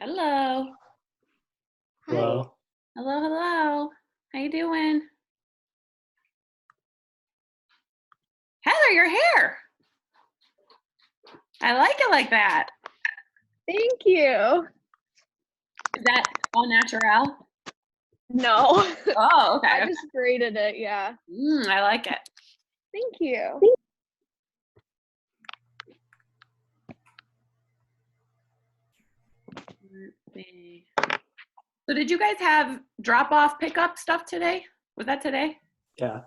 Hello. Hi. Hello. Hello, hello. How you doing? Heather, your hair. I like it like that. Thank you. Is that all natural? No. Oh, okay. I just braided it, yeah. I like it. Thank you. Let's see. So did you guys have drop-off pickup stuff today? Was that today? Yeah.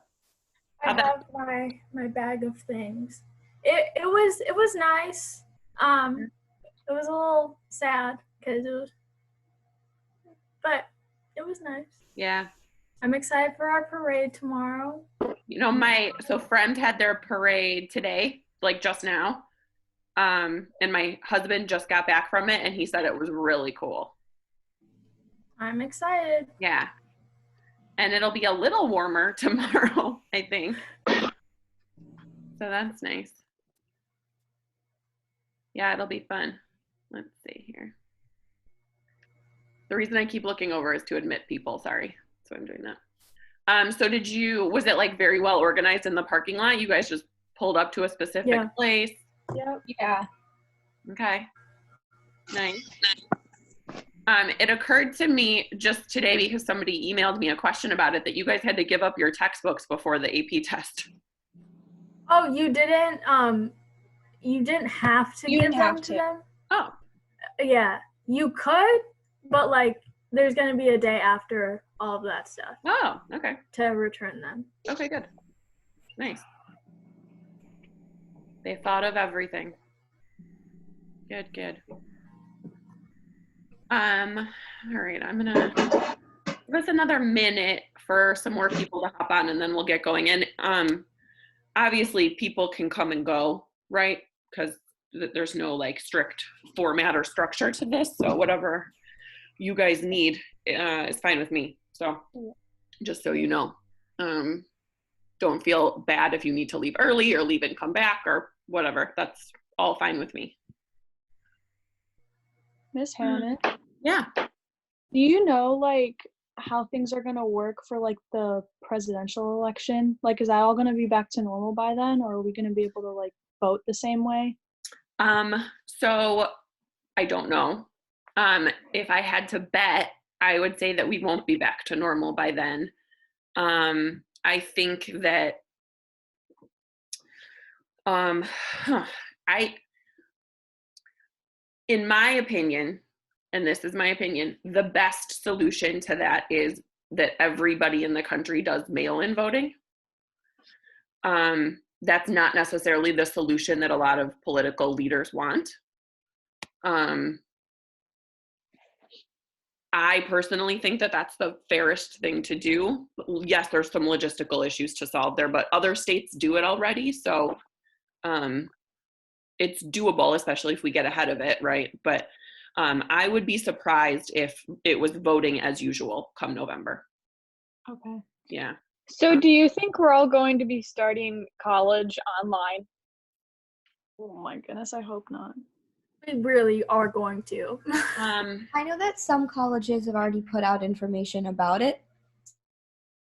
I have my bag of things. It was nice. It was a little sad but it was nice. Yeah. I'm excited for our parade tomorrow. You know, so friend had their parade today, like just now. And my husband just got back from it and he said it was really cool. I'm excited. Yeah. And it'll be a little warmer tomorrow, I think. So that's nice. Yeah, it'll be fun. Let's see here. The reason I keep looking over is to admit people. Sorry. That's why I'm doing that. So was it like very well organized in the parking lot? You guys just pulled up to a specific place? Yep. Yeah. Okay. Nice. It occurred to me just today because somebody emailed me a question about it that you guys had to give up your textbooks before the AP test. Oh, you didn't have to give them to them? Oh. Yeah. You could, but like there's gonna be a day after all of that stuff. Oh, okay. To return them. Okay, good. Nice. They thought of everything. Good, good. All right, I'm gonna give us another minute for some more people to hop on and then we'll get going. And obviously people can come and go, right? Because there's no like strict format or structure to this. So whatever you guys need is fine with me. So just so you know, don't feel bad if you need to leave early or leave and come back or whatever. That's all fine with me. Miss Hannah, Yeah. do you know like how things are gonna work for like the presidential election? Like, is that all gonna be back to normal by then, or are we gonna be able to like vote the same way? So I don't know. If I had to bet, I would say that we won't be back to normal by then. I think that in my opinion, and this is my opinion, the best solution to that is that everybody in the country does mail-in voting. That's not necessarily the solution that a lot of political leaders want. I personally think that that's the fairest thing to do. Yes, there's some logistical issues to solve there, but other states do it already. So it's doable, especially if we get ahead of it, right? But I would be surprised if it was voting as usual come November. Okay. Yeah. So do you think we're all going to be starting college online? Oh my goodness, I hope not. We really are going to. I know that some colleges have already put out information about it.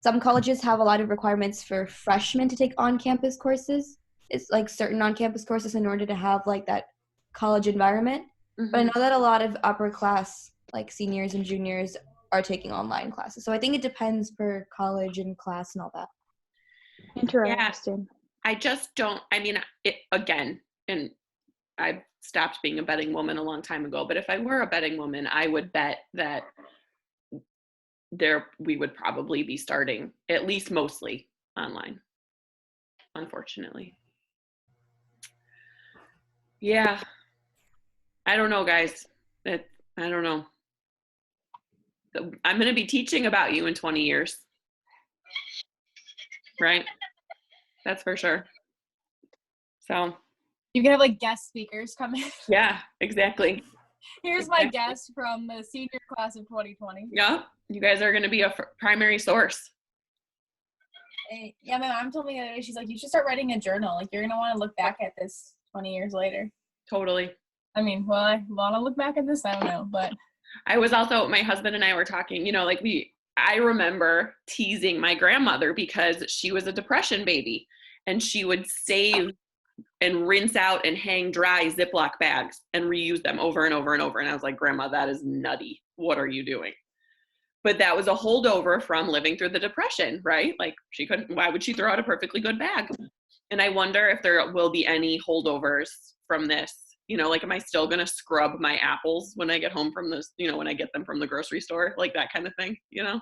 Some colleges have a lot of requirements for freshmen to take on-campus courses. It's like certain on-campus courses in order to have like that college environment. Mm-hmm. But I know that a lot of upper class, like seniors and juniors, are taking online classes. So I think it depends per college and class and all that. Interesting. Yeah, I just don't, again, and I stopped being a betting woman a long time ago, but if I were a betting woman, I would bet that we would probably be starting at least mostly online, unfortunately. Yeah. I don't know, guys. I don't know. I'm going to be teaching about you in 20 years. Right? That's for sure. So. You can have like guest speakers come in. Yeah, exactly. Here's my guest from the senior class of 2020. Yeah, you guys are going to be a primary source. Yeah, my mom told me the other day, she's like, you should start writing a journal. Like, you're going to want to look back at this 20 years later. Totally. I mean, well, I want to look back at this, I don't know, but. I was also, my husband and I were talking, you know, like I remember teasing my grandmother because she was a depression baby and she would save and rinse out and hang dry Ziploc bags and reuse them over and over and over. And I was like, Grandma, that is nutty. What are you doing? But that was a holdover from living through the Depression, right? Like she couldn't, why would she throw out a perfectly good bag? And I wonder if there will be any holdovers from this. You know, like, am I still going to scrub my apples when I get home from this, you know, when I get them from the grocery store, like that kind of thing, you know?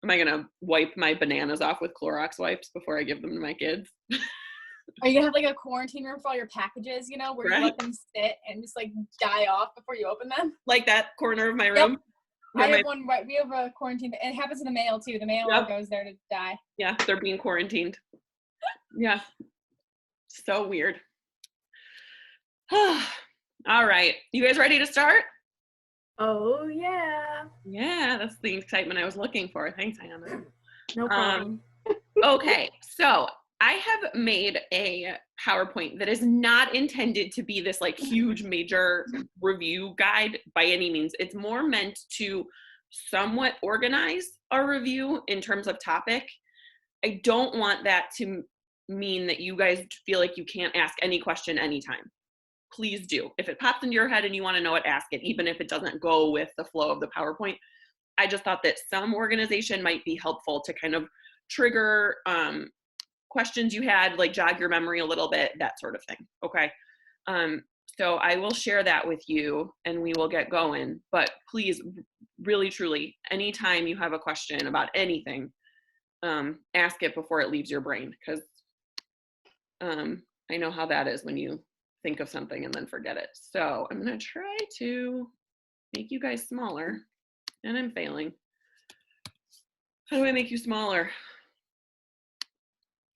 Am I going to wipe my bananas off with Clorox wipes before I give them to my kids? Are you gonna have like a quarantine room for all your packages, you know, where you let them sit and just like die off before you open them? Like that corner of my room? I have one right. We have a quarantine. It happens in the mail too. The mail goes there to die. Yeah, they're being quarantined. Yeah. So weird. All right. You guys ready to start? Oh, yeah. Yeah, that's the excitement I was looking for. Thanks, Hannah. No problem. Okay, so I have made a PowerPoint that is not intended to be this like huge major review guide by any means. It's more meant to somewhat organize our review in terms of topic. I don't want that to mean that you guys feel like you can't ask any question anytime. Please do. If it pops into your head and you want to know it, ask it, even if it doesn't go with the flow of the PowerPoint. I just thought that some organization might be helpful to kind of trigger questions you had, like jog your memory a little bit, that sort of thing. Okay. So I will share that with you and we will get going. But please, really, truly, anytime you have a question about anything, ask it before it leaves your brain, because I know how that is when you think of something and then forget it. So I'm going to try to make you guys smaller, and I'm failing. How do I make you smaller?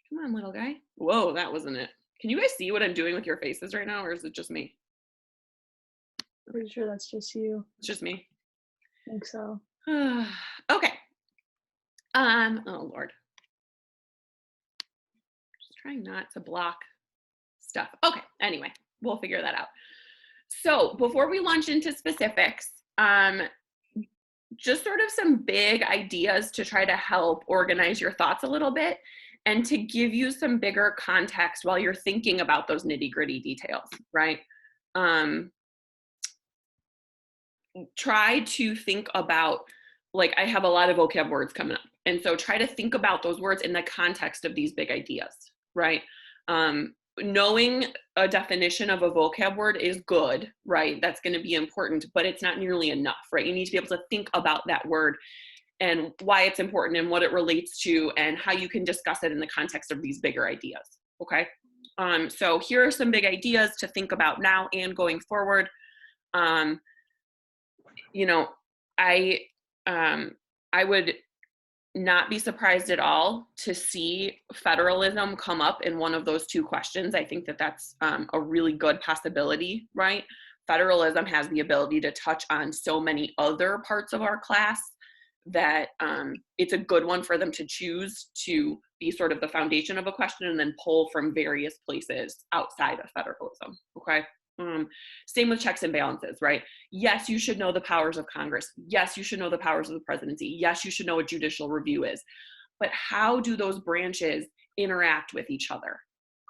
Come on, little guy. Whoa, that wasn't it. Can you guys see what I'm doing with your faces right now, or is it just me? Pretty sure that's just you. It's just me. I think so. Okay. Oh Lord. Just trying not to block stuff. Okay, anyway, we'll figure that out. So before we launch into specifics, just sort of some big ideas to try to help organize your thoughts a little bit and to give you some bigger context while you're thinking about those nitty-gritty details, right? Try to think about, like, I have a lot of vocab words coming up, and so try to think about those words in the context of these big ideas, right? Knowing a definition of a vocab word is good, right? That's going to be important, but it's not nearly enough, right? You need to be able to think about that word and why it's important and what it relates to and how you can discuss it in the context of these bigger ideas, okay? So here are some big ideas to think about now and going forward. You know, I would not be surprised at all to see federalism come up in one of those two questions. I think that that's a really good possibility, right? Federalism has the ability to touch on so many other parts of our class that it's a good one for them to choose to be sort of the foundation of a question and then pull from various places outside of federalism, okay? Same with checks and balances, right? Yes, you should know the powers of Congress. Yes, you should know the powers of the presidency. Yes, you should know what judicial review is. But how do those branches interact with each other?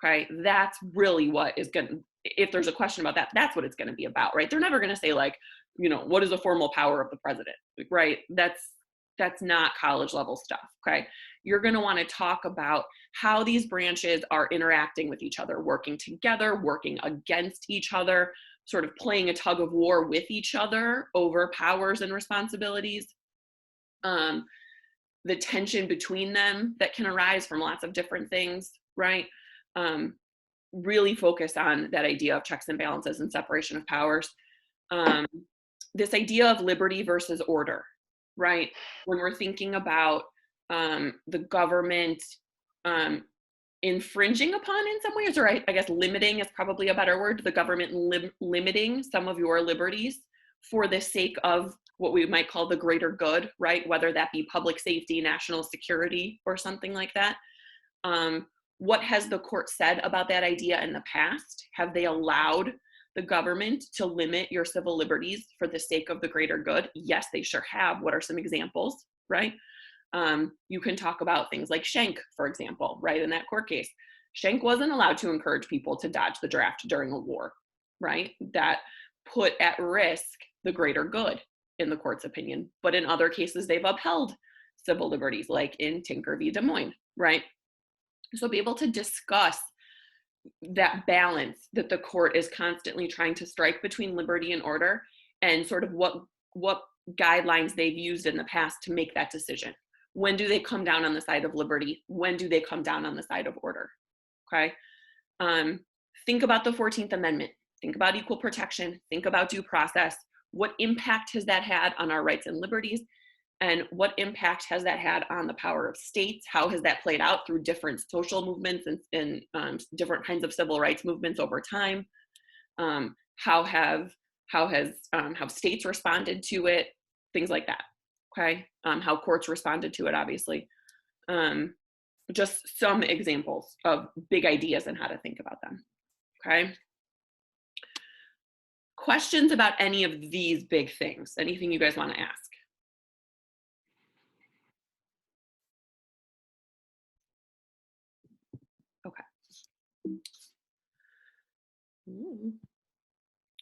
Okay, that's really what is going to, if there's a question about that, that's what it's going to be about, right? They're never going to say, like, you know, what is the formal power of the president, right? That's not college level stuff, okay? You're going to want to talk about how these branches are interacting with each other, working together, working against each other, sort of playing a tug of war with each other over powers and responsibilities, the tension between them that can arise from lots of different things, right? Really focus on that idea of checks and balances and separation of powers. This idea of liberty versus order, right? When we're thinking about the government infringing upon in some ways, or I guess limiting is probably a better word, the government limiting some of your liberties for the sake of what we might call the greater good, right? Whether that be public safety, national security, or something like that. What has the court said about that idea in the past? Have they allowed the government to limit your civil liberties for the sake of the greater good? Yes, they sure have. What are some examples, right? You can talk about things like Schenck, for example, right? In that court case, Schenck wasn't allowed to encourage people to dodge the draft during a war, right? That put at risk the greater good in the court's opinion. But in other cases, they've upheld civil liberties, like in Tinker v. Des Moines, right? So be able to discuss that balance that the court is constantly trying to strike between liberty and order, and sort of what guidelines they've used in the past to make that decision. When do they come down on the side of liberty? When do they come down on the side of order? Okay. Think about the 14th Amendment. Think about equal protection. Think about due process. What impact has that had on our rights and liberties? And what impact has that had on the power of states? How has that played out through different social movements and different kinds of civil rights movements over time? How have states responded to it? Things like that. Okay, how courts responded to it, obviously. Just some examples of big ideas and how to think about them. Okay. Questions about any of these big things? Anything you guys want to ask? Okay.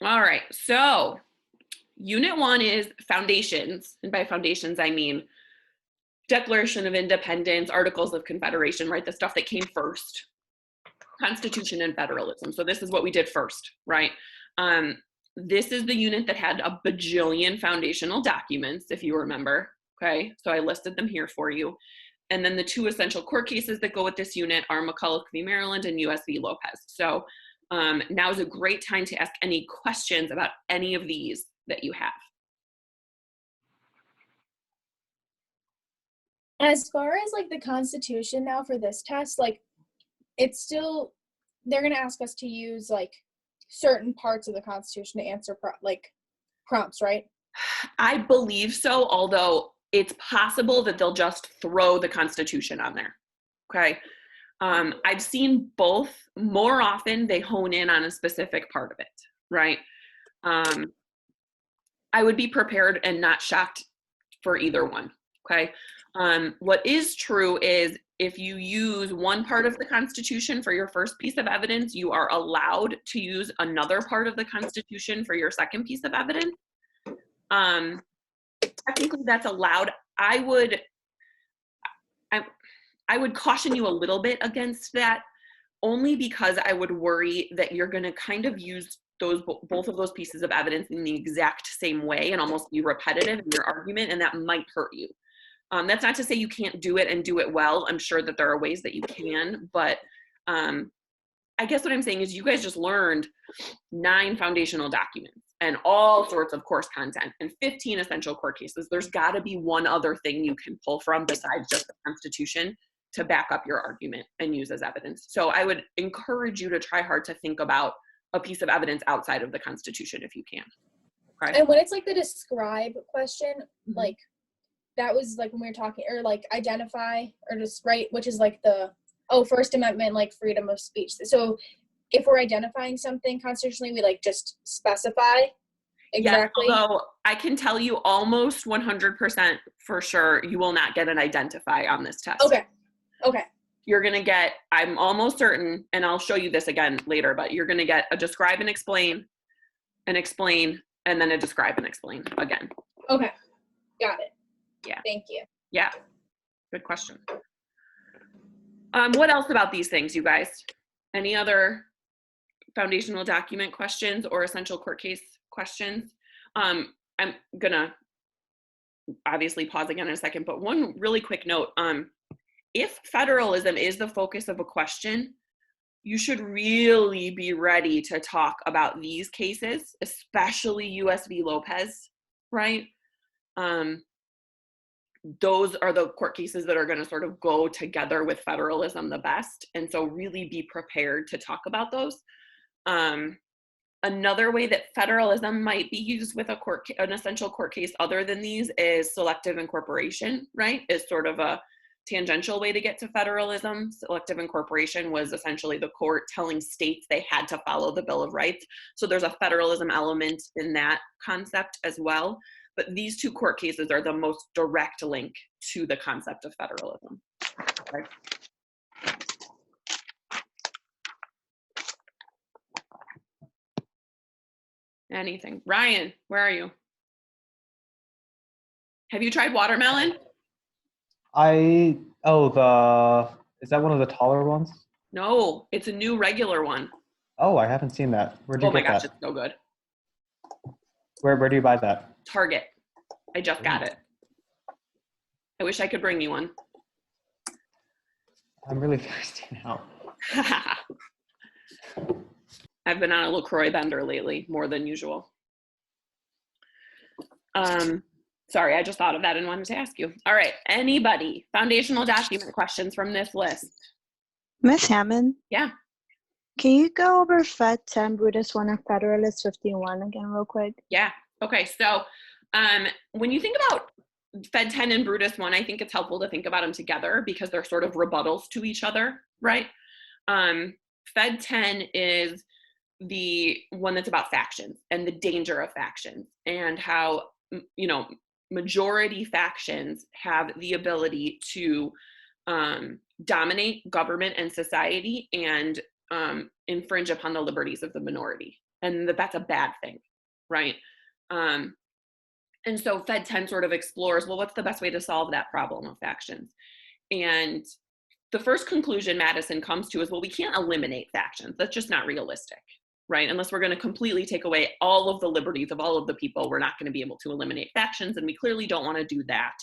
All right, so Unit 1 is foundations, and by foundations I mean Declaration of Independence, Articles of Confederation, right? The stuff that came first, Constitution and federalism. So this is what we did first, right? This is the unit that had a bajillion foundational documents, if you remember, okay? So I listed them here for you. And then the two essential court cases that go with this unit are McCulloch v. Maryland and US v. Lopez. So now is a great time to ask any questions about any of these that you have. As far as like the Constitution now for this test, like it's still, they're going to ask us to use like certain parts of the Constitution to answer prompts, right? I believe so, although it's possible that they'll just throw the Constitution on there, okay? I've seen both. More often they hone in on a specific part of it, right? I would be prepared and not shocked for either one, okay? What is true is if you use one part of the Constitution for your first piece of evidence, you are allowed to use another part of the Constitution for your second piece of evidence. Technically that's allowed. I would caution you a little bit against that, only because I would worry that you're going to kind of use both of those pieces of evidence in the exact same way and almost be repetitive in your argument, and that might hurt you. That's not to say you can't do it and do it well. I'm sure that there are ways that you can, but I guess what I'm saying is you guys just learned 9 foundational documents and all sorts of course content and 15 essential court cases. There's got to be one other thing you can pull from besides just the Constitution to back up your argument and use as evidence. So I would encourage you to try hard to think about a piece of evidence outside of the Constitution if you can. Okay? And when it's like the describe question, like that was like when we were talking, or like identify or just write, which is like the, First Amendment, like freedom of speech. So if we're identifying something constitutionally, we like just specify exactly. Yes, although I can tell you almost 100% for sure you will not get an identify on this test. Okay. You're going to get, I'm almost certain, and I'll show you this again later, but you're going to get a describe and explain, and then a describe and explain again. Okay. Got it. Yeah. Thank you. Yeah. Good question. What else about these things, you guys? Any other foundational document questions or essential court case questions? I'm going to obviously pause again in a second, but one really quick note. If federalism is the focus of a question, you should really be ready to talk about these cases, especially US v. Lopez, right? Those are the court cases that are going to sort of go together with federalism the best. And so really be prepared to talk about those. Another way that federalism might be used with an essential court case other than these is selective incorporation, right? Is sort of tangential way to get to federalism. Selective incorporation was essentially the court telling states they had to follow the Bill of Rights. So there's a federalism element in that concept as well. But these two court cases are the most direct link to the concept of federalism. Okay. Anything. Ryan, where are you? Have you tried watermelon? Is that one of the taller ones? No, it's a new regular one. Oh, I haven't seen that. Where'd you Oh my get gosh, that? it's so good. Where do you buy that? Target. I just got it. I wish I could bring you one. I'm really thirsty now. I've been on a LaCroix bender lately, more than usual. Sorry, I just thought of that and wanted to ask you. All right, anybody, foundational document questions from this list? Miss Hammond? Yeah. Can you go over Fed 10, Brutus 1, and Federalist 51 again real quick? Yeah, okay, so when you think about Fed 10 and Brutus 1, I think it's helpful to think about them together because they're sort of rebuttals to each other, right? Fed 10 is the one that's about factions and the danger of factions and how, you know, majority factions have the ability to dominate government and society and infringe upon the liberties of the minority, and that's a bad thing, right? And so Fed 10 sort of explores, well, what's the best way to solve that problem of factions? And the first conclusion Madison comes to is, well, we can't eliminate factions. That's just not realistic, right? Unless we're going to completely take away all of the liberties of all of the people, we're not going to be able to eliminate factions, and we clearly don't want to do that.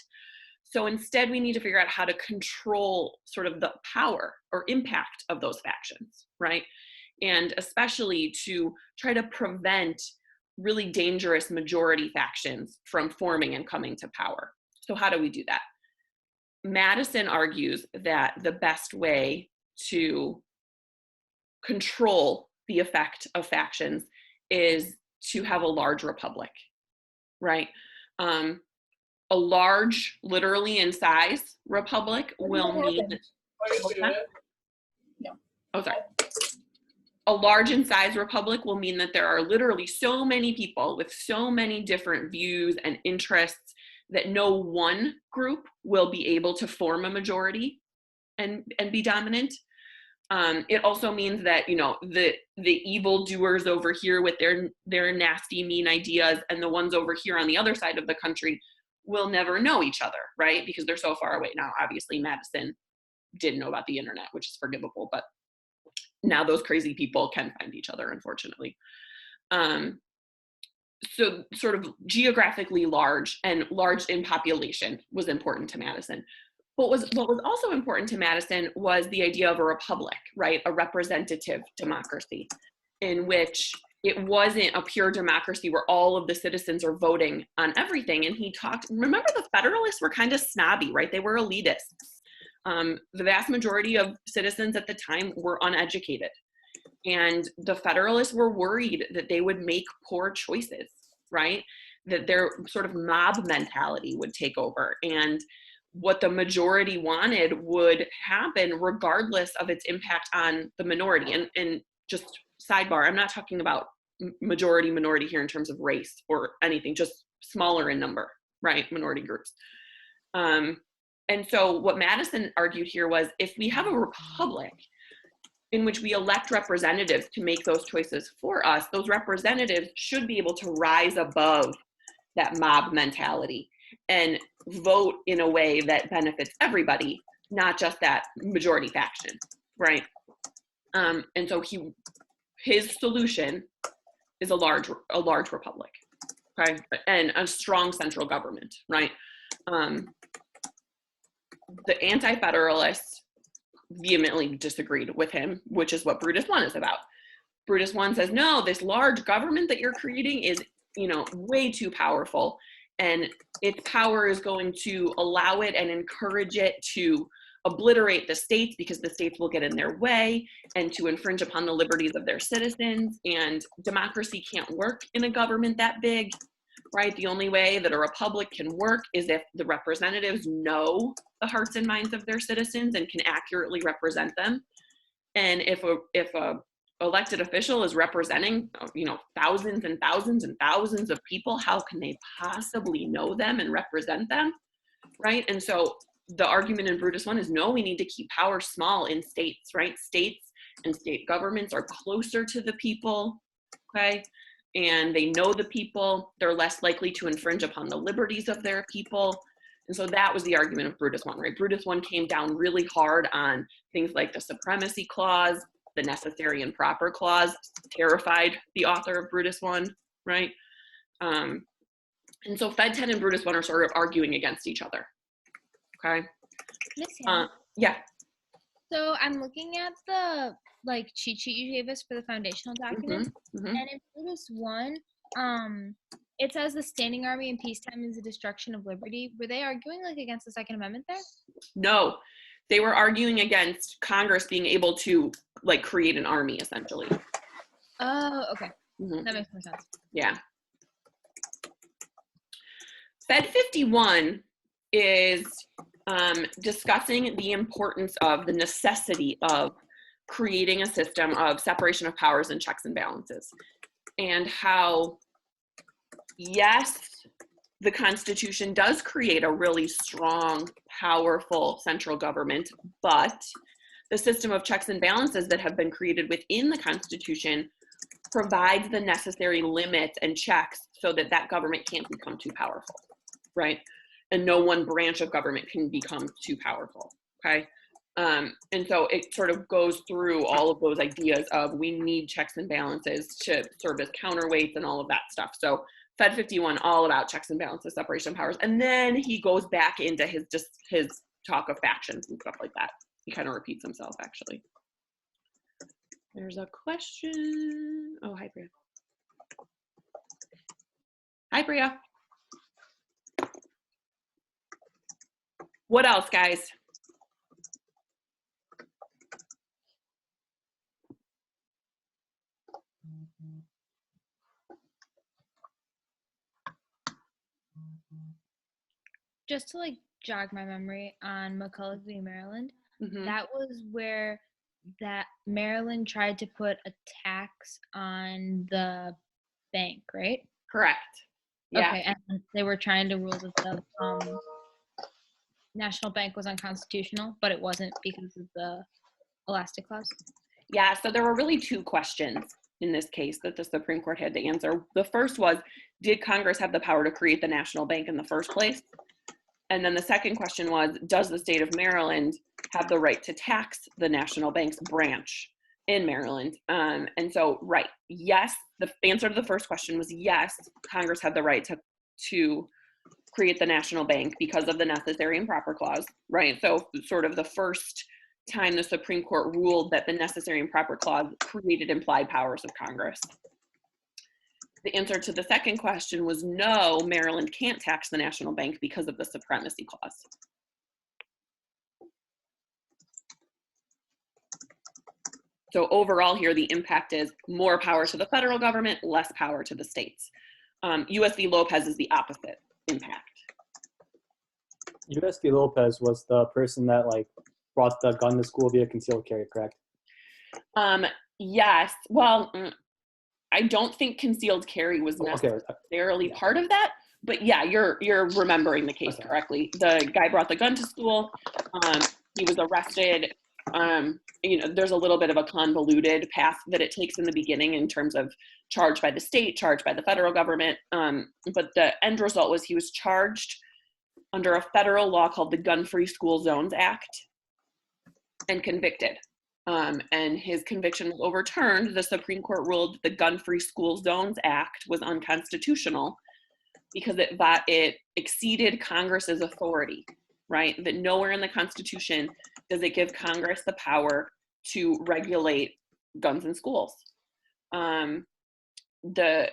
So instead, we need to figure out how to control sort of the power or impact of those factions, right? And especially to try to prevent really dangerous majority factions from forming and coming to power. So how do we do that? Madison argues that the best way to control the effect of factions is to have a large republic, right? A large, literally in size, republic will mean. No. Oh, sorry. A large in size republic will mean that there are literally so many people with so many different views and interests that no one group will be able to form a majority and be dominant. It also means that, you know, the evildoers over here with their nasty, mean ideas and the ones over here on the other side of the country will never know each other, right? Because they're so far away. Now, obviously, Madison didn't know about the internet, which is forgivable, but now those crazy people can find each other, unfortunately. So sort of geographically large and large in population was important to Madison. What was also important to Madison was the idea of a republic, right? A representative democracy in which it wasn't a pure democracy where all of the citizens are voting on everything. And he talked, remember the Federalists were kind of snobby, right? They were elitists. The vast majority of citizens at the time were uneducated. And the Federalists were worried that they would make poor choices, right? That their sort of mob mentality would take over. And what the majority wanted would happen regardless of its impact on the minority. And just sidebar, I'm not talking about majority minority here in terms of race or anything, just smaller in number, right? Minority groups. And so what Madison argued here was, if we have a republic in which we elect representatives to make those choices for us, those representatives should be able to rise above that mob mentality and vote in a way that benefits everybody, not just that majority faction, right? And so his solution is a large republic, okay, and a strong central government, right? The Anti-Federalists vehemently disagreed with him, which is what Brutus 1 is about. Brutus 1 says, no, this large government that you're creating is, you know, way too powerful, and its power is going to allow it and encourage it to obliterate the states because the states will get in their way and to infringe upon the liberties of their citizens, and democracy can't work in a government that big. right? The only way that a republic can work is if the representatives know the hearts and minds of their citizens and can accurately represent them. And if a elected official is representing, thousands and thousands and thousands of people, how can they possibly know them and represent them, right? And so the argument in Brutus 1 is no, we need to keep power small in states, right? States and state governments are closer to the people, okay? And they know the people, they're less likely to infringe upon the liberties of their people. And so that was the argument of Brutus 1, right? Brutus 1 came down really hard on things like the supremacy clause, the necessary and proper clause, terrified the author of Brutus 1, right? And so Fed 10 and Brutus 1 are sort of arguing against each other, okay? Miss Hannah, Yeah. so I'm looking at the cheat sheet you gave us for the foundational document, Mhm. and in Brutus 1, it says the standing army in peacetime is the destruction of liberty. Were they arguing against the Second Amendment there? No, they were arguing against Congress being able to create an army, essentially. Oh, okay. Mhm. That makes more sense. Yeah. Fed 51 is discussing the importance of the necessity of creating a system of separation of powers and checks and balances, and how, yes, the Constitution does create a really strong, powerful central government, but the system of checks and balances that have been created within the Constitution provides the necessary limits and checks so that that government can't become too powerful, right? And no one branch of government can become too powerful, okay? And so it sort of goes through all of those ideas of we need checks and balances to serve as counterweights and all of that stuff. So Fed 51, all about checks and balances, separation of powers. And then he goes back into his talk of factions and stuff like that. He kind of repeats himself, actually. There's a question. Oh, hi, Bria. Hi, Bria. What else, guys? Just to jog my memory on McCulloch v. Maryland, Mhm. that was where that Maryland tried to put a tax on the bank, right? Correct. Yeah. Okay, and they were trying to rule that the National Bank was unconstitutional, but it wasn't because of the elastic clause. Yeah, so there were really two questions in this case that the Supreme Court had to answer. The first was, did Congress have the power to create the national bank in the first place? And then the second question was, does the state of Maryland have the right to tax the national bank's branch in Maryland? And so, right, yes, the answer to the first question was yes, Congress had the right to create the national bank because of the necessary and proper clause, right? So sort of the first time the Supreme Court ruled that the necessary and proper clause created implied powers of Congress. The answer to the second question was no, Maryland can't tax the national bank because of the supremacy clause. So overall here, the impact is more power to the federal government, less power to the states. U.S. v. Lopez is the opposite impact. U.S. v. Lopez was the person that brought the gun to school via concealed carry, correct? Yes. Well, I don't think concealed carry was necessarily part of that, but yeah, you're remembering the case correctly. The guy brought the gun to school. He was arrested. There's a little bit of a convoluted path that it takes in the beginning in terms of charged by the state, charged by the federal government. But the end result was he was charged under a federal law called the Gun-Free School Zones Act and convicted. And his conviction was overturned. The Supreme Court ruled the Gun-Free School Zones Act was unconstitutional because it exceeded Congress's authority, right? That nowhere in the Constitution does it give Congress the power to regulate guns in schools. The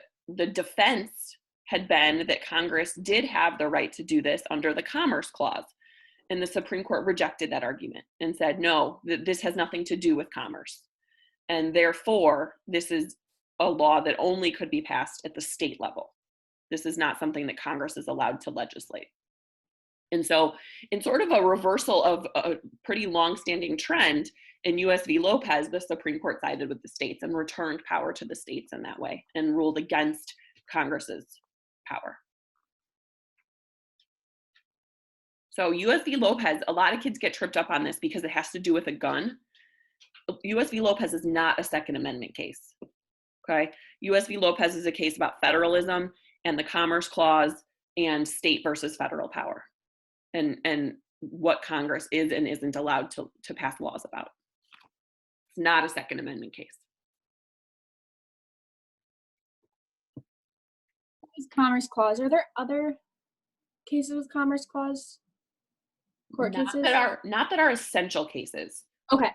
defense had been that Congress did have the right to do this under the Commerce Clause. And the Supreme Court rejected that argument and said, no, this has nothing to do with commerce. And therefore, this is a law that only could be passed at the state level. This is not something that Congress is allowed to legislate. And so in sort of a reversal of a pretty long-standing trend, in US v. Lopez, the Supreme Court sided with the states and returned power to the states in that way and ruled against Congress's power. So US v. Lopez, a lot of kids get tripped up on this because it has to do with a gun. US v. Lopez is not a Second Amendment case, okay? US v. Lopez is a case about federalism and the Commerce Clause and state versus federal power and what Congress is and isn't allowed to pass laws about. It's not a Second Amendment case. Commerce Clause. Are there other cases with Commerce Clause? Court Not cases? not that are essential cases. Okay.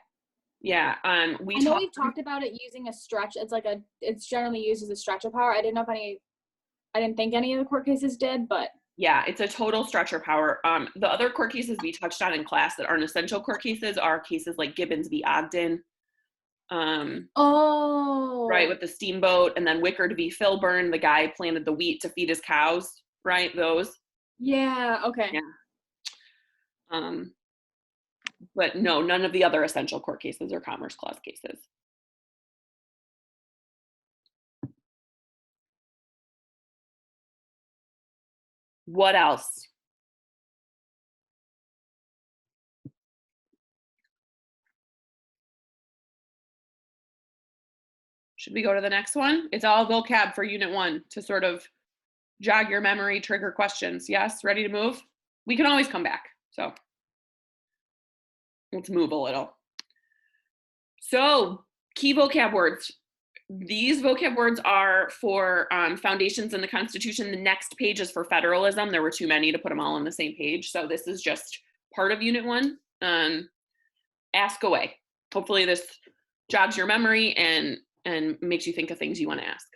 Yeah, I know we've talked about it using a stretch. It's generally used as a stretch of power. I didn't think any of the court cases did, but yeah, it's a total stretcher power. The other court cases we touched on in class that aren't essential court cases are cases like Gibbons v. Ogden. Right, with the steamboat, and then Wickard v. Filburn, the guy planted the wheat to feed his cows, right? Those. Yeah, okay. Yeah. But no, none of the other essential court cases are Commerce Clause cases. What else? Should we go to the next one? It's all vocab for Unit 1 to sort of jog your memory, trigger questions. Yes, ready to move? We can always come back, so let's move a little. So, key vocab words. These vocab words are for foundations in the Constitution. The next page is for federalism. There were too many to put them all on the same page, so this is just part of Unit 1. Ask away. Hopefully this jogs your memory and makes you think of things you want to ask.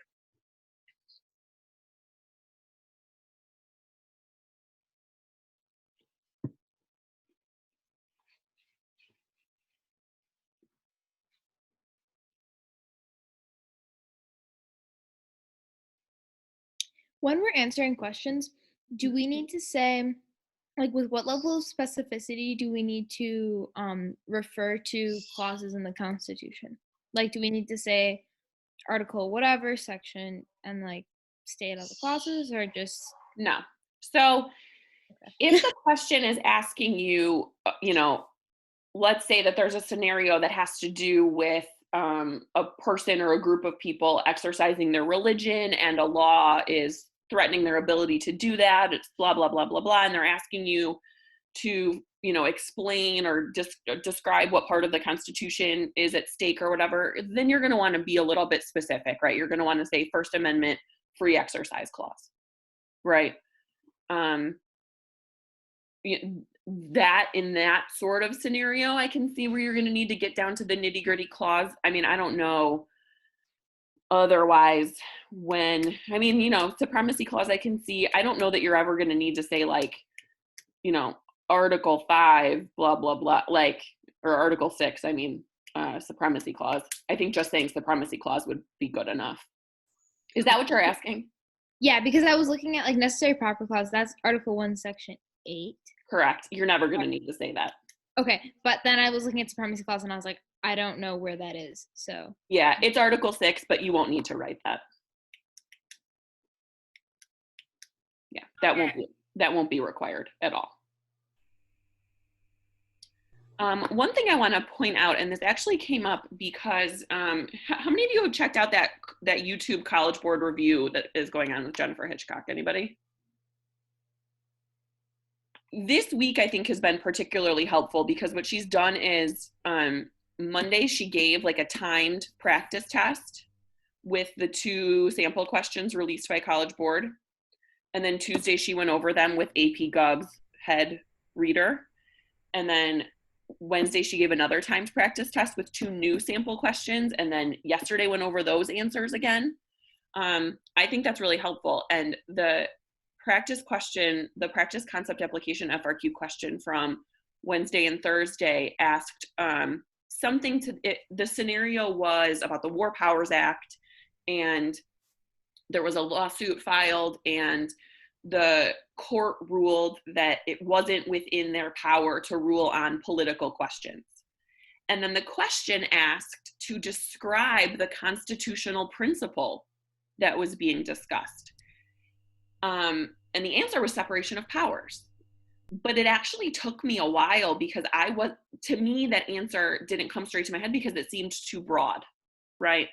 When we're answering questions, do we need to say, like, with what level of specificity do we need to refer to clauses in the Constitution? Like, do we need to say article whatever section and like state all the clauses, or just no? So if the question is asking you, let's say that there's a scenario that has to do with a person or a group of people exercising their religion, and a law is threatening their ability to do that. It's blah, blah, blah, blah, blah. And they're asking you to, explain or describe what part of the Constitution is at stake or whatever. Then you're going to want to be a little bit specific, right? You're going to want to say First Amendment free exercise clause, right? That in that sort of scenario, I can see where you're going to need to get down to the nitty gritty clause. I mean, I don't know. Otherwise, supremacy clause, I can see. I don't know that you're ever going to need to say like, Article 5, blah, blah, blah, or Article 6, supremacy clause. I think just saying supremacy clause would be good enough. Is that what you're asking? Yeah, because I was looking at like necessary proper clause. That's Article 1, Section 8. Correct. You're never going to need to say that. Okay, but then I was looking at supremacy clause and I was like, I don't know where that is. So yeah, it's Article 6, but you won't need to write that. Yeah, that won't be required at all. One thing I want to point out, and this actually came up because how many of you have checked out that YouTube College Board review that is going on with Jennifer Hitchcock? Anybody? This week, I think, has been particularly helpful because what she's done is Monday, she gave like a timed practice test with the 2 sample questions released by College Board. And then Tuesday, she went over them with AP Gov's head reader. And then Wednesday, she gave another timed practice test with 2 new sample questions. And then yesterday went over those answers again. I think that's really helpful. And the practice question, the practice concept application FRQ question from Wednesday and Thursday asked something to it. The scenario was about the War Powers Act and there was a lawsuit filed, and the court ruled that it wasn't within their power to rule on political questions. And then the question asked to describe the constitutional principle that was being discussed. And the answer was separation of powers. But it actually took me a while because to me, that answer didn't come straight to my head because it seemed too broad, right?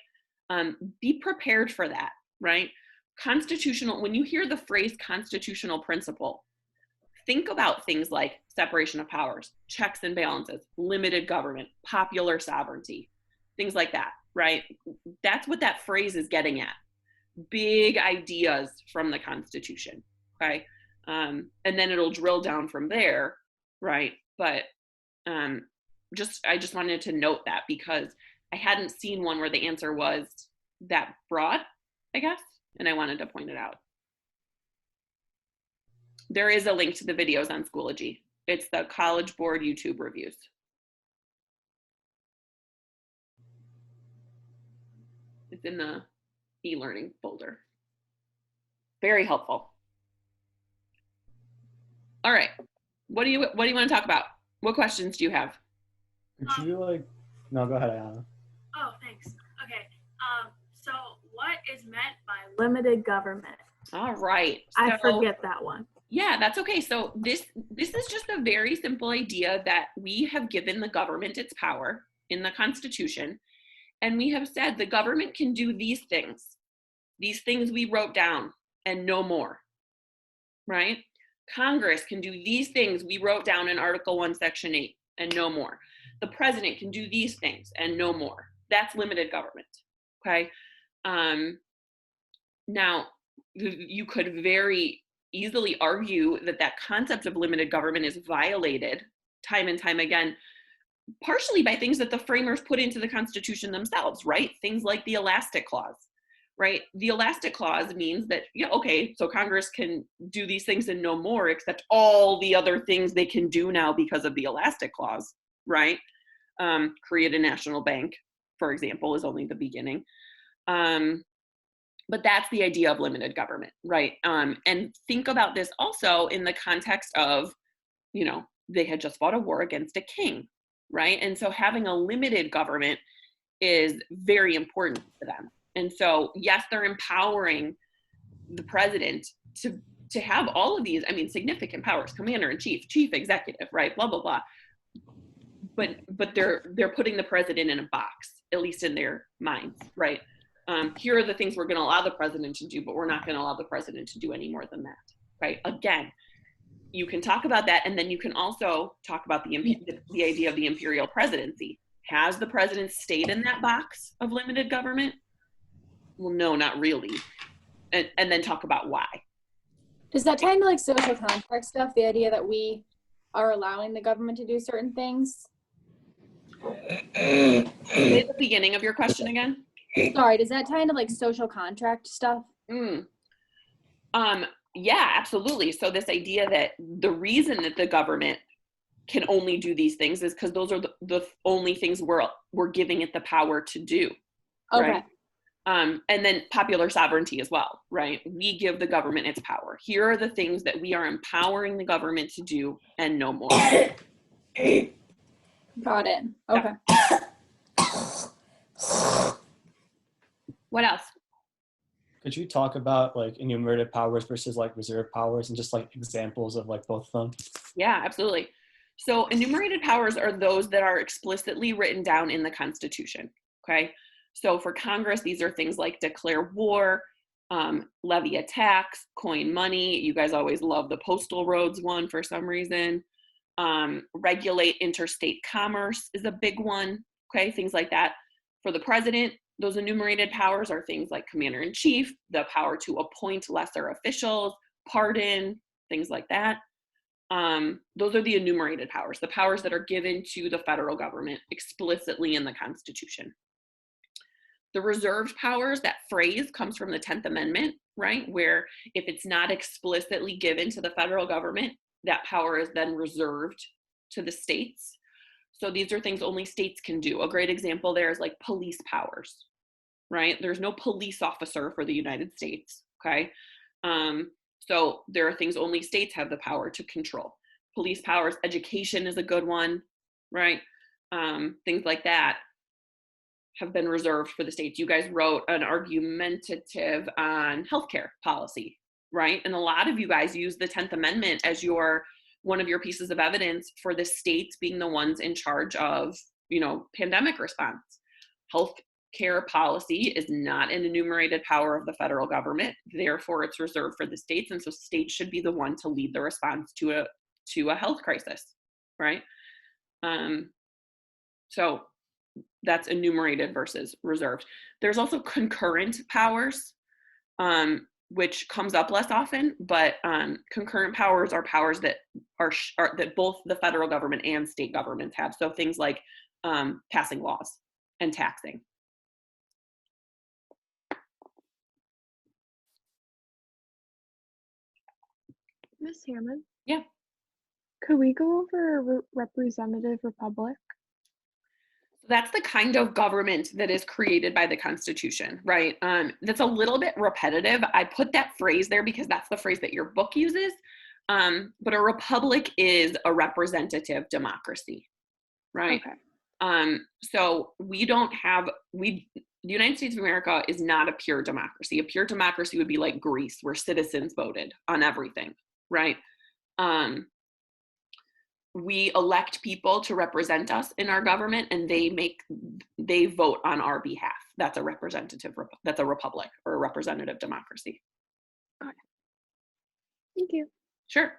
Be prepared for that, right? When you hear the phrase constitutional principle, think about things like separation of powers, checks and balances, limited government, popular sovereignty, things like that, right? That's what that phrase is getting at. Big ideas from the Constitution, okay? And then it'll drill down from there, right? But I just wanted to note that because I hadn't seen one where the answer was that broad, I guess, and I wanted to point it out. There is a link to the videos on Schoology. It's the College Board YouTube reviews. It's in the e-learning folder. Very helpful. All right. What do you want to talk about? What questions do you have? Could you no, go ahead, Ayana. Oh, thanks. Okay. So what is meant by limited government? All right. I So- forget that one. Yeah, that's okay. So this is just a very simple idea that we have given the government its power in the Constitution. And we have said the government can do these things we wrote down and no more, right? Congress can do these things we wrote down in Article 1, Section 8 and no more. The president can do these things and no more. That's limited government, okay? Now, you could very easily argue that that concept of limited government is violated time and time again, partially by things that the framers put into the Constitution themselves, right? Things like the Elastic Clause, right? The Elastic Clause means that, yeah, okay, so Congress can do these things and no more, except all the other things they can do now because of the Elastic Clause, right? Create a national bank, for example, is only the beginning. But that's the idea of limited government, right? And think about this also in the context of, they had just fought a war against a king, right? And so having a limited government is very important to them. And so, yes, they're empowering the president to have all of these, significant powers, commander-in-chief, chief executive, right? Blah, blah, blah. But they're putting the president in a box, at least in their minds, right? Here are the things we're going to allow the president to do, but we're not going to allow the president to do any more than that, right? Again, you can talk about that, and then you can also talk about the idea of the imperial presidency. Has the president stayed in that box of limited government? Well, no, not really. And then talk about why. Does that tie into like social contract stuff, the idea that we are allowing the government to do certain things? Say the beginning of your question again. Sorry, does that tie into like social contract stuff? Yeah, absolutely. So this idea that the reason that the government can only do these things is because those are the only things we're giving it the power to do. Okay. Right? And then popular sovereignty as well, right? We give the government its power. Here are the things that we are empowering the government to do and no more. Got it. Okay. What else? Could you talk about like enumerated powers versus like reserved powers and just like examples of like both of them? Yeah, absolutely. So enumerated powers are those that are explicitly written down in the Constitution, okay? So for Congress, these are things like declare war, levy a tax, coin money. You guys always love the postal roads one for some reason. Regulate interstate commerce is a big one, okay? Things like that. For the president, those enumerated powers are things like commander-in-chief, the power to appoint lesser officials, pardon, things like that. Those are the enumerated powers, the powers that are given to the federal government explicitly in the Constitution. The reserved powers, that phrase comes from the 10th Amendment, right? Where if it's not explicitly given to the federal government, that power is then reserved to the states. So these are things only states can do. A great example there is like police powers, right? There's no police officer for the United States, okay? So there are things only states have the power to control. Police powers, education is a good one, right? Things like that have been reserved for the states. You guys wrote an argumentative on healthcare policy, right? And a lot of you guys use the 10th Amendment as one of your pieces of evidence for the states being the ones in charge of, pandemic response. Healthcare policy is not an enumerated power of the federal government. Therefore, it's reserved for the states. And so states should be the one to lead the response to a health crisis, right? So that's enumerated versus reserved. There's also concurrent powers, which comes up less often, but concurrent powers are powers that that both the federal government and state governments have. So things like passing laws and taxing. Miss Hammond? Yeah. Could we go over representative republic? That's the kind of government that is created by the Constitution, right? That's a little bit repetitive. I put that phrase there because that's the phrase that your book uses. But a republic is a representative democracy, right? Okay. So the United States of America is not a pure democracy. A pure democracy would be like Greece, where citizens voted on everything, right? We elect people to represent us in our government, and they vote on our behalf. That's a republic or a representative democracy. Okay. Thank you. Sure.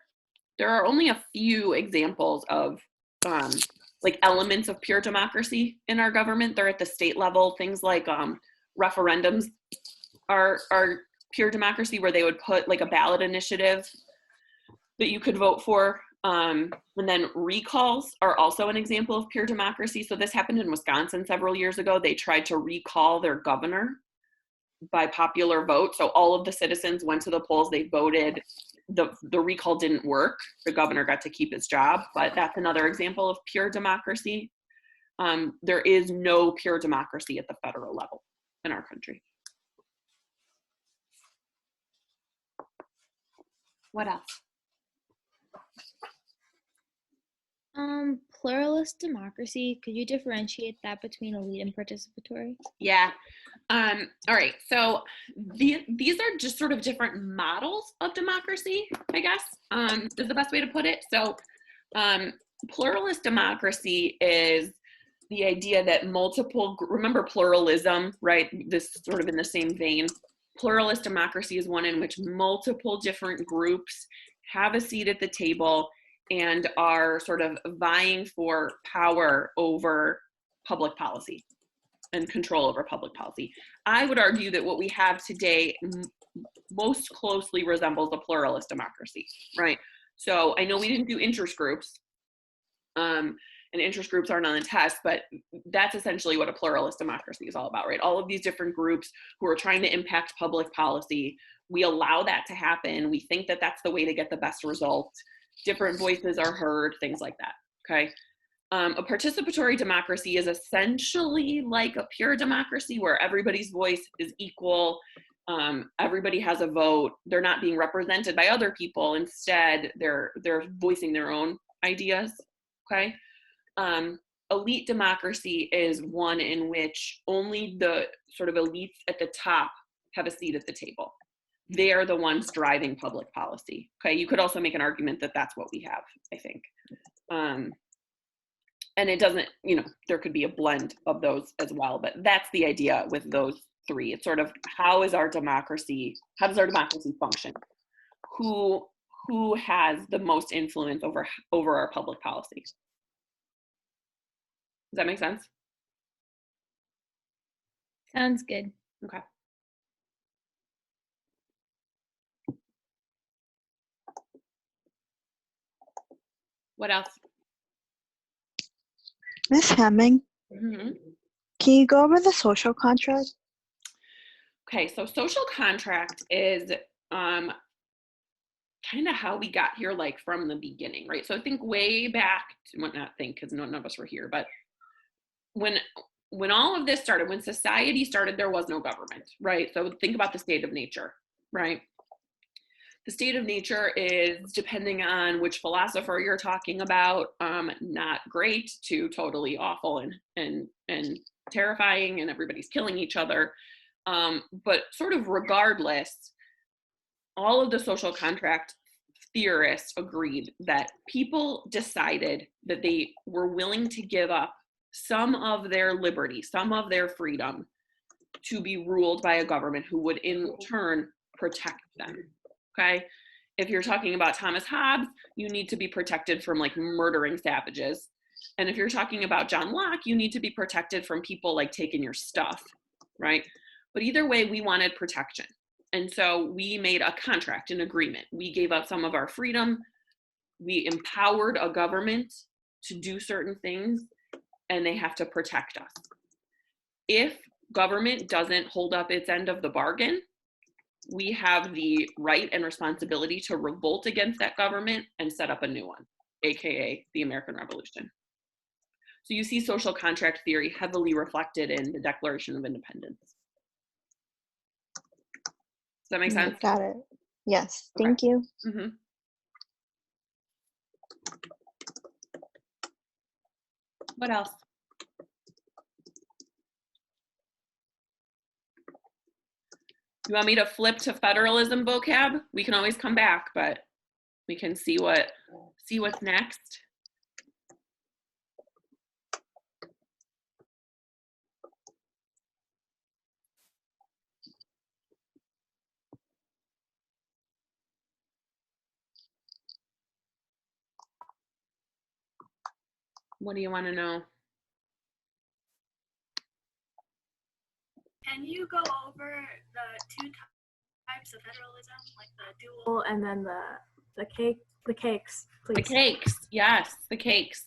There are only a few examples of like elements of pure democracy in our government. They're at the state level. Things like referendums are pure democracy, where they would put like a ballot initiative that you could vote for. And then recalls are also an example of pure democracy. So this happened in Wisconsin several years ago. They tried to recall their governor by popular vote. So all of the citizens went to the polls, they voted. The recall didn't work. The governor got to keep his job, but that's another example of pure democracy. There is no pure democracy at the federal level in our country. What else? Pluralist democracy, could you differentiate that between elite and participatory? Yeah. All right. So these are just sort of different models of democracy, I guess, is the best way to put it. So pluralist democracy is the idea that remember pluralism, right? This sort of in the same vein. Pluralist democracy is one in which multiple different groups have a seat at the table and are sort of vying for power over public policy and control over public policy. I would argue that what we have today most closely resembles a pluralist democracy, right? So I know we didn't do interest groups, and interest groups aren't on the test, but that's essentially what a pluralist democracy is all about, right? All of these different groups who are trying to impact public policy, we allow that to happen. We think that that's the way to get the best result. Different voices are heard, things like that, okay? A participatory democracy is essentially like a pure democracy where everybody's voice is equal. Everybody has a vote. They're not being represented by other people. Instead, they're voicing their own ideas, okay? Elite democracy is one in which only the sort of elites at the top have a seat at the table. They are the ones driving public policy. Okay, you could also make an argument that that's what we have, I think. And it doesn't, there could be a blend of those as well, but that's the idea with those three. It's sort of how does our democracy function? Who has the most influence over our public policy? Does that make sense? Sounds good. Okay. What else? Miss Hemming, Mm-hmm. can you go over the social contract? Okay, so social contract is kind of how we got here, like from the beginning, right? So I think way back, well, not think because none of us were here, but when when all of this started, when society started, there was no government, right? So think about the state of nature, right? The state of nature is, depending on which philosopher you're talking about, not great to totally awful and terrifying, and everybody's killing each other. But sort of regardless, all of the social contract theorists agreed that people decided that they were willing to give up some of their liberty, some of their freedom, to be ruled by a government who would in turn protect them. Okay, if you're talking about Thomas Hobbes, you need to be protected from like murdering savages. And if you're talking about John Locke, you need to be protected from people like taking your stuff, right? But either way, we wanted protection. And so we made a contract, an agreement. We gave up some of our freedom. We empowered a government to do certain things, and they have to protect us. If government doesn't hold up its end of the bargain, we have the right and responsibility to revolt against that government and set up a new one, AKA the American Revolution. So you see social contract theory heavily reflected in the Declaration of Independence. Does that make sense? Got it. Yes. Okay. Thank you. Mm-hmm. What else? You want me to flip to federalism vocab? We can always come back, but we can see what's next. What do you want to know? Can you go over the two types of federalism, like the dual and then the cakes, please? The cakes, yes, the cakes.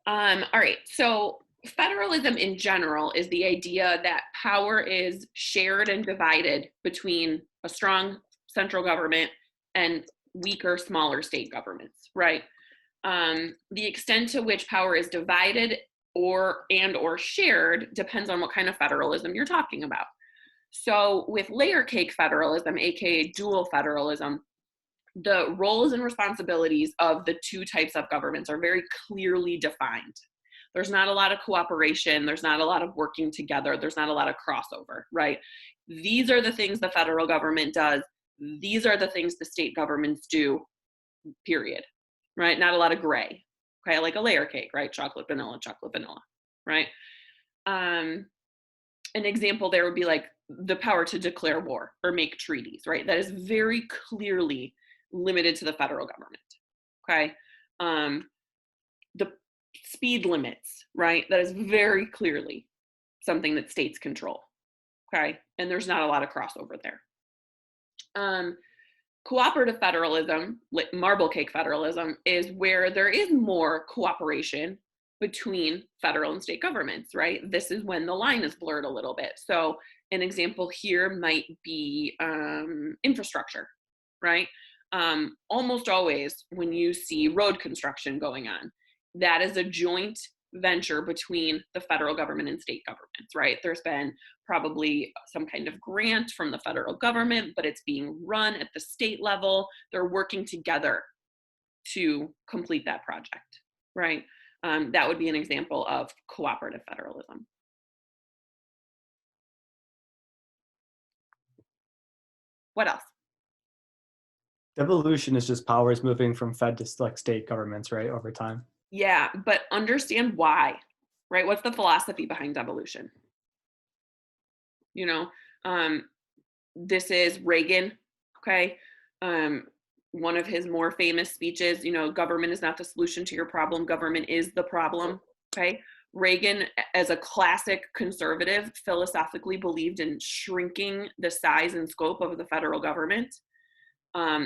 All right, so federalism in general is the idea that power is shared and divided between a strong central government and weaker, smaller state governments, right? The extent to which power is divided or shared depends on what kind of federalism you're talking about. So with layer cake federalism, aka dual federalism, the roles and responsibilities of the two types of governments are very clearly defined. There's not a lot of cooperation, there's not a lot of working together, there's not a lot of crossover, right? These are the things the federal government does, these are the things the state governments do, period, right? Not a lot of gray. Okay, like a layer cake, right? Chocolate, vanilla, right? An example there would be like the power to declare war or make treaties, right? That is very clearly limited to the federal government, okay? The speed limits, right? That is very clearly something that states control, okay? And there's not a lot of crossover there. Cooperative federalism, like marble cake federalism, is where there is more cooperation between federal and state governments, right? This is when the line is blurred a little bit. So an example here might be infrastructure, right? Almost always when you see road construction going on, that is a joint venture between the federal government and state governments, right? There's been probably some kind of grant from the federal government, but it's being run at the state level. They're working together to complete that project, right? That would be an example of cooperative federalism. What else? Devolution is just powers moving from Fed to like state governments, right, over time. Yeah, but understand why, right? What's the philosophy behind devolution? You know, this is Reagan, okay? One of his more famous speeches, you know, government is not the solution to your problem, government is the problem, okay? Reagan, as a classic conservative, philosophically believed in shrinking the size and scope of the federal government.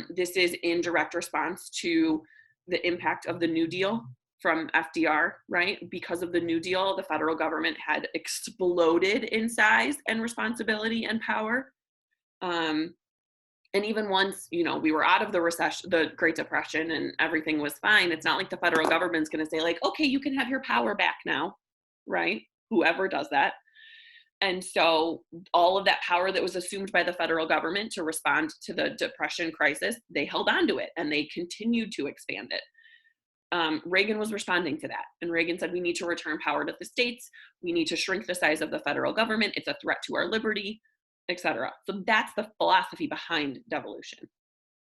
This is in direct response to the impact of the New Deal from FDR, right? Because of the New Deal, the federal government had exploded in size and responsibility and power. And even once, you know, we were out of the recession, the Great Depression, and everything was fine, it's not like the federal government's going to say like, okay, you can have your power back now, right? whoever does that. And so all of that power that was assumed by the federal government to respond to the depression crisis, they held on to it and they continued to expand it. Reagan was responding to that. And Reagan said, we need to return power to the states. We need to shrink the size of the federal government. It's a threat to our liberty, etc. So that's the philosophy behind devolution,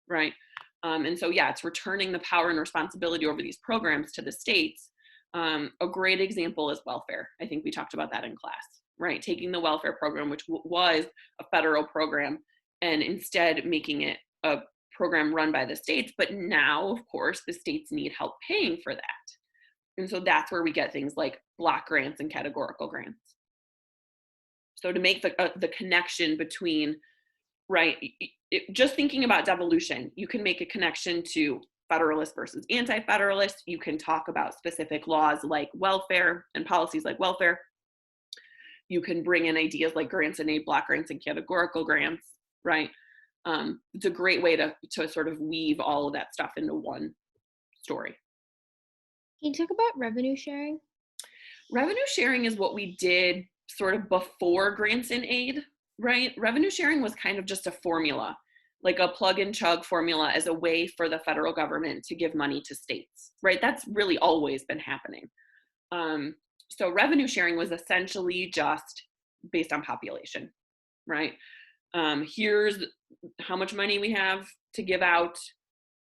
right? And so, yeah, it's returning the power and responsibility over these programs to the states. A great example is welfare. I think we talked about that in class, right? Taking the welfare program, which was a federal program, and instead making it a program run by the states. But now, of course, the states need help paying for that. And so that's where we get things like block grants and categorical grants. So to make the connection between, right, just thinking about devolution, you can make a connection to Federalist versus anti-Federalist. You can talk about specific laws like welfare and policies like welfare. You can bring in ideas like grants and aid, block grants, and categorical grants, right? It's a great way to sort of weave all of that stuff into one story. Can you talk about revenue sharing? Revenue sharing is what we did sort of before grants and aid, right? Revenue sharing was kind of just a formula, like a plug and chug formula as a way for the federal government to give money to states, right? That's really always been happening. So revenue sharing was essentially just based on population, right? Here's how much money we have to give out.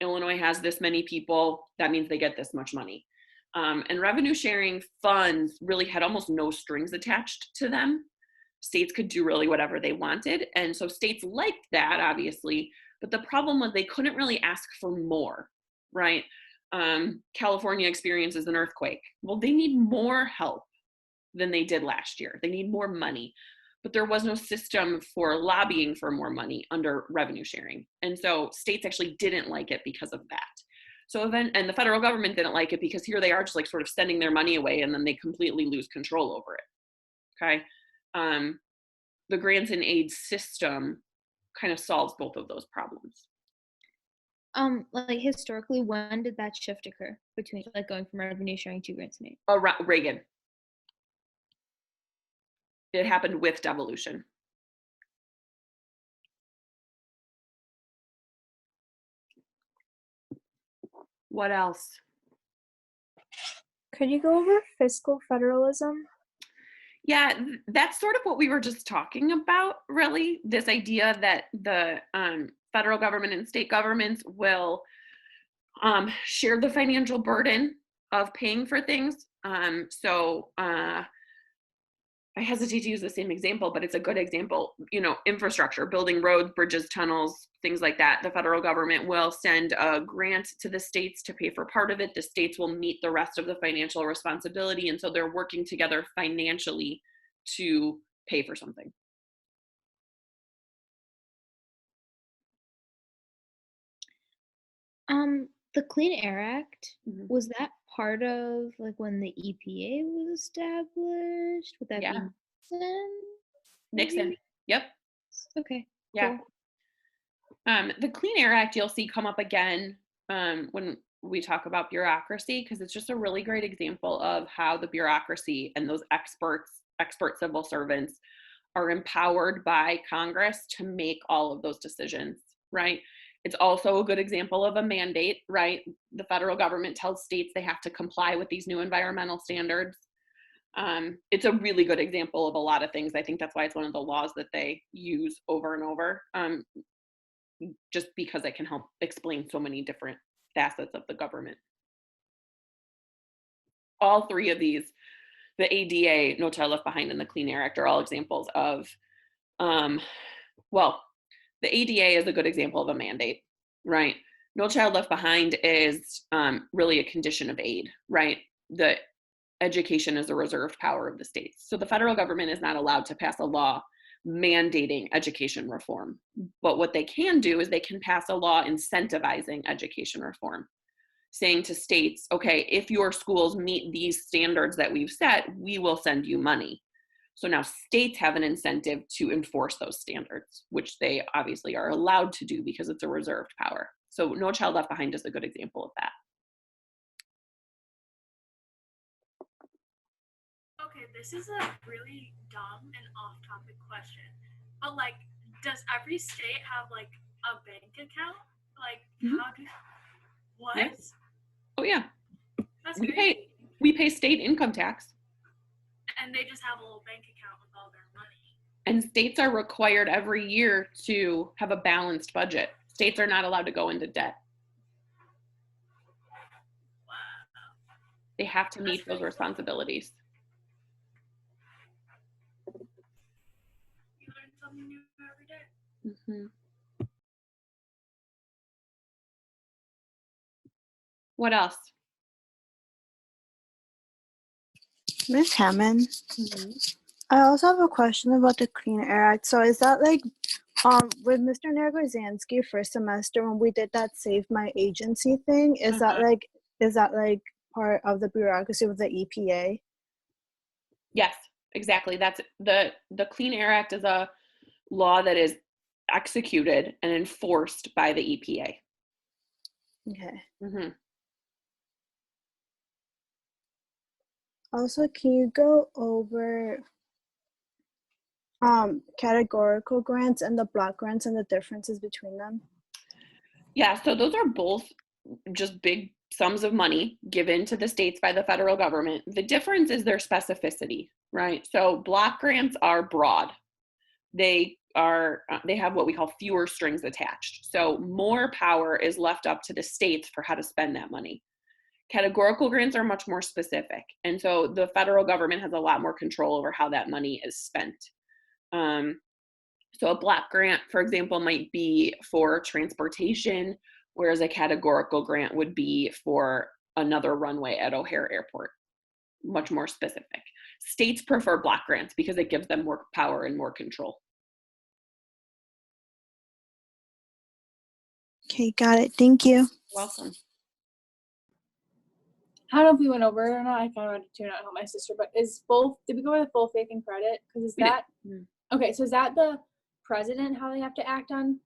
Illinois has this many people. That means they get this much money. And revenue sharing funds really had almost no strings attached to them. States could do really whatever they wanted. And so states liked that, obviously. But the problem was they couldn't really ask for more, right? California experiences an earthquake. Well, they need more help than they did last year. They need more money. But there was no system for lobbying for more money under revenue sharing. And so states actually didn't like it because of that. So and the federal government didn't like it because here they are just like sort of sending their money away and then they completely lose control over it, okay? The grants and aid system kind of solves both of those problems. Like historically, when did that shift occur between like going from revenue sharing to grants and aid? Reagan. It happened with devolution. What else? Could you go over fiscal federalism? Yeah, that's sort of what we were just talking about, really. This idea that the federal government and state governments will share the financial burden of paying for things. I hesitate to use the same example, but it's a good example. You know, infrastructure, building roads, bridges, tunnels, things like that. The federal government will send a grant to the states to pay for part of it. The states will meet the rest of the financial responsibility. And so they're working together financially to pay for something. The Clean Air Act, was that part of like when the EPA was established? Would that be Nixon? Nixon, yep. Okay. Yeah. Cool. The Clean Air Act you'll see come up again when we talk about bureaucracy, because it's just a really great example of how the bureaucracy and those expert civil servants are empowered by Congress to make all of those decisions, right? It's also a good example of a mandate, right? The federal government tells states they have to comply with these new environmental standards. It's a really good example of a lot of things. I think that's why it's one of the laws that they use over and over, just because it can help explain so many different facets of the government. All three of these, the ADA, No Child Left Behind, and the Clean Air Act are all examples of, the ADA is a good example of a mandate, right? No Child Left Behind is really a condition of aid, right? The education is a reserved power of the states. So the federal government is not allowed to pass a law mandating education reform. But what they can do is they can pass a law incentivizing education reform, saying to states, okay, if your schools meet these standards that we've set, we will send you money. So now states have an incentive to enforce those standards, which they obviously are allowed to do because it's a reserved power. So No Child Left Behind is a good example of that. Okay, this is a really dumb and off-topic question, but like, does every state have like a bank account? Like, Mhm. how do? What? Yes. Oh yeah, That's we crazy. pay state income tax, And they just have a little bank account with all their money. and states are required every year to have a balanced budget. States are not allowed to go into debt. Wow. They have to meet That's those pretty cool. responsibilities. You learn something new every day. Mhm. What else? Miss Hammond, Mhm. I also have a question about the Clean Air Act. So is that like with Mr. Nergozhansky first semester when we did that Save My Agency thing, is that like part of the bureaucracy with the EPA? Yes, exactly. That's the Clean Air Act is a law that is executed and enforced by the EPA. Okay. Mm-hmm. Also, can you go over categorical grants and the block grants and the differences between them? Yeah, so those are both just big sums of money given to the states by the federal government. The difference is their specificity, right? So block grants are broad. They have what we call fewer strings attached. So more power is left up to the states for how to spend that money. Categorical grants are much more specific. And so the federal government has a lot more control over how that money is spent. So a block grant, for example, might be for transportation, whereas a categorical grant would be for another runway at O'Hare Airport, much more specific. States prefer block grants because it gives them more power and more control. Okay, got it. Thank you. Welcome. I don't know if we went over it or not. I kind of wanted to tune out help my sister, but did we go over the full faith and credit? Because is We did. that okay? So is that the president how they have to act on,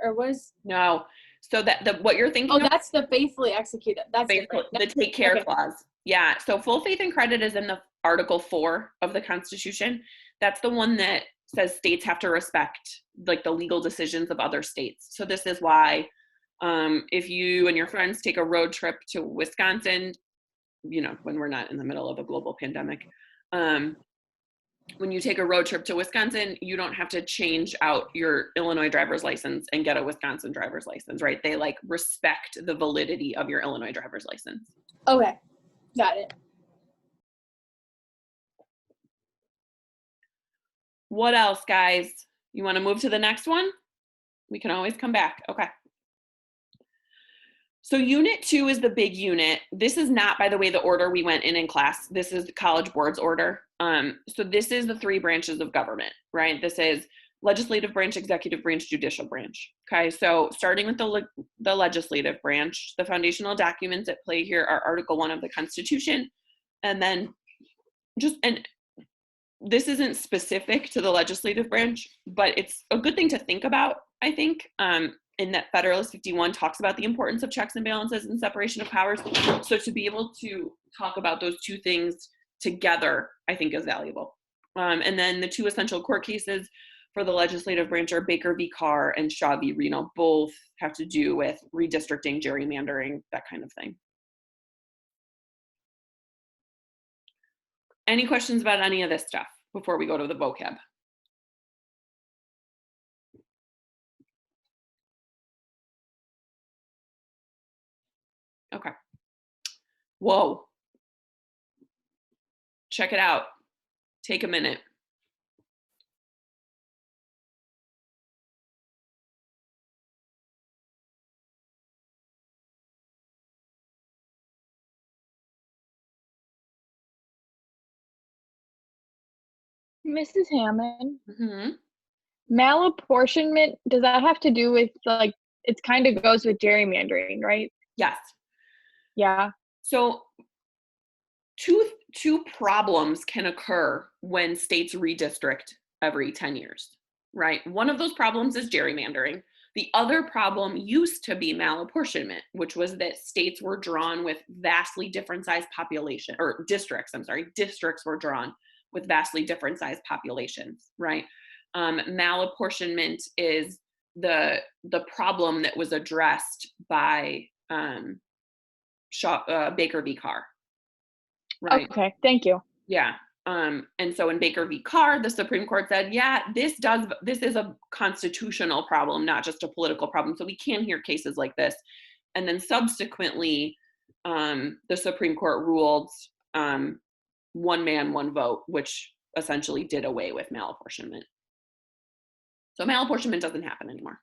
or was No. So what you're thinking of, that's the faithfully executed. That's different. the take care Okay. clause. Yeah. So full faith and credit is in the Article 4 of the Constitution. That's the one that says states have to respect like the legal decisions of other states. So this is why if you and your friends take a road trip to Wisconsin, when we're not in the middle of a global pandemic, when you take a road trip to Wisconsin, you don't have to change out your Illinois driver's license and get a Wisconsin driver's license, right? They like respect the validity of your Illinois driver's license. Okay, got it. What else, guys? You want to move to the next one? We can always come back. Okay. So unit 2 is the big unit. This is not, by the way, the order we went in class. This is the College Board's order. So this is the 3 branches of government, right? This is legislative branch, executive branch, judicial branch. Okay, so starting with the legislative branch, the foundational documents at play here are Article 1 of the Constitution, and then and this isn't specific to the legislative branch, but it's a good thing to think about, I think. In that Federalist 51 talks about the importance of checks and balances and separation of powers. So to be able to talk about those two things together, I think is valuable. And then the 2 essential court cases for the legislative branch are Baker v. Carr and Shaw v. Reno. Both have to do with redistricting, gerrymandering, that kind of thing. Any questions about any of this stuff before we go to the vocab? Okay. Whoa. Check it out. Take a minute. Mrs. Hammond, Mm-hmm. malapportionment, does that have to do with like it kind of goes with gerrymandering, right? Yes. Yeah. So two problems can occur when states redistrict every 10 years, right? One of those problems is gerrymandering. The other problem used to be malapportionment, which was that states were drawn with vastly different size population, or districts were drawn with vastly different sized populations, right? Malapportionment is the problem that was addressed by Baker v. Carr, right? Okay, thank you. Yeah. And so in Baker v. Carr, the Supreme Court said, yeah, this is a constitutional problem, not just a political problem. So we can hear cases like this. And then subsequently, the Supreme Court ruled one man, one vote, which essentially did away with malapportionment. So malapportionment doesn't happen anymore.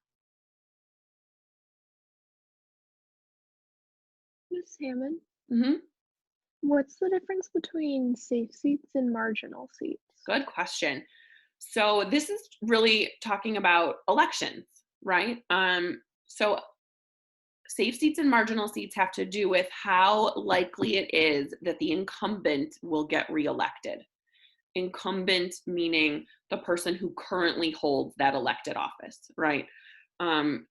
Ms. Hammond, Mm-hmm. what's the difference between safe seats and marginal seats? Good question. So this is really talking about elections, right? So safe seats and marginal seats have to do with how likely it is that the incumbent will get reelected. Incumbent meaning the person who currently holds that elected office, right?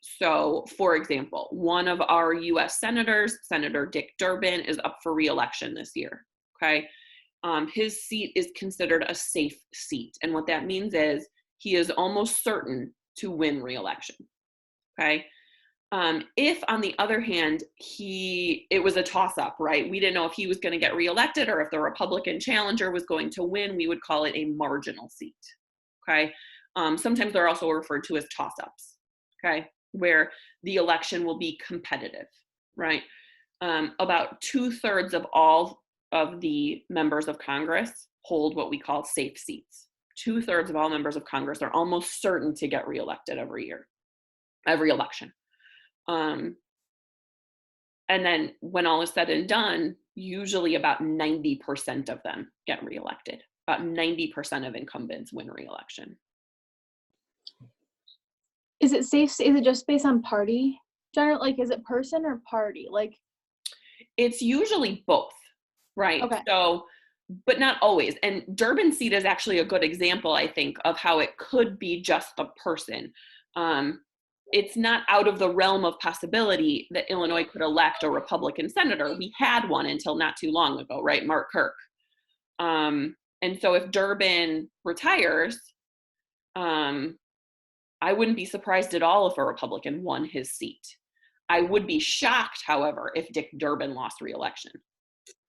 So for example, one of our US senators, Senator Dick Durbin, is up for reelection this year, okay? His seat is considered a safe seat. And what that means is he is almost certain to win reelection, okay? If on the other hand, it was a toss-up, right? We didn't know if he was going to get reelected or if the Republican challenger was going to win, we would call it a marginal seat, okay? Sometimes they're also referred to as toss-ups, okay? Where the election will be competitive, right? About 2/3 of all of the members of Congress hold what we call safe seats. 2/3 of all members of Congress are almost certain to get reelected every election. And then when all is said and done, usually about 90% of them get reelected. About 90% of incumbents win reelection. Is it safe? Is it just based on party? General, like, is it person or party? Like, it's usually both, right? Okay. So, but not always. And Durbin's seat is actually a good example, I think, of how it could be just the person. It's not out of the realm of possibility that Illinois could elect a Republican senator. We had one until not too long ago, right? Mark Kirk. And so if Durbin retires, I wouldn't be surprised at all if a Republican won his seat. I would be shocked, however, if Dick Durbin lost re-election.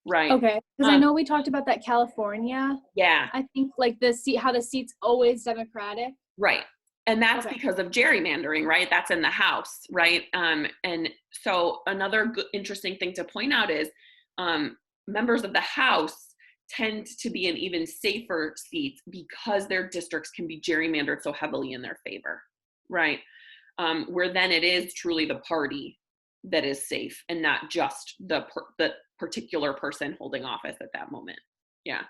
Right. Okay. Because I know we talked about that California. Yeah. I think like how the seat's always Democratic. Right. And that's because of gerrymandering, right? That's in the House, right? And so another interesting thing to point out is members of the House tend to be in even safer seats because their districts can be gerrymandered so heavily in their favor, right? Where then it is truly the party that is safe and not just the particular person holding office at that moment. Yeah.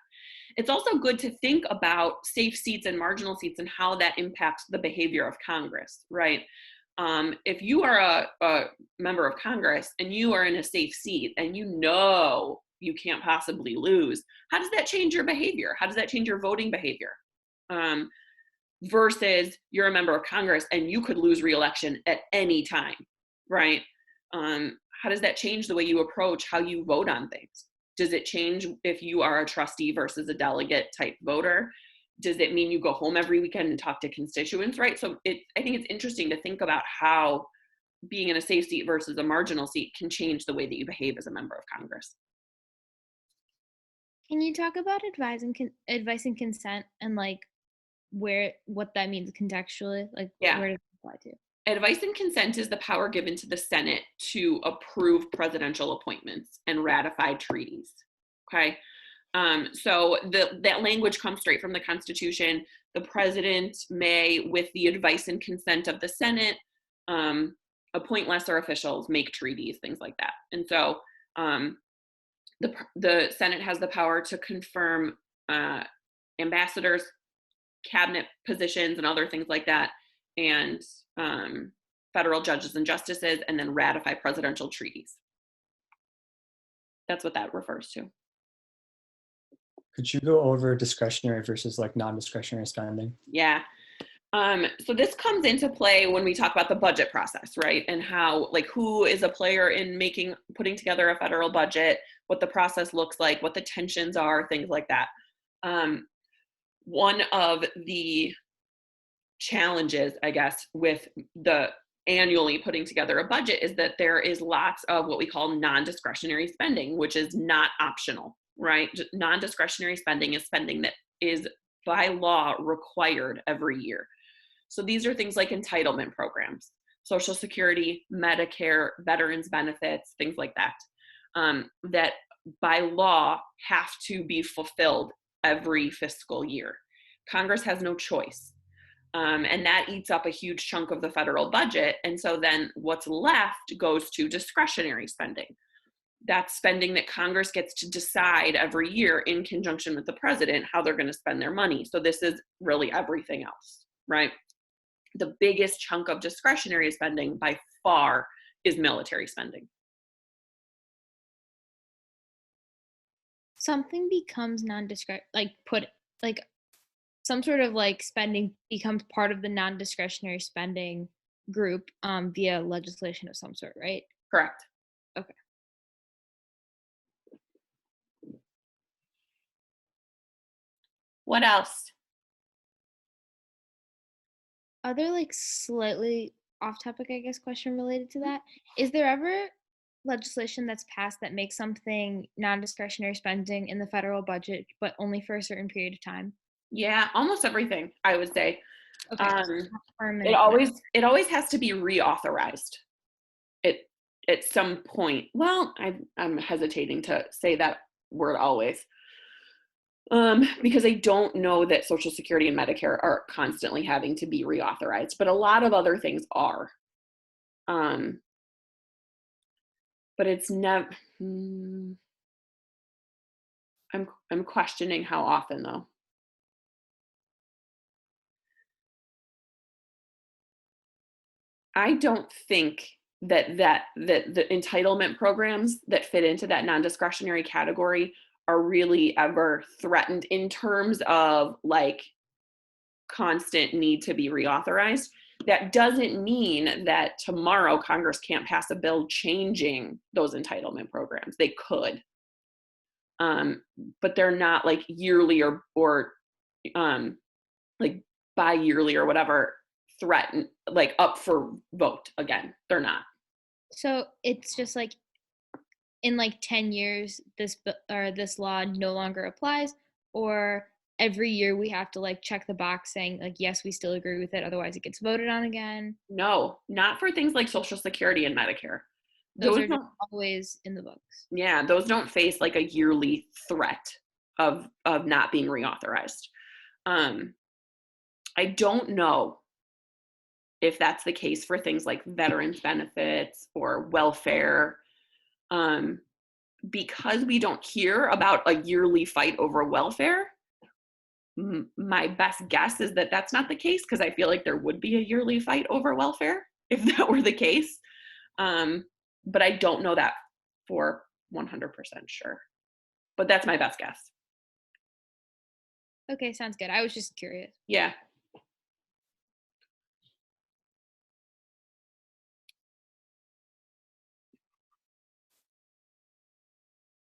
It's also good to think about safe seats and marginal seats and how that impacts the behavior of Congress, right? If you are a member of Congress and you are in a safe seat and you know you can't possibly lose, how does that change your behavior? How does that change your voting behavior? Versus you're a member of Congress and you could lose re-election at any time, right? How does that change the way you approach how you vote on things? Does it change if you are a trustee versus a delegate type voter? Does it mean you go home every weekend and talk to constituents, right? So I think it's interesting to think about how being in a safe seat versus a marginal seat can change the way that you behave as a member of Congress. Can you talk about advice and consent and like what that means contextually? Like where does it apply to? Advice and consent is the power given to the Senate to approve presidential appointments and ratify treaties, okay? So that language comes straight from the Constitution. The president may, with the advice and consent of the Senate, appoint lesser officials, make treaties, things like that. And so the Senate has the power to confirm ambassadors, cabinet positions, and other things like that, and federal judges and justices, and then ratify presidential treaties. That's what that refers to. Could you go over discretionary versus like non-discretionary spending? Yeah. So this comes into play when we talk about the budget process, right? And how, like, who is a player in putting together a federal budget, what the process looks like, what the tensions are, things like that. one of the challenges, I guess, with the annually putting together a budget is that there is lots of what we call non-discretionary spending, which is not optional, right? Non-discretionary spending is spending that is by law required every year. So these are things like entitlement programs, Social Security, Medicare, veterans benefits, things like that, that by law have to be fulfilled every fiscal year. Congress has no choice. And that eats up a huge chunk of the federal budget. And so then what's left goes to discretionary spending. That's spending that Congress gets to decide every year in conjunction with the president how they're going to spend their money. So this is really everything else, right? The biggest chunk of discretionary spending by far is military spending. Something becomes non-discretionary, like some sort of like spending becomes part of the non-discretionary spending group via legislation of some sort, right? Correct. Okay. What else? Other like slightly off topic, I guess, question related to that. Is there ever legislation that's passed that makes something non-discretionary spending in the federal budget, but only for a certain period of time? Yeah, almost everything, I would say. Okay. It always has to be reauthorized at some point. Well, I'm hesitating to say that word always. Because I don't know that Social Security and Medicare are constantly having to be reauthorized, but a lot of other things are. But it's never. I'm questioning how often though. I don't think that the entitlement programs that fit into that non-discretionary category are really ever threatened in terms of like constant need to be reauthorized. That doesn't mean that tomorrow Congress can't pass a bill changing those entitlement programs. They could, but they're not like yearly or like bi-yearly or whatever threatened, like up for vote again. They're not. So it's just like in like 10 years this law no longer applies, or every year we have to like check the box saying like yes we still agree with it, otherwise it gets voted on again? No, not for things like Social Security and Medicare. Those are just always in the books. Yeah, those don't face like a yearly threat of not being reauthorized. I don't know if that's the case for things like veterans benefits or welfare, because we don't hear about a yearly fight over welfare. My best guess is that that's not the case, because I feel like there would be a yearly fight over welfare if that were the case. But I don't know that for 100% sure. But that's my best guess. Okay, sounds good. I was just curious. Yeah.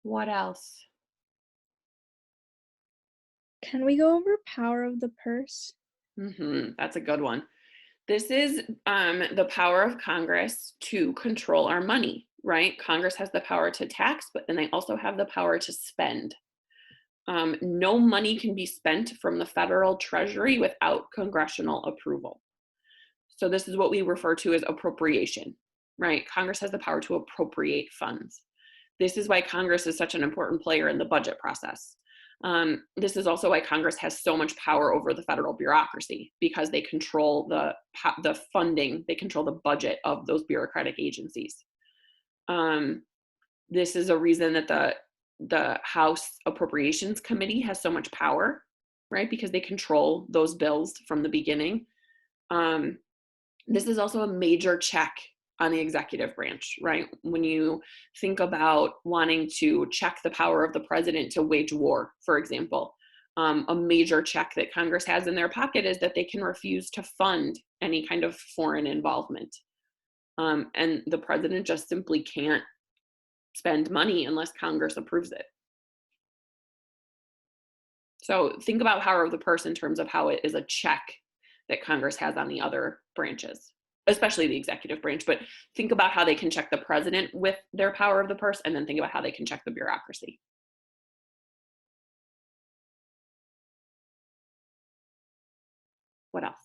What else? Can we go over power of the purse? That's a good one. This is the power of Congress to control our money, right? Congress has the power to tax, but then they also have the power to spend. No money can be spent from the federal treasury without congressional approval. So this is what we refer to as appropriation, right? Congress has the power to appropriate funds. This is why Congress is such an important player in the budget process. This is also why Congress has so much power over the federal bureaucracy, because they control the funding, they control the budget of those bureaucratic agencies. This is a reason that the House Appropriations Committee has so much power, right? Because they control those bills from the beginning. This is also a major check on the executive branch, right? When you think about wanting to check the power of the president to wage war, for example, a major check that Congress has in their pocket is that they can refuse to fund any kind of foreign involvement. And the president just simply can't spend money unless Congress approves it. So think about power of the purse in terms of how it is a check that Congress has on the other branches, especially the executive branch. But think about how they can check the president with their power of the purse, and then think about how they can check the bureaucracy. What else?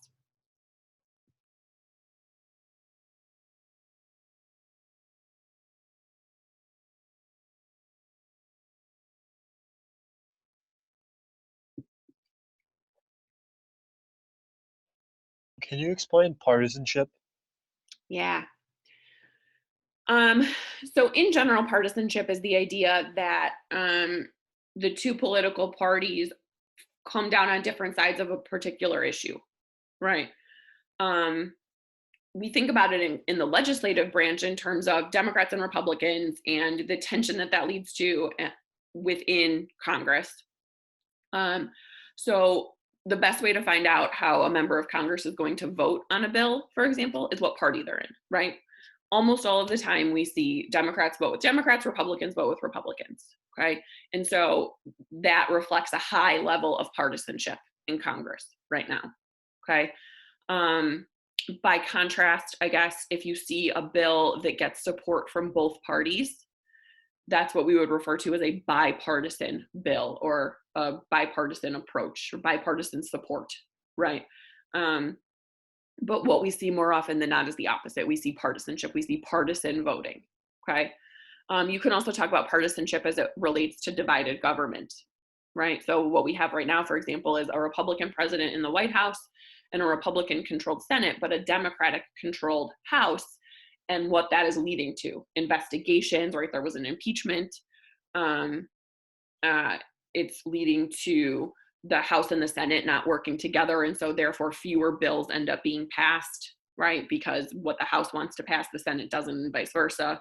Can you explain partisanship? Yeah. So in general, partisanship is the idea that the two political parties come down on different sides of a particular issue, right? We think about it in the legislative branch in terms of Democrats and Republicans and the tension that that leads to within Congress. So the best way to find out how a member of Congress is going to vote on a bill, for example, is what party they're in, right? Almost all of the time we see Democrats vote with Democrats, Republicans vote with Republicans, okay? And so that reflects a high level of partisanship in Congress right now, okay? By contrast, I guess, if you see a bill that gets support from both parties, that's what we would refer to as a bipartisan bill or a bipartisan approach or bipartisan support, right? But what we see more often than not is the opposite. We see partisanship, we see partisan voting, okay? You can also talk about partisanship as it relates to divided government, right? So what we have right now, for example, is a Republican president in the White House and a Republican-controlled Senate, but a Democratic-controlled House, and what that is leading to. Investigations, right? There was an impeachment. It's leading to the House and the Senate not working together, and so therefore fewer bills end up being passed, right? Because what the House wants to pass, the Senate doesn't, and vice versa.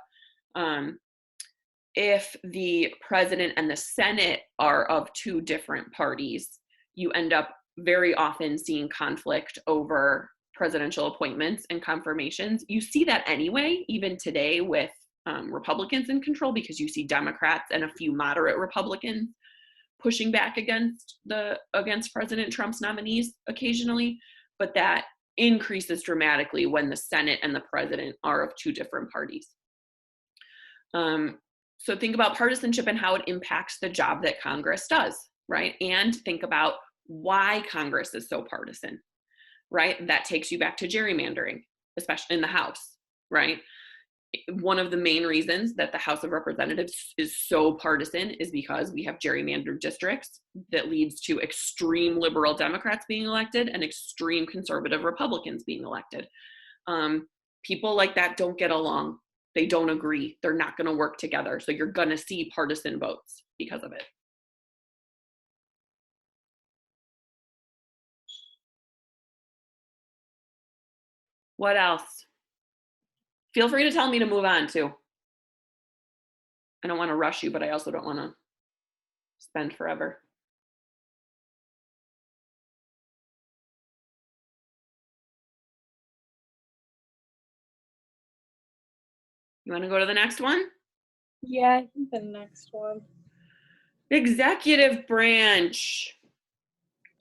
If the president and the Senate are of two different parties, you end up very often seeing conflict over presidential appointments and confirmations. You see that anyway, even today with Republicans in control, because you see Democrats and a few moderate Republicans pushing back against President Trump's nominees occasionally, but that increases dramatically when the Senate and the president are of two different parties. So think about partisanship and how it impacts the job that Congress does, right? And think about why Congress is so partisan, right? That takes you back to gerrymandering, especially in the House, right? One of the main reasons that the House of Representatives is so partisan is because we have gerrymandered districts that leads to extreme liberal Democrats being elected and extreme conservative Republicans being elected. People like that don't get along. They don't agree. They're not going to work together. So you're going to see partisan votes because of it. What else? Feel free to tell me to move on too. I don't want to rush you, but I also don't want to spend forever. You want to go to the next one? Yeah, I think the next one. Executive branch.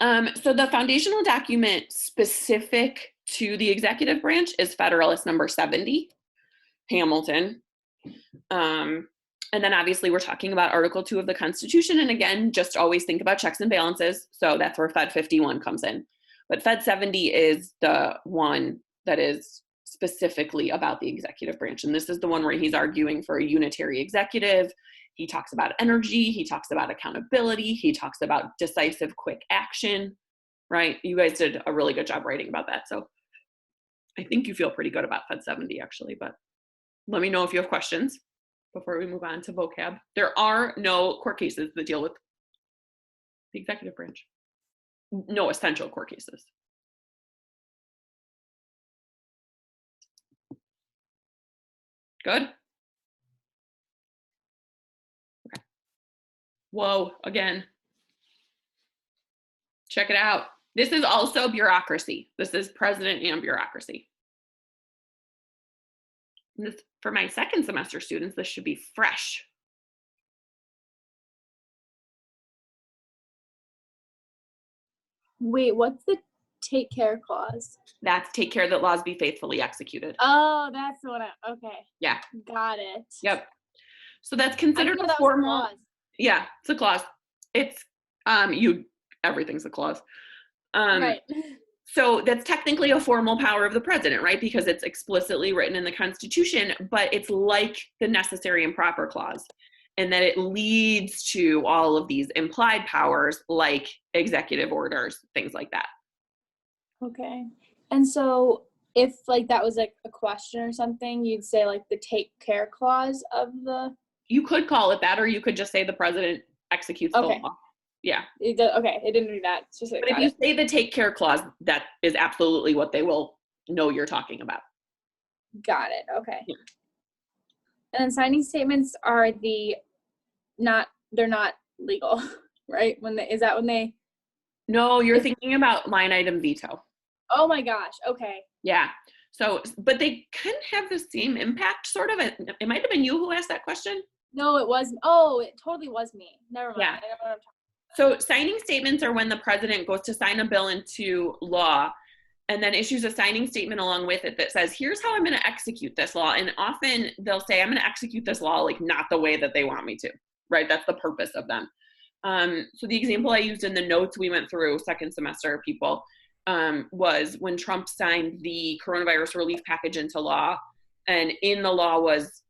So the foundational document specific to the executive branch is Federalist number 70, Hamilton. And then obviously we're talking about Article 2 of the Constitution. And again, just always think about checks and balances. So that's where Fed 51 comes in. But Fed 70 is the one that is specifically about the executive branch. And this is the one where he's arguing for a unitary executive. He talks about energy. He talks about accountability. He talks about decisive, quick action, right? You guys did a really good job writing about that. So I think you feel pretty good about Fed 70 actually, but let me know if you have questions before we move on to vocab. There are no court cases that deal with the executive branch. No essential court cases. Good? Okay. Whoa, again. Check it out. This is also bureaucracy. This is president and bureaucracy. And this, for my second semester students, this should be fresh. Wait, what's the take care clause? That's take care that laws be faithfully executed. Oh, that's what okay. Yeah. Got it. Yep. So that's I considered didn't know a that was a formal. clause. Yeah, it's a clause. It's everything's a clause. Right. So that's technically a formal power of the president, right? Because it's explicitly written in the Constitution, but it's like the necessary and proper clause, and that it leads to all of these implied powers like executive orders, things like that. Okay. And so if like that was like a question or something, you'd say like the take care clause of the. You could call it that, or you could just say the president executes the Okay. law. Yeah. Okay, it didn't do that. It's just like, But if you say the take care clause, that is absolutely what they will know you're talking about. got it. Okay. Yeah. And then signing statements are they're not legal, right? Is that when they? No, you're thinking about line item veto. Oh my gosh. Okay. Yeah. So, but they can have the same impact, sort of. It might have been you who asked that question. No, it wasn't. Oh, it totally was me. Never mind. Yeah. I don't know what I'm talking. So signing statements are when the president goes to sign a bill into law and then issues a signing statement along with it that says, here's how I'm going to execute this law. And often they'll say, I'm going to execute this law like not the way that they want me to, right? That's the purpose of them. So the example I used in the notes we went through second semester, people, was when Trump signed the coronavirus relief package into law. And in the law was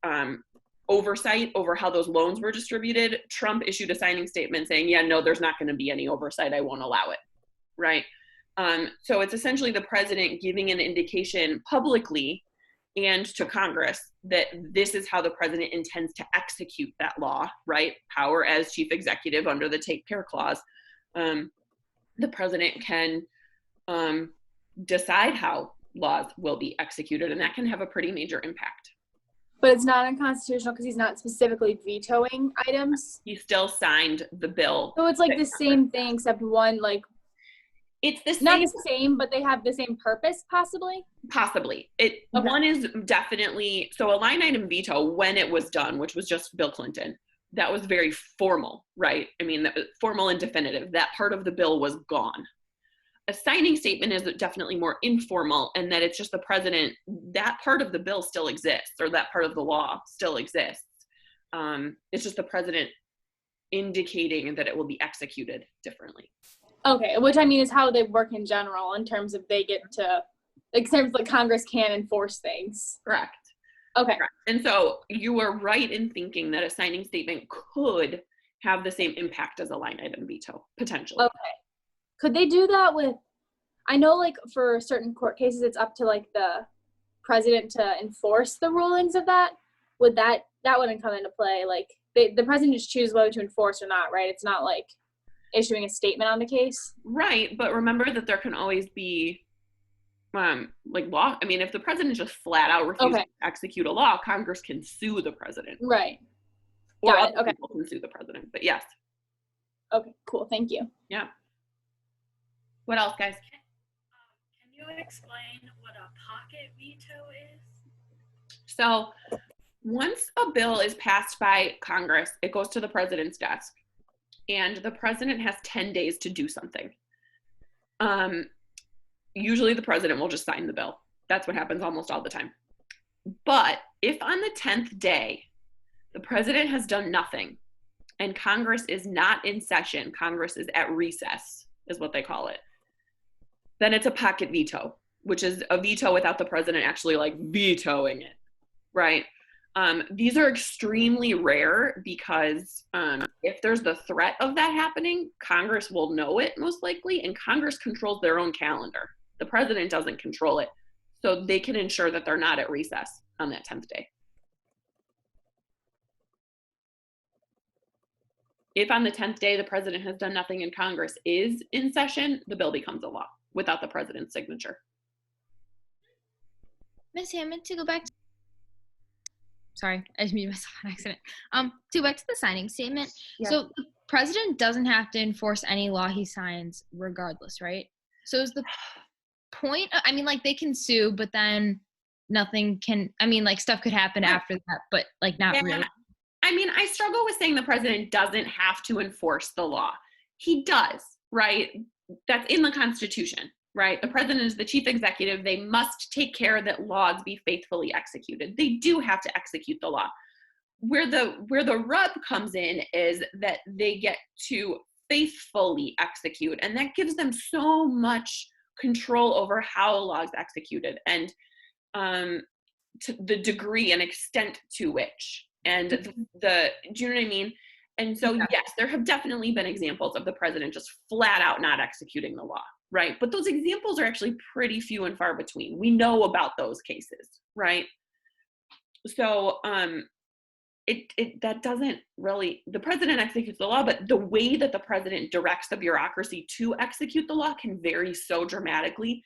oversight over how those loans were distributed. Trump issued a signing statement saying, yeah, no, there's not going to be any oversight. I won't allow it, right? So it's essentially the president giving an indication publicly and to Congress that this is how the president intends to execute that law, right? Power as chief executive under the take care clause. The president can decide how laws will be executed, and that can have a pretty major impact. But it's not unconstitutional because he's not specifically vetoing items. He still signed the bill. So it's like the same thing except one like. It's the same. Not the same, but they have the same purpose, possibly? Possibly. Okay. One is definitely, so a line item veto, when it was done, which was just Bill Clinton, that was very formal, right? I mean, that was formal and definitive. That part of the bill was gone. A signing statement is definitely more informal, and that it's just the president, that part of the bill still exists, or that part of the law still exists. It's just the president indicating that it will be executed differently. Okay, which I mean is how they work in general in terms of they get to, like, in terms of like Congress can enforce things. Correct. Okay. Correct. And so you were right in thinking that a signing statement could have the same impact as a line item veto, potentially. Okay. Could they do that with, I know like for certain court cases, it's up to like the president to enforce the rulings of that. Would that wouldn't come into play? Like the president just chooses whether to enforce or not, right? It's not like issuing a statement on the case. Right. But remember that there can always be like law. I mean, if the president just flat out refuses to execute a law, Congress can sue the president. Right. Or Got it. other Okay. people can sue the president. But yes. Okay, cool. Thank you. Yeah. What else, guys? Can you explain what a pocket veto is? So once a bill is passed by Congress, it goes to the president's desk, and the president has 10 days to do something. Usually the president will just sign the bill. That's what happens almost all the time. But if on the 10th day, the president has done nothing, and Congress is not in session, Congress is at recess, is what they call it, then it's a pocket veto, which is a veto without the president actually like vetoing it, right? These are extremely rare because if there's the threat of that happening, Congress will know it most likely, and Congress controls their own calendar. The president doesn't control it, so they can ensure that they're not at recess on that 10th day. If on the 10th day the president has done nothing and Congress is in session, the bill becomes a law without the president's signature. Miss Hammond, to go back to, sorry, I just muted myself on accident. To go back to the signing statement. Yeah. So the president doesn't have to enforce any law he signs regardless, right? So is the point, I mean, like they can sue, but then nothing can, I mean, like stuff could happen after that, but like not really. I mean, I struggle with saying the president doesn't have to enforce the law. He does, right? that's in the Constitution, right? The president is the chief executive. They must take care that laws be faithfully executed. They do have to execute the law. Where the rub comes in is that they get to faithfully execute, and that gives them so much control over how a law is executed, and to the degree and extent to which, and the do you know what I mean? And so yes, there have definitely been examples of the president just flat out not executing the law, right? But those examples are actually pretty few and far between. We know about those cases, right? So that doesn't really, the president executes the law, but the way that the president directs the bureaucracy to execute the law can vary so dramatically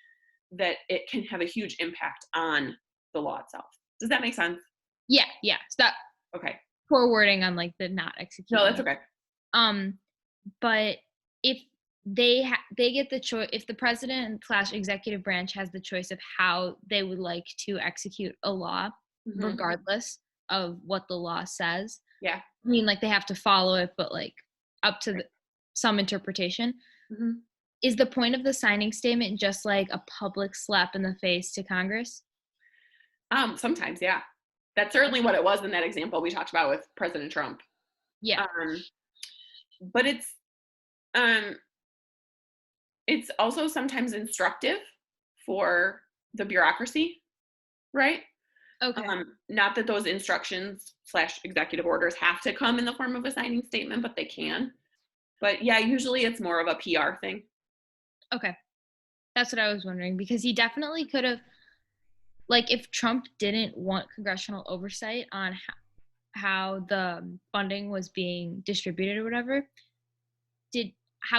that it can have a huge impact on the law itself. Does that make sense? Yeah. Stop. Okay. Poor wording on like the not executing. No, that's okay. But if they get the choice, if the president / executive branch has the choice of how they would like to execute a law, regardless of what the law says. Yeah. I mean, like they have to follow it, but like up to some interpretation. Is the point of the signing statement just like a public slap in the face to Congress? Sometimes, yeah. That's certainly what it was in that example we talked about with President Trump. Yeah. But it's also sometimes instructive for the bureaucracy, right? Okay. Not that those instructions / executive orders have to come in the form of a signing statement, but they can. But yeah, usually it's more of a PR thing. Okay. That's what I was wondering, because he definitely could have, like, if Trump didn't want congressional oversight on how the funding was being distributed or whatever,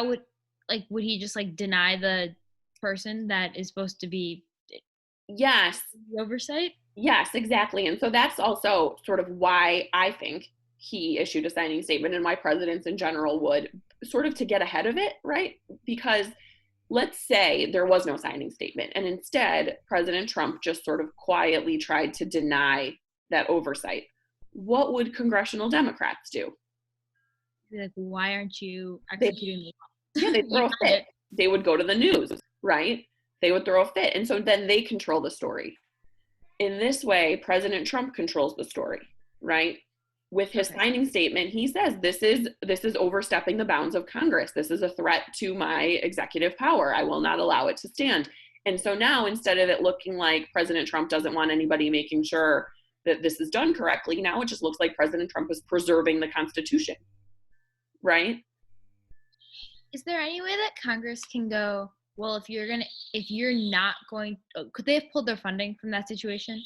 would he just like deny the person that is supposed to be oversight? Yes, exactly. And so that's also sort of why I think he issued a signing statement, and why presidents in general would, sort of to get ahead of it, right? Because let's say there was no signing statement, and instead President Trump just sort of quietly tried to deny that oversight. What would congressional Democrats do? Like, why aren't you executing the law? Yeah, they'd throw a fit. They would go to the news, right? They would throw a fit. And so then they control the story. In this way, President Trump controls the story, right? With his signing statement, he says, this is overstepping the bounds of Congress. This is a threat to my executive power. I will not allow it to stand. And so now, instead of it looking like President Trump doesn't want anybody making sure that this is done correctly, now it just looks like President Trump is preserving the Constitution, right? Is there any way that Congress can go, well, if you're not going, could they have pulled their funding from that situation?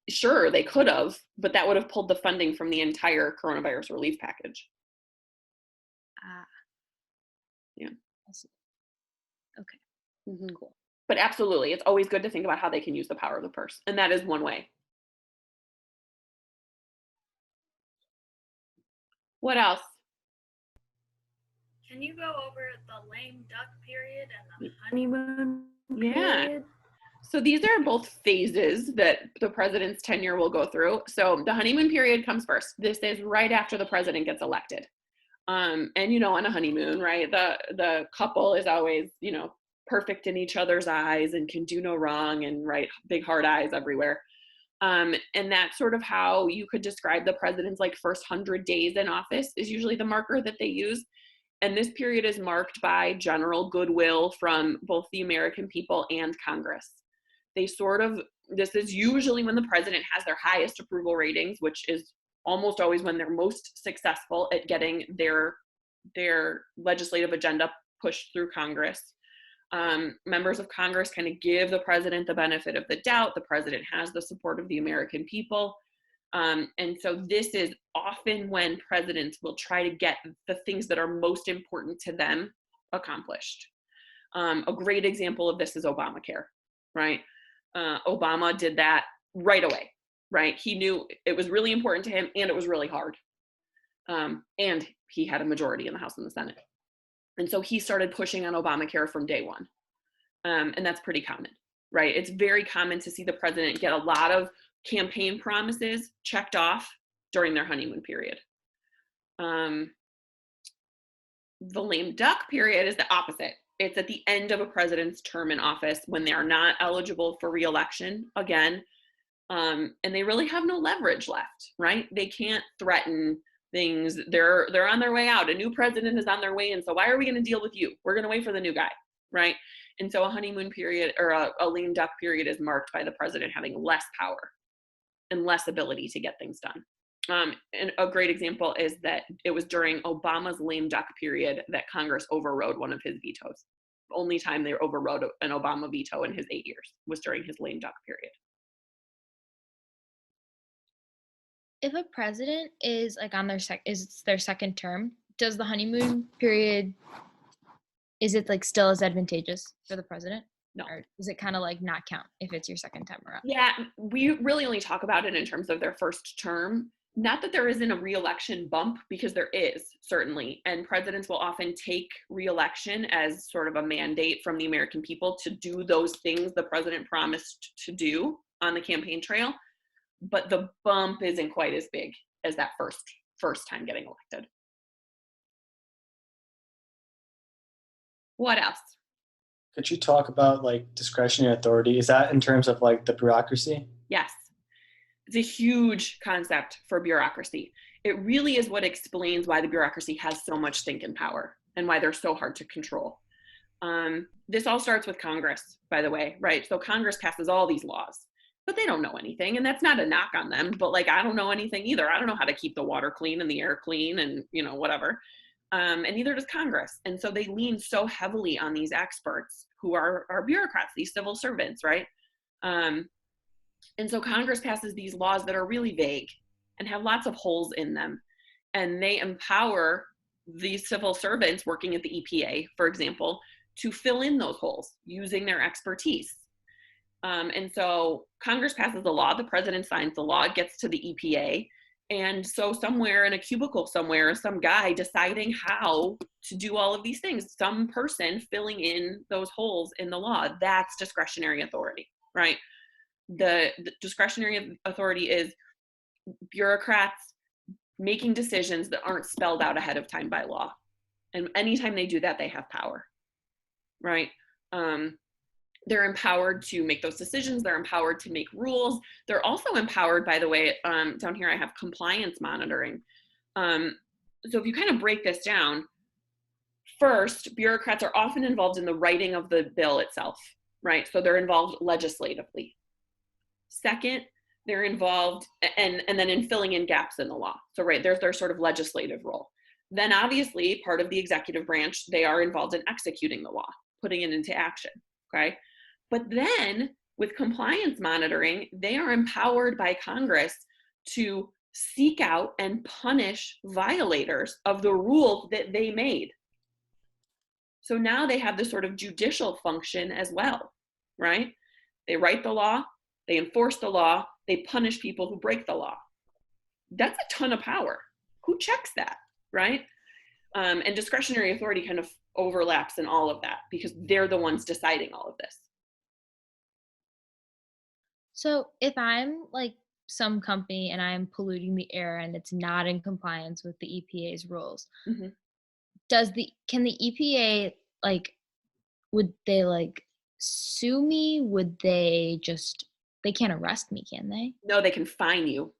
Sure, they could have, but that would have pulled the funding from the entire coronavirus relief package. Yeah. Okay. Cool. But absolutely, it's always good to think about how they can use the power of the purse, and that is one way. What else? Can you go over the lame duck period and the honeymoon Yeah. period? So these are both phases that the president's tenure will go through. So the honeymoon period comes first. This is right after the president gets elected. And on a honeymoon, right, the couple is always, perfect in each other's eyes and can do no wrong, and right, big hard eyes everywhere. And that's sort of how you could describe the president's like first 100 days in office is usually the marker that they use. And this period is marked by general goodwill from both the American people and Congress. This is usually when the president has their highest approval ratings, which is almost always when they're most successful at getting their legislative agenda pushed through Congress. Members of Congress kind of give the president the benefit of the doubt. The president has the support of the American people. And so this is often when presidents will try to get the things that are most important to them accomplished. A great example of this is Obamacare, right? Obama did that right away, right? He knew it was really important to him, and it was really hard. And he had a majority in the House and the Senate. And so he started pushing on Obamacare from day one. And that's pretty common, right? It's very common to see the president get a lot of campaign promises checked off during their honeymoon period. The lame duck period is the opposite, It's at the end of a president's term in office when they are not eligible for reelection again. And they really have no leverage left, right? They can't threaten things. They're on their way out. A new president is on their way in. So why are we going to deal with you? We're going to wait for the new guy, right? And so a honeymoon period or a lame duck period is marked by the president having less power and less ability to get things done. And a great example is that it was during Obama's lame duck period that Congress overrode one of his vetoes. The only time they overrode an Obama veto in his 8 years was during his lame duck period. If a president is like on their their second term, does the honeymoon period, is it like still as advantageous for the president? No. Or does it kind of like not count if it's your second time around? Yeah, we really only talk about it in terms of their first term. Not that there isn't a re-election bump, because there is, certainly. And presidents will often take re-election as sort of a mandate from the American people to do those things the president promised to do on the campaign trail. But the bump isn't quite as big as that first time getting elected. What else? Could you talk about like discretionary authority? Is that in terms of like the bureaucracy? Yes. It's a huge concept for bureaucracy. It really is what explains why the bureaucracy has so much stinking power and why they're so hard to control. This all starts with Congress, by the way, right? So Congress passes all these laws, but they don't know anything. And that's not a knock on them, but like, I don't know anything either. I don't know how to keep the water clean and the air clean and, whatever. And neither does Congress. And so they lean so heavily on these experts who are bureaucrats, these civil servants, right? And so Congress passes these laws that are really vague and have lots of holes in them. And they empower these civil servants working at the EPA, for example, to fill in those holes using their expertise. And so Congress passes the law, the president signs the law, it gets to the EPA. And so somewhere in a cubicle somewhere, some guy deciding how to do all of these things, some person filling in those holes in the law, that's discretionary authority, right? The discretionary authority is bureaucrats making decisions that aren't spelled out ahead of time by law. And anytime they do that, they have power, right? They're empowered to make those decisions. They're empowered to make rules. They're also empowered, by the way, down here I have compliance monitoring. So if you kind of break this down, first, bureaucrats are often involved in the writing of the bill itself, right? So they're involved legislatively. Second, they're involved, and then in filling in gaps in the law. So right, there's their sort of legislative role. Then obviously, part of the executive branch, they are involved in executing the law, putting it into action, okay? But then with compliance monitoring, they are empowered by Congress to seek out and punish violators of the rule that they made. So now they have this sort of judicial function as well, right? They write the law, they enforce the law, they punish people who break the law. That's a ton of power. Who checks that, right? And discretionary authority kind of overlaps in all of that because they're the ones deciding all of this. So if I'm like some company and I'm polluting the air and it's not in compliance with the EPA's rules, Mm-hmm. Can the EPA would they sue me? Would they can't arrest me, can they? No, they can fine you.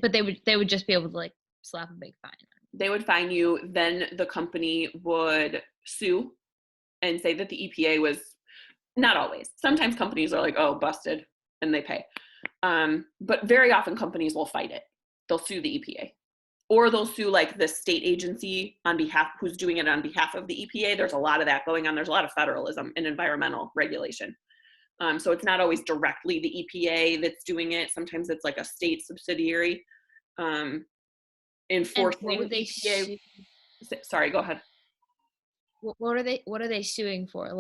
But they would just be able to slap a big fine. They would fine you, then the company would sue and say that the EPA was, not always. Sometimes companies are like, oh, busted, and they pay. But very often companies will fight it. They'll sue the EPA. Or they'll sue the state agency on behalf, who's doing it on behalf of the EPA. There's a lot of that going on. There's a lot of federalism in environmental regulation. So it's not always directly the EPA that's doing it. Sometimes it's a state subsidiary enforcing the EPA. Sorry, go ahead. What are they suing for?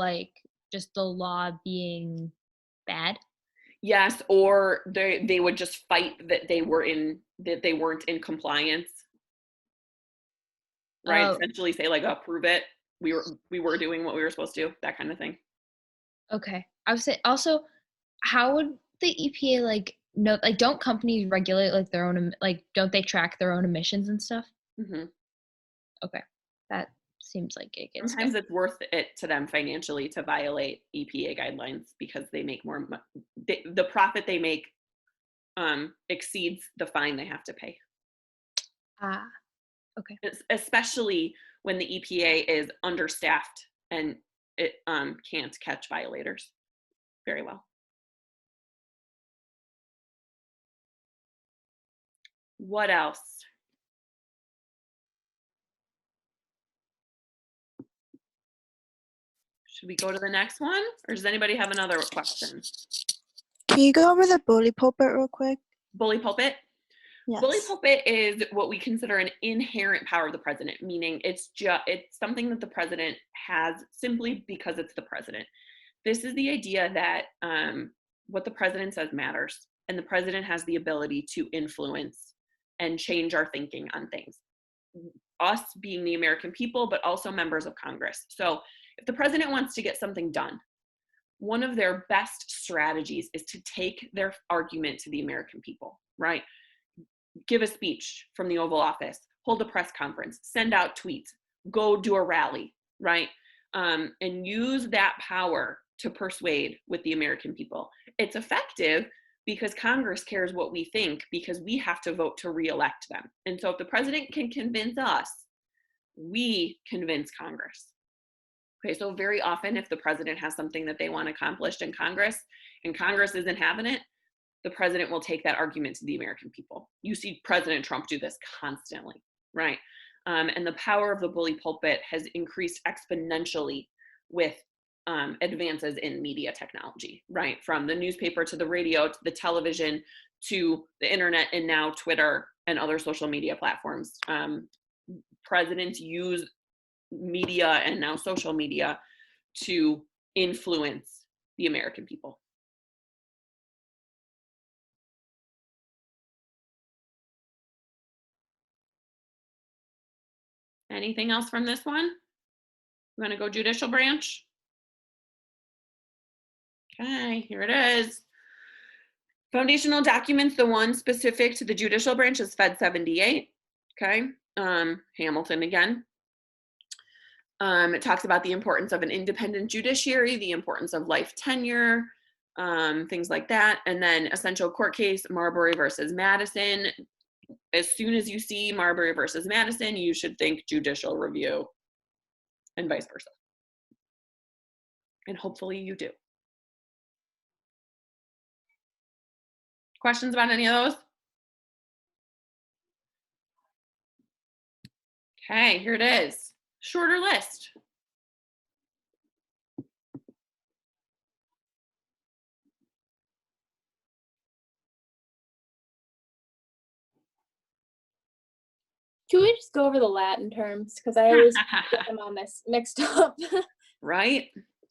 Just the law being bad? Yes, or they would just fight that they weren't in compliance. Right? Oh. Essentially say prove it. We were doing what we were supposed to, that kind of thing. Okay. I would say also, how would the EPA know, don't companies regulate their own, don't they track their own emissions and stuff? Mm-hmm. Okay. That seems like it gets Sometimes it's worth it to them financially to violate EPA guidelines because they make more. The profit they make exceeds the fine they have to pay. Okay. Especially when the EPA is understaffed and it can't catch violators very well. What else? Should we go to the next one, or does anybody have another question? Can you go over the bully pulpit real quick? Bully pulpit? Yes. Bully pulpit is what we consider an inherent power of the president, meaning it's something that the president has simply because it's the president. This is the idea that what the president says matters, and the president has the ability to influence and change our thinking on things. Us being the American people, but also members of Congress. So if the president wants to get something done, one of their best strategies is to take their argument to the American people, right? Give a speech from the Oval Office, hold a press conference, send out tweets, go do a rally, right? And use that power to persuade with the American people. It's effective because Congress cares what we think because we have to vote to re-elect them. And so if the president can convince us, we convince Congress. Okay, so very often if the president has something that they want accomplished in Congress and Congress isn't having it, the president will take that argument to the American people. You see President Trump do this constantly, right? And the power of the bully pulpit has increased exponentially with advances in media technology, right? From the newspaper to the radio to the television to the internet and now Twitter and other social media platforms. Presidents use media and now social media to influence the American people. Anything else from this one? You want to go judicial branch? Okay, here it is. Foundational documents, the one specific to the judicial branch is Fed 78. Okay, Hamilton again. It talks about the importance of an independent judiciary, the importance of life tenure, things like that. And then essential court case, Marbury versus Madison. As soon as you see Marbury versus Madison, you should think judicial review and vice versa. And hopefully you do. Questions about any of those? Okay, here it is. Shorter list. Can we just go over the Latin terms? Because I always get them all mixed up. Right?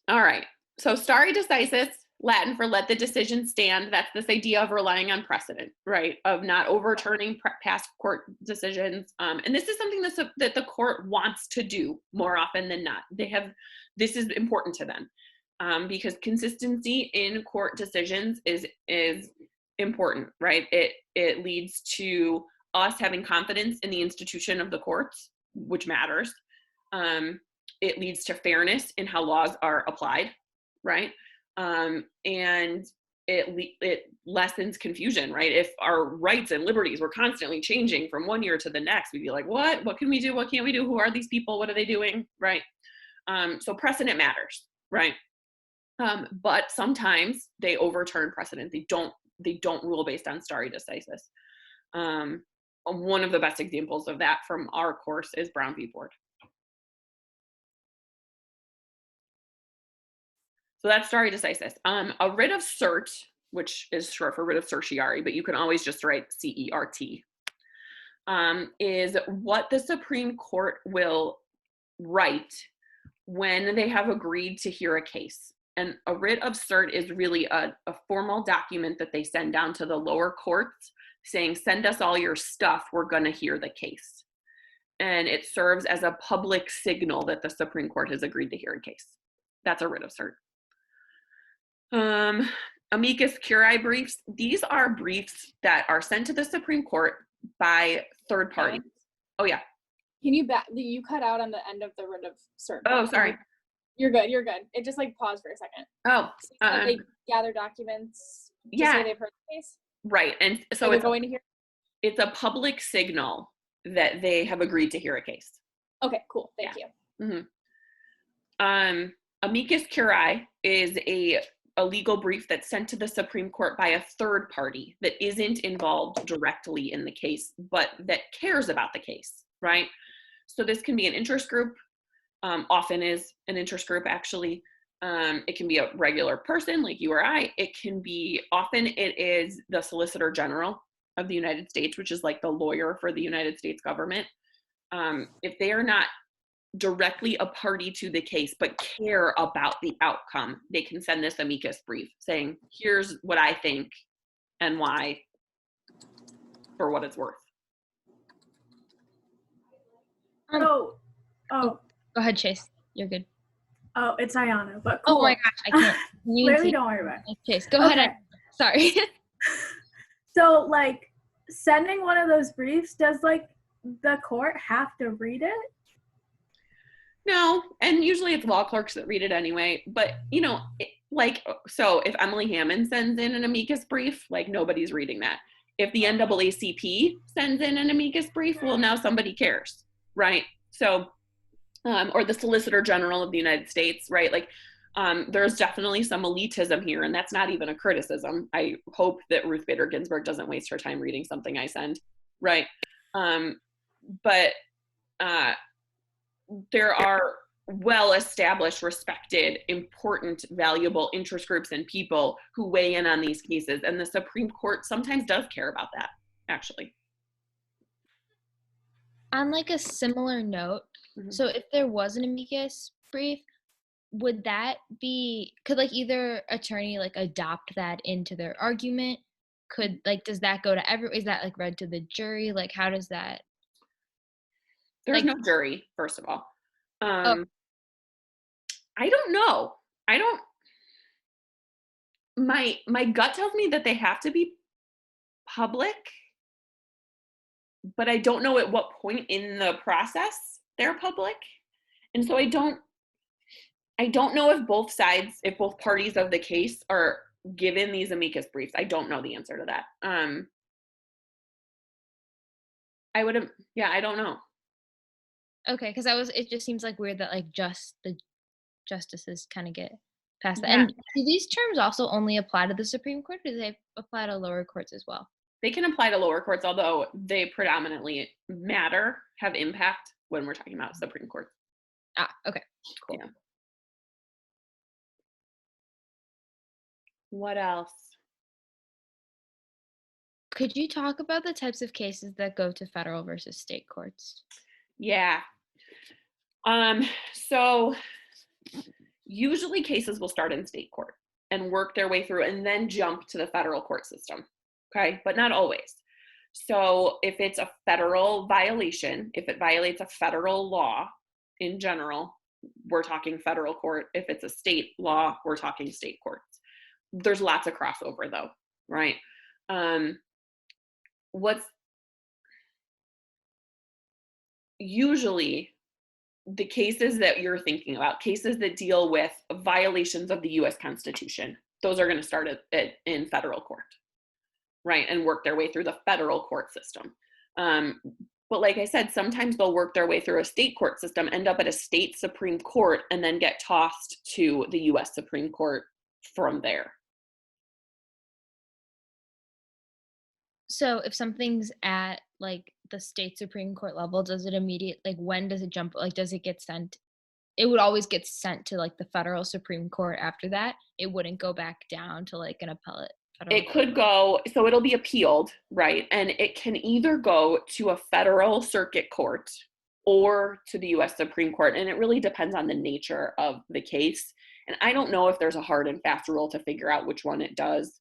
All right. So stare decisis, Latin for let the decision stand. That's this idea of relying on precedent, right? Of not overturning past court decisions. And this is something that the court wants to do more often than not. This is important to them because consistency in court decisions is important, right? It leads to us having confidence in the institution of the courts, which matters. It leads to fairness in how laws are applied, right? And it lessens confusion, right? If our rights and liberties were constantly changing from one year to the next, we'd be like, what can we do? What can't we do? Who are these people? What are they doing? Right? So precedent matters, right? But sometimes they overturn precedent. They don't rule based on stare decisis. One of the best examples of that from our course is Brown v. Board. So that's stare decisis. A writ of cert, which is short for writ of certiorari, but you can always just write CERT, is what the Supreme Court will write when they have agreed to hear a case. And a writ of cert is really a formal document that they send down to the lower courts saying, send us all your stuff, we're gonna hear the case. And it serves as a public signal that the Supreme Court has agreed to hear a case. That's a writ of cert. Amicus curiae briefs. These are briefs that are sent to the Supreme Court by third parties. Oh yeah. Can you you cut out on the end of the writ of cert? Oh, sorry. You're good. You're good. It just like paused for a second. Oh, So they gather documents to yeah. say they've heard the case. Right. And so they're going to hear. It's a public signal that they have agreed to hear a case. Okay, cool. Thank you. Mm-hmm. Amicus curiae is a legal brief that's sent to the Supreme Court by a third party that isn't involved directly in the case, but that cares about the case, right? So this can be an interest group, often is an interest group actually. It can be a regular person like you or I. Often it is the Solicitor General of the United States, which is like the lawyer for the United States government. If they are not directly a party to the case but care about the outcome, they can send this amicus brief saying, here's what I think and why, for what it's worth. Oh, go ahead, Chase. You're good. Oh, it's Ayana, but cool. Oh my gosh, I can't. Literally, don't worry about it. Chase, go ahead. Sorry. So, like, sending one of those briefs, does, like, the court have to read it? No, and usually it's law clerks that read it anyway. But, so if Emily Hammond sends in an amicus brief, like, nobody's reading that. If the NAACP sends in an amicus brief, well, now somebody cares, right? So, or the Solicitor General of the United States, right? Like, there's definitely some elitism here, and that's not even a criticism. I hope that Ruth Bader Ginsburg doesn't waste her time reading something I send, right? But there are well-established, respected, important, valuable interest groups and people who weigh in on these cases, and the Supreme Court sometimes does care about that, actually. On like a similar note, so if there was an amicus brief, would that could like either attorney like adopt that into their argument? Does that go to is that like read to the jury? Like, how does that? There's no jury, first of all. I don't know. My gut tells me that they have to be public, but I don't know at what point in the process they're public. And so I don't know if both parties of the case are given these amicus briefs. I don't know the answer to that. I don't know. Okay, because it just seems like weird that like just the justices kind of get past that. Yeah. And do these terms also only apply to the Supreme Court, or do they apply to lower courts as well? They can apply to lower courts, although they predominantly have impact when we're talking about Supreme Court. Okay, cool. Yeah. What else? Could you talk about the types of cases that go to federal versus state courts? Yeah. So usually cases will start in state court and work their way through and then jump to the federal court system. Okay, but not always. So if it's a federal violation, if it violates a federal law in general, we're talking federal court. If it's a state law, we're talking state courts. There's lots of crossover though, right? What's usually the cases that you're thinking about, cases that deal with violations of the US Constitution, those are going to start in federal court, right? And work their way through the federal court system. But like I said, sometimes they'll work their way through a state court system, end up at a state Supreme Court, and then get tossed to the US Supreme Court from there. So if something's at like the state Supreme Court level, does it when does it jump? Like, does it get sent? It would always get sent to like the federal Supreme Court after that. It wouldn't go back down to like an appellate. It could go, so it'll be appealed, right? And it can either go to a federal circuit court or to the US Supreme Court. And it really depends on the nature of the case. And I don't know if there's a hard and fast rule to figure out which one it does.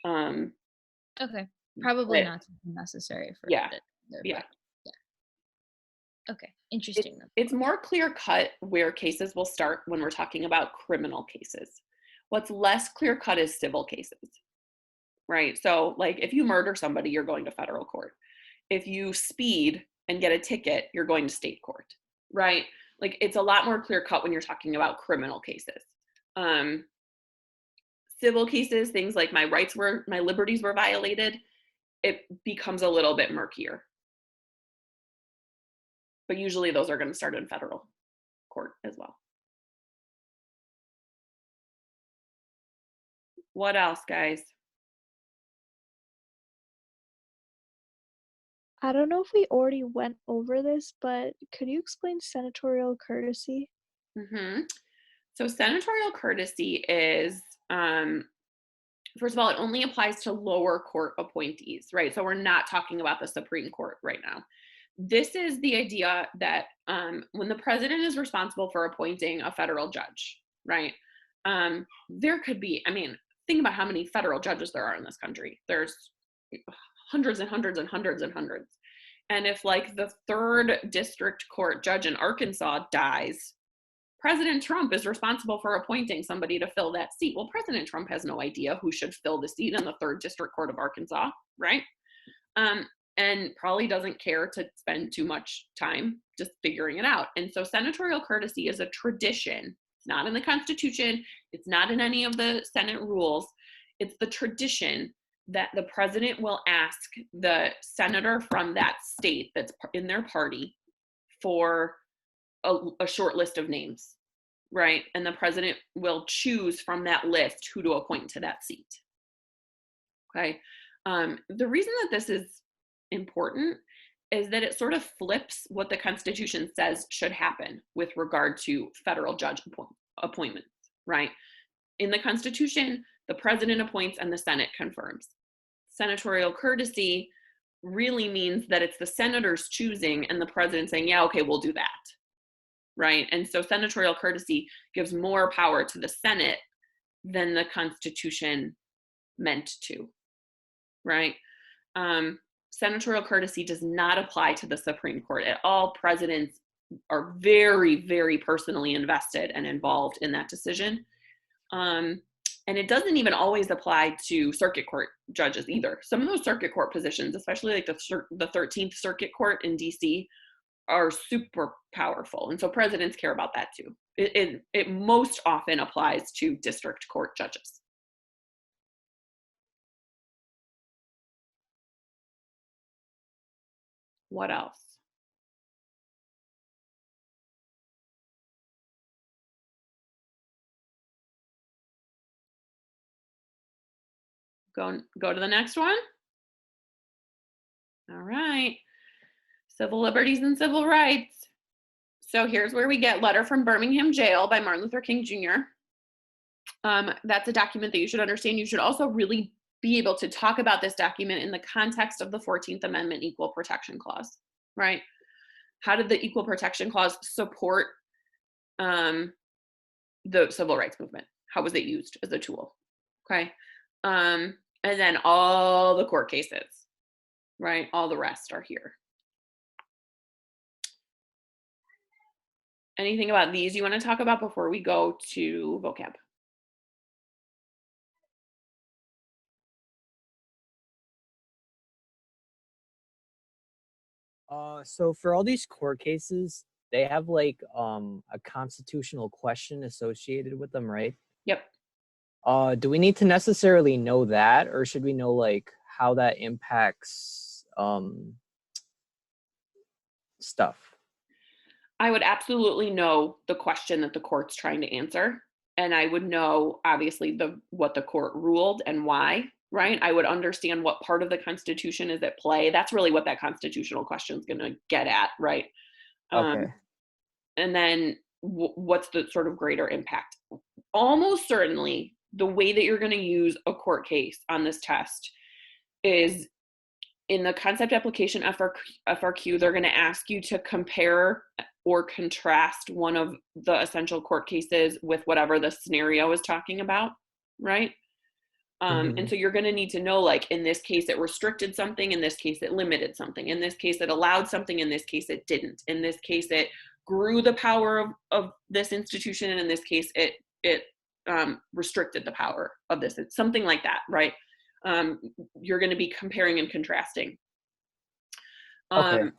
Okay. Probably not something necessary for yeah. Okay, interesting. It's more clear cut where cases will start when we're talking about criminal cases. What's less clear cut is civil cases, right? So like if you murder somebody, you're going to federal court. If you speed and get a ticket, you're going to state court, right? Like it's a lot more clear cut when you're talking about criminal cases. Civil cases, things like my liberties were violated, it becomes a little bit murkier. But usually those are going to start in federal court as well. What else, guys? I don't know if we already went over this, but could you explain senatorial courtesy? So senatorial courtesy is, first of all, it only applies to lower court appointees, right? So we're not talking about the Supreme Court right now. This is the idea that when the president is responsible for appointing a federal judge, right? There could be, I mean, think about how many federal judges there are in this country. There's hundreds and hundreds and hundreds and hundreds. And if like the 3rd district court judge in Arkansas dies, President Trump is responsible for appointing somebody to fill that seat. Well, President Trump has no idea who should fill the seat in the 3rd district court of Arkansas, right? And probably doesn't care to spend too much time just figuring it out. And so senatorial courtesy is a tradition. It's not in the Constitution. It's not in any of the Senate rules. It's the tradition that the president will ask the senator from that state that's in their party for a short list of names, right? And the president will choose from that list who to appoint to that seat. Okay. The reason that this is important is that it sort of flips what the Constitution says should happen with regard to federal judge appointments, right? In the Constitution, the president appoints and the Senate confirms. Senatorial courtesy really means that it's the senators choosing and the president saying, yeah, okay, we'll do that, right? And so senatorial courtesy gives more power to the Senate than the Constitution meant to, right? Senatorial courtesy does not apply to the Supreme Court at all. Presidents are very, very personally invested and involved in that decision. And it doesn't even always apply to circuit court judges either. Some of those circuit court positions, especially like the 13th Circuit Court in DC, are super powerful. And so presidents care about that too. It most often applies to district court judges. What else? Go to the next one. All right. Civil liberties and civil rights. So here's where we get Letter from Birmingham Jail by Martin Luther King Jr. That's a document that you should understand. You should also really be able to talk about this document in the context of the 14th Amendment Equal Protection Clause, right? How did the Equal Protection Clause support the civil rights movement? How was it used as a tool, okay? And then all the court cases, right? All the rest are here. Anything about these you want to talk about before we go to vocab? So for all these court cases, they have like a constitutional question associated with them, right? Yep. Do we need to necessarily know that, or should we know like how that impacts stuff? I would absolutely know the question that the court's trying to answer, and I would know obviously what the court ruled and why, right? I would understand what part of the Constitution is at play. That's really what that constitutional question is going to get at, right? Okay. And then what's the sort of greater impact? Almost certainly, the way that you're going to use a court case on this test is in the concept application FRQ, they're going to ask you to compare or contrast one of the essential court cases with whatever the scenario is talking about, right? And so you're going to need to know, like, in this case, it restricted something. In this case, it limited something. In this case, it allowed something. In this case, it didn't. In this case, it grew the power of this institution. And in this case, it restricted the power of this. It's something like that, right? You're going to be comparing and contrasting. Okay.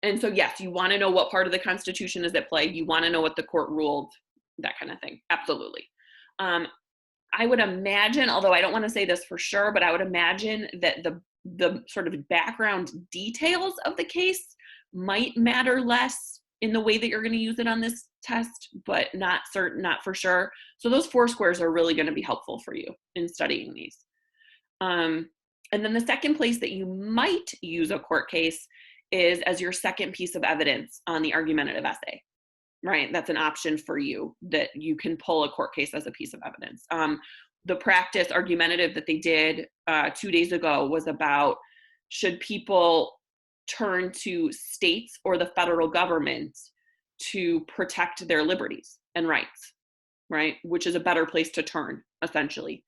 And so, yes, you want to know what part of the Constitution is at play. You want to know what the court ruled, that kind of thing. Absolutely. I would imagine, although I don't want to say this for sure, but I would imagine that the sort of background details of the case might matter less in the way that you're going to use it on this test, but not certain, not for sure. So those 4 squares are really going to be helpful for you in studying these. And then the second place that you might use a court case is as your second piece of evidence on the argumentative essay, right? That's an option for you, that you can pull a court case as a piece of evidence. The practice argumentative that they did 2 days ago was about, should people turn to states or the federal government to protect their liberties and rights, right? Which is a better place to turn, essentially.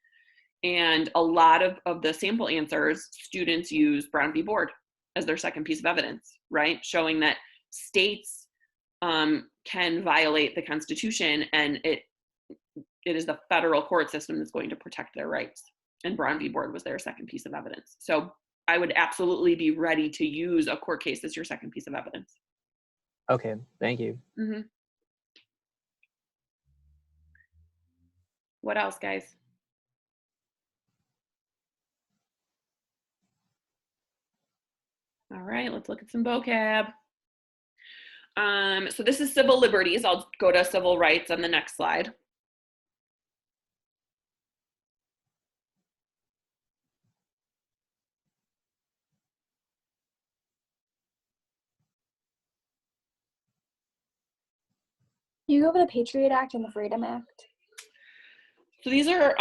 And a lot of the sample answers, students use Brown v. Board as their second piece of evidence, right? Showing that states can violate the Constitution, and it is the federal court system that's going to protect their rights. And Brown v. Board was their second piece of evidence. So I would absolutely be ready to use a court case as your second piece of evidence. Okay, thank you. Mm-hmm. What else, guys? All right, let's look at some vocab. So this is civil liberties. I'll go to civil rights on the next slide. You go over the Patriot Act and the Freedom Act. So these are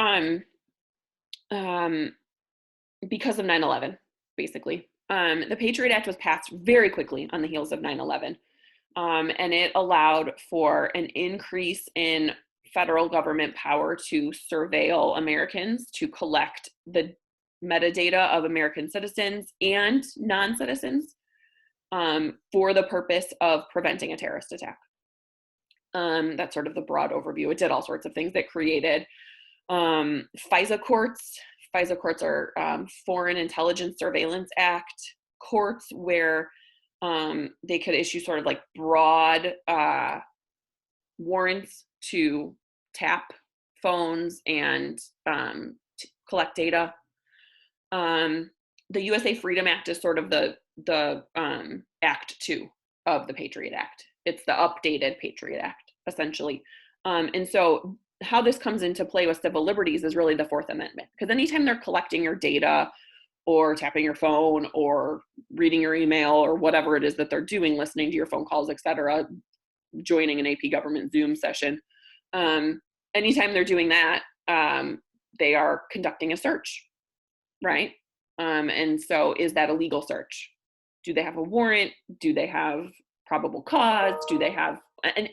because of 9/11, basically. The Patriot Act was passed very quickly on the heels of 9/11, and it allowed for an increase in federal government power to surveil Americans, to collect the metadata of American citizens and non-citizens for the purpose of preventing a terrorist attack. That's sort of the broad overview. It did all sorts of things. That created FISA courts. FISA courts are Foreign Intelligence Surveillance Act courts, where they could issue sort of like broad warrants to tap phones and collect data. The USA Freedom Act is sort of the Act 2 of the Patriot Act. It's the updated Patriot Act, essentially. And so how this comes into play with civil liberties is really the Fourth Amendment, because anytime they're collecting your data or tapping your phone or reading your email or whatever it is that they're doing, listening to your phone calls, et cetera, joining an AP government Zoom session, anytime they're doing that, they are conducting a search, right? And so is that a legal search? Do they have a warrant? Do they have probable cause? Do they have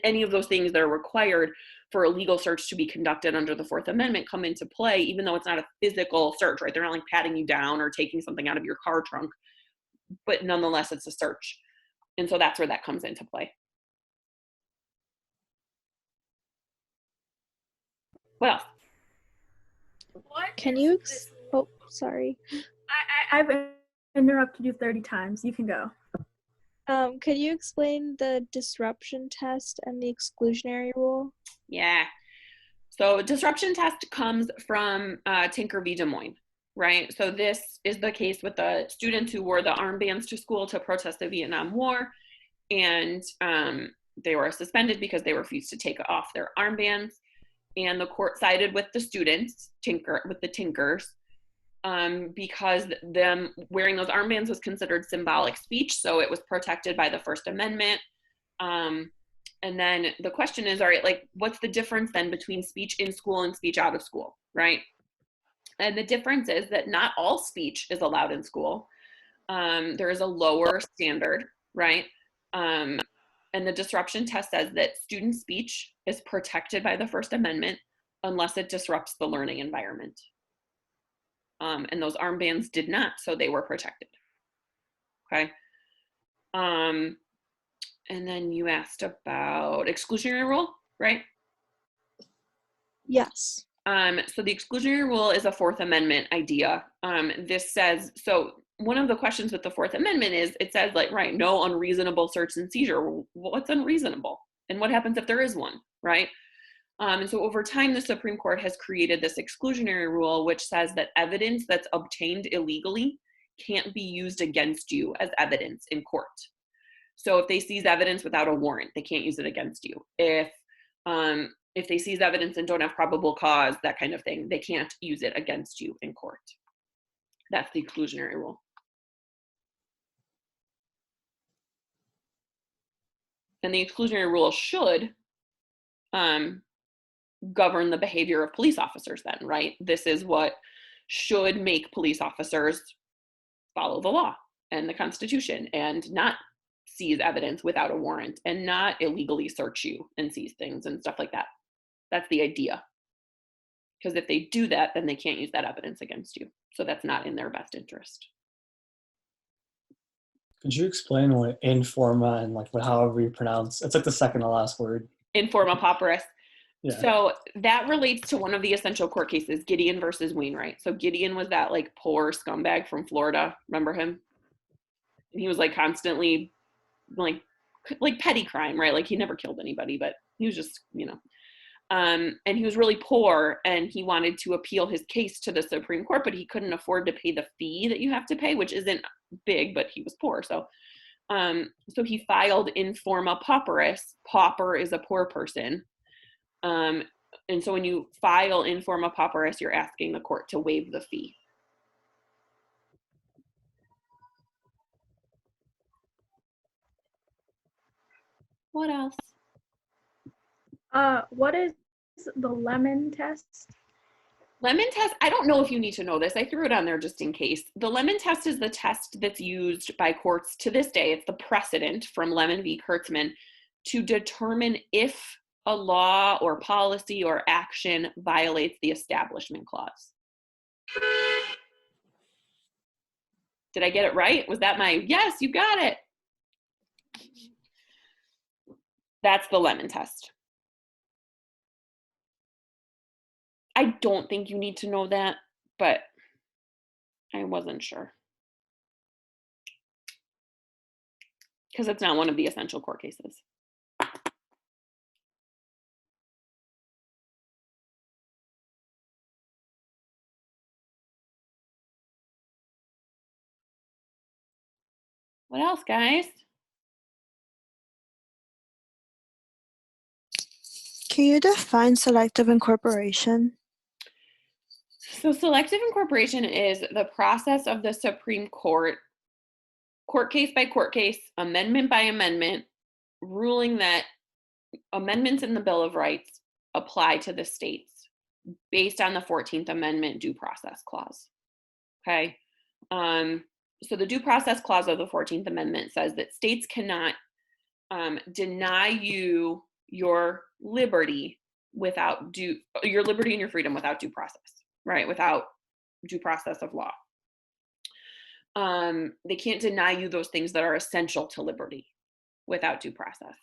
any of those things that are required for a legal search to be conducted under the Fourth Amendment come into play, even though it's not a physical search, right? They're not like patting you down or taking something out of your car trunk, but nonetheless, it's a search. And so that's where that comes into play. What else? Can you, oh, sorry. I've interrupted you 30 times. You can go. Could you explain the disruption test and the exclusionary rule? Yeah. So disruption test comes from Tinker v. Des Moines, right? So this is the case with the students who wore the armbands to school to protest the Vietnam War, and they were suspended because they refused to take off their armbands. And the court sided with the students, with the Tinkers, because them wearing those armbands was considered symbolic speech, so it was protected by the First Amendment. And then the question is, all right, like, what's the difference then between speech in school and speech out of school, right? And the difference is that not all speech is allowed in school. There is a lower standard, right? And the disruption test says that student speech is protected by the First Amendment unless it disrupts the learning environment. And those armbands did not, so they were protected. Okay. And then you asked about exclusionary rule, right? Yes. So the exclusionary rule is a Fourth Amendment idea. This says, so one of the questions with the Fourth Amendment is, it says like, right, no unreasonable search and seizure. Well, what's unreasonable? And what happens if there is one, right? And so over time, the Supreme Court has created this exclusionary rule, which says that evidence that's obtained illegally can't be used against you as evidence in court. So if they seize evidence without a warrant, they can't use it against you. If they seize evidence and don't have probable cause, that kind of thing, they can't use it against you in court. That's the exclusionary rule. And the exclusionary rule should govern the behavior of police officers then, right? This is what should make police officers follow the law and the Constitution and not seize evidence without a warrant and not illegally search you and seize things and stuff like that. That's the idea. Because if they do that, then they can't use that evidence against you. So that's not in their best interest. Could you explain what informa and like what however you pronounce? It's like the second to last word. Informa pauperis. Yeah. So that relates to one of the essential court cases, Gideon versus Wainwright. So Gideon was that like poor scumbag from Florida. Remember him? And he was like constantly like petty crime, right? Like he never killed anybody, but he was just, you know. And he was really poor and he wanted to appeal his case to the Supreme Court, but he couldn't afford to pay the fee that you have to pay, which isn't big, but he was poor. So he filed informa pauperis. Pauper is a poor person. And so when you file informa pauperis, you're asking the court to waive the fee. What else? What is the Lemon test? Lemon test, I don't know if you need to know this. I threw it on there just in case. The Lemon test is the test that's used by courts to this day. It's the precedent from Lemon v. Kurtzman to determine if a law or policy or action violates the Establishment Clause. Did I get it right? Was that my, yes, you got it. That's the Lemon test. I don't think you need to know that, but I wasn't sure. Because it's not one of the essential court cases. What else, guys? Can you define selective incorporation? So selective incorporation is the process of the Supreme Court, court case by court case, amendment by amendment, ruling that amendments in the Bill of Rights apply to the states based on the 14th Amendment due process clause. Okay. So the due process clause of the 14th Amendment says that states cannot deny you your liberty without your liberty and your freedom without due process, right? Without due process of law. They can't deny you those things that are essential to liberty without due process.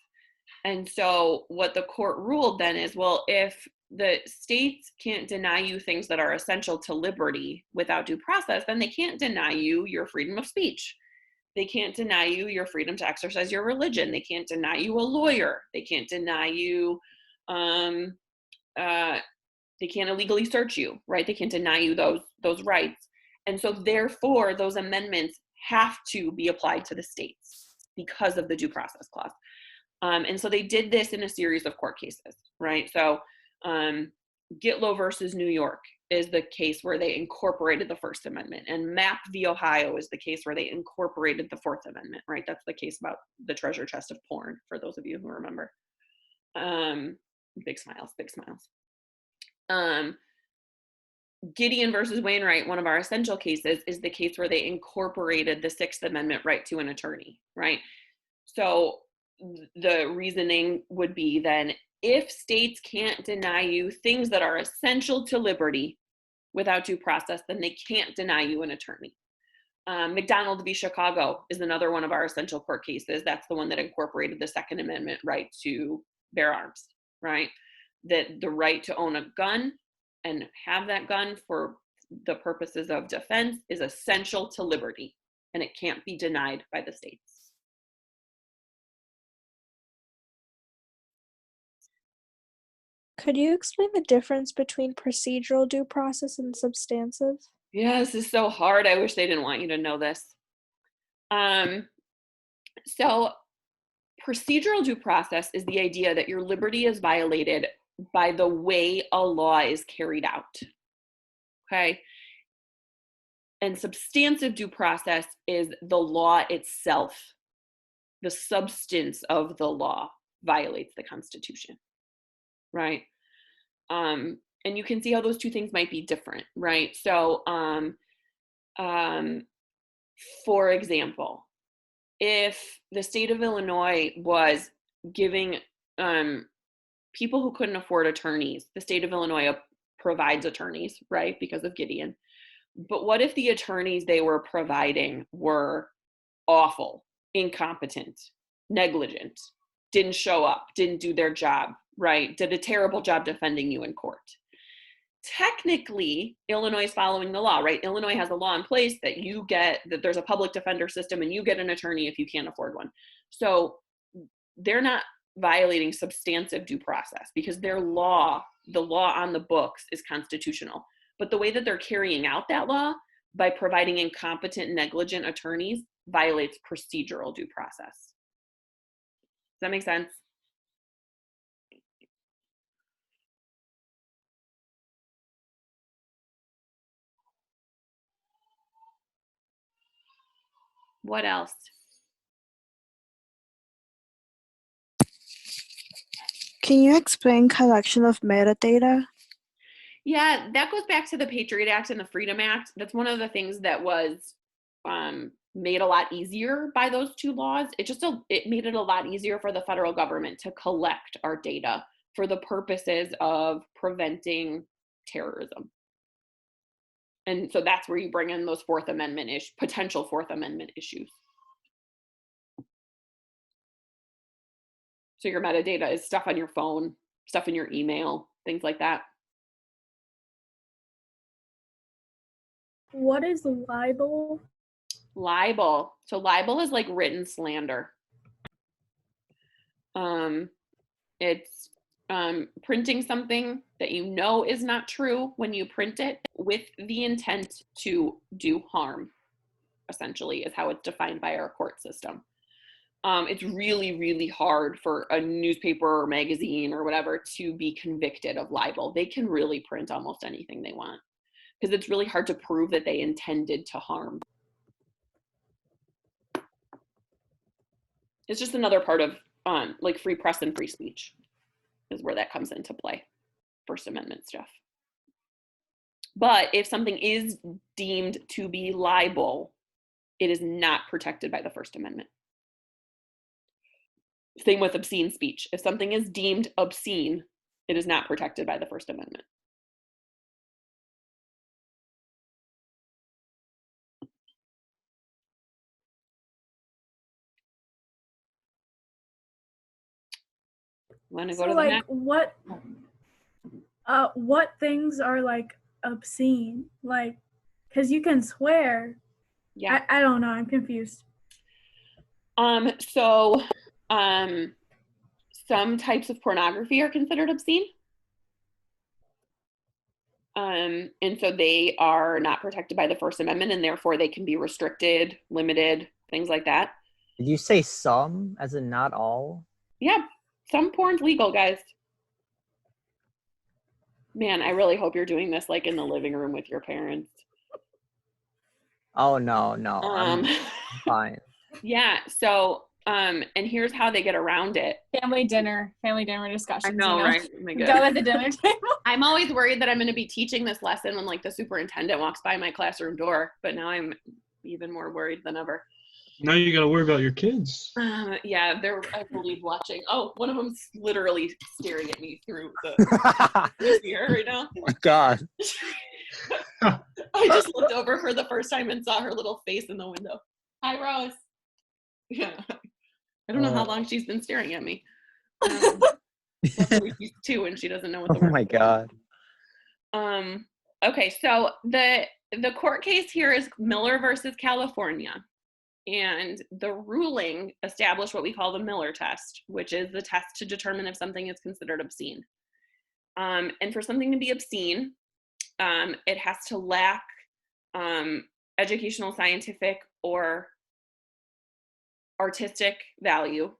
And so what the court ruled then is, well, if the states can't deny you things that are essential to liberty without due process, then they can't deny you your freedom of speech. They can't deny you your freedom to exercise your religion. They can't deny you a lawyer. They can't deny you, they can't illegally search you, right? They can't deny you those rights. And so therefore, those amendments have to be applied to the states because of the due process clause. And so they did this in a series of court cases, right? So Gitlow versus New York is the case where they incorporated the First Amendment, and Mapp v. Ohio is the case where they incorporated the Fourth Amendment, right? That's the case about the treasure chest of porn, for those of you who remember. Big smiles, big smiles. Gideon versus Wainwright, one of our essential cases, is the case where they incorporated the Sixth Amendment right to an attorney, right? So the reasoning would be then, if states can't deny you things that are essential to liberty without due process, then they can't deny you an attorney. McDonald v. Chicago is another one of our essential court cases. That's the one that incorporated the Second Amendment right to bear arms, right? That the right to own a gun and have that gun for the purposes of defense is essential to liberty, and it can't be denied by the states. Could you explain the difference between procedural due process and substantive? Yeah, this is so hard. I wish they didn't want you to know this. So procedural due process is the idea that your liberty is violated by the way a law is carried out. Okay? And substantive due process is the law itself. The substance of the law violates the Constitution, right? And you can see how those two things might be different, right? So, for example, if the state of Illinois was giving people who couldn't afford attorneys, the state of Illinois provides attorneys, right, because of Gideon. But what if the attorneys they were providing were awful, incompetent, negligent, didn't show up, didn't do their job, right, did a terrible job defending you in court? Technically, Illinois is following the law, right? Illinois has a law in place that that there's a public defender system and you get an attorney if you can't afford one. So they're not violating substantive due process because their law, the law on the books, is constitutional. But the way that they're carrying out that law by providing incompetent, negligent attorneys violates procedural due process. Does that make sense? What else? Can you explain collection of metadata? Yeah, that goes back to the Patriot Act and the Freedom Act. That's one of the things that was made a lot easier by those two laws. It made it a lot easier for the federal government to collect our data for the purposes of preventing terrorism. And so that's where you bring in those potential Fourth Amendment issues. So your metadata is stuff on your phone, stuff in your email, things like that. What is libel? Libel. So libel is like written slander. It's printing something that you know is not true when you print it with the intent to do harm, essentially, is how it's defined by our court system. It's really, really hard for a newspaper or magazine or whatever to be convicted of libel. They can really print almost anything they want because it's really hard to prove that they intended to harm. It's just another part of like free press and free speech is where that comes into play, First Amendment stuff. But if something is deemed to be libel, it is not protected by the First Amendment. Same with obscene speech. If something is deemed obscene, it is not protected by the First Amendment. Want to go to the next? What things are like obscene? Like, because you can swear. Yeah. I don't know. I'm confused. Some types of pornography are considered obscene. And so they are not protected by the First Amendment, and therefore they can be restricted, limited, things like that. Did you say some, as in not all? Yeah, some porn's legal, guys. Man, I really hope you're doing this like in the living room with your parents. Oh, no, I'm fine. Yeah, so, and here's how they get around it. Family dinner discussions. I know, right? Oh my God. Go at the dinner table. I'm always worried that I'm going to be teaching this lesson when like the superintendent walks by my classroom door, but now I'm even more worried than ever. Now you got to worry about your kids. Yeah, they're, I believe, watching. Oh, one of them's literally staring at me through the mirror right now. Oh my God. I just looked over for the first time and saw her little face in the window. Hi, Rose. Yeah. I don't know how long she's been staring at me. She's 2 and she doesn't know what the word Oh my God. Okay, so the court case here is Miller versus California. And the ruling established what we call the Miller test, which is the test to determine if something is considered obscene. And for something to be obscene, it has to lack educational, scientific, or artistic value.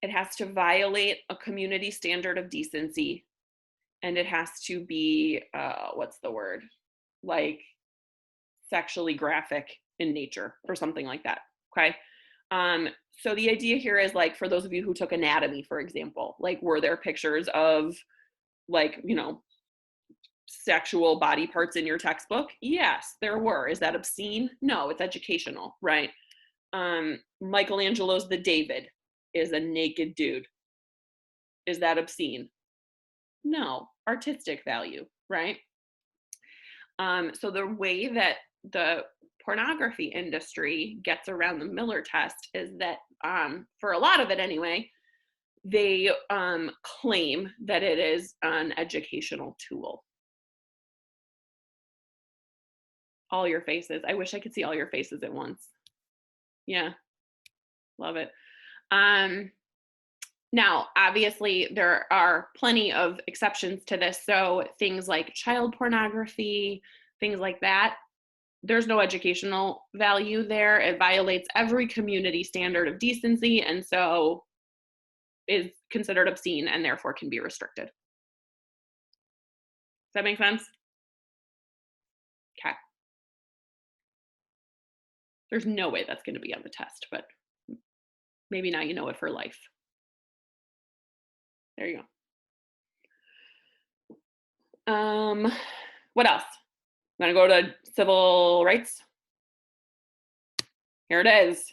It has to violate a community standard of decency. And it has to be, what's the word? Like sexually graphic in nature or something like that, okay? So the idea here is, like, for those of you who took anatomy, for example, like, were there pictures of, like, you know, sexual body parts in your textbook? Yes, there were. Is that obscene? No, it's educational, right? Michelangelo's The David is a naked dude. Is that obscene? No, artistic value, right? So the way that the pornography industry gets around the Miller test is that, for a lot of it anyway, they claim that it is an educational tool. All your faces. I wish I could see all your faces at once. Yeah, love it. Now, obviously, there are plenty of exceptions to this. So things like child pornography, things like that, there's no educational value there. It violates every community standard of decency, and so is considered obscene and therefore can be restricted. Does that make sense? Okay. There's no way that's going to be on the test, but maybe now you know it for life. There you go. What else? I'm going to go to civil rights. Here it is.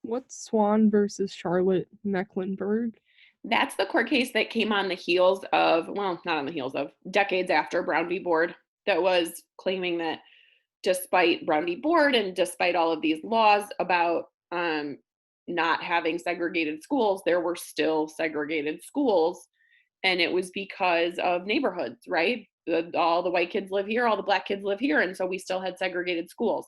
What's Swan versus Charlotte Mecklenburg? That's the court case that came on the heels of, well, not on the heels of, decades after Brown v. Board, that was claiming that despite Brown v. Board and despite all of these laws about not having segregated schools, there were still segregated schools. And it was because of neighborhoods, right? All the white kids live here, all the black kids live here, and so we still had segregated schools.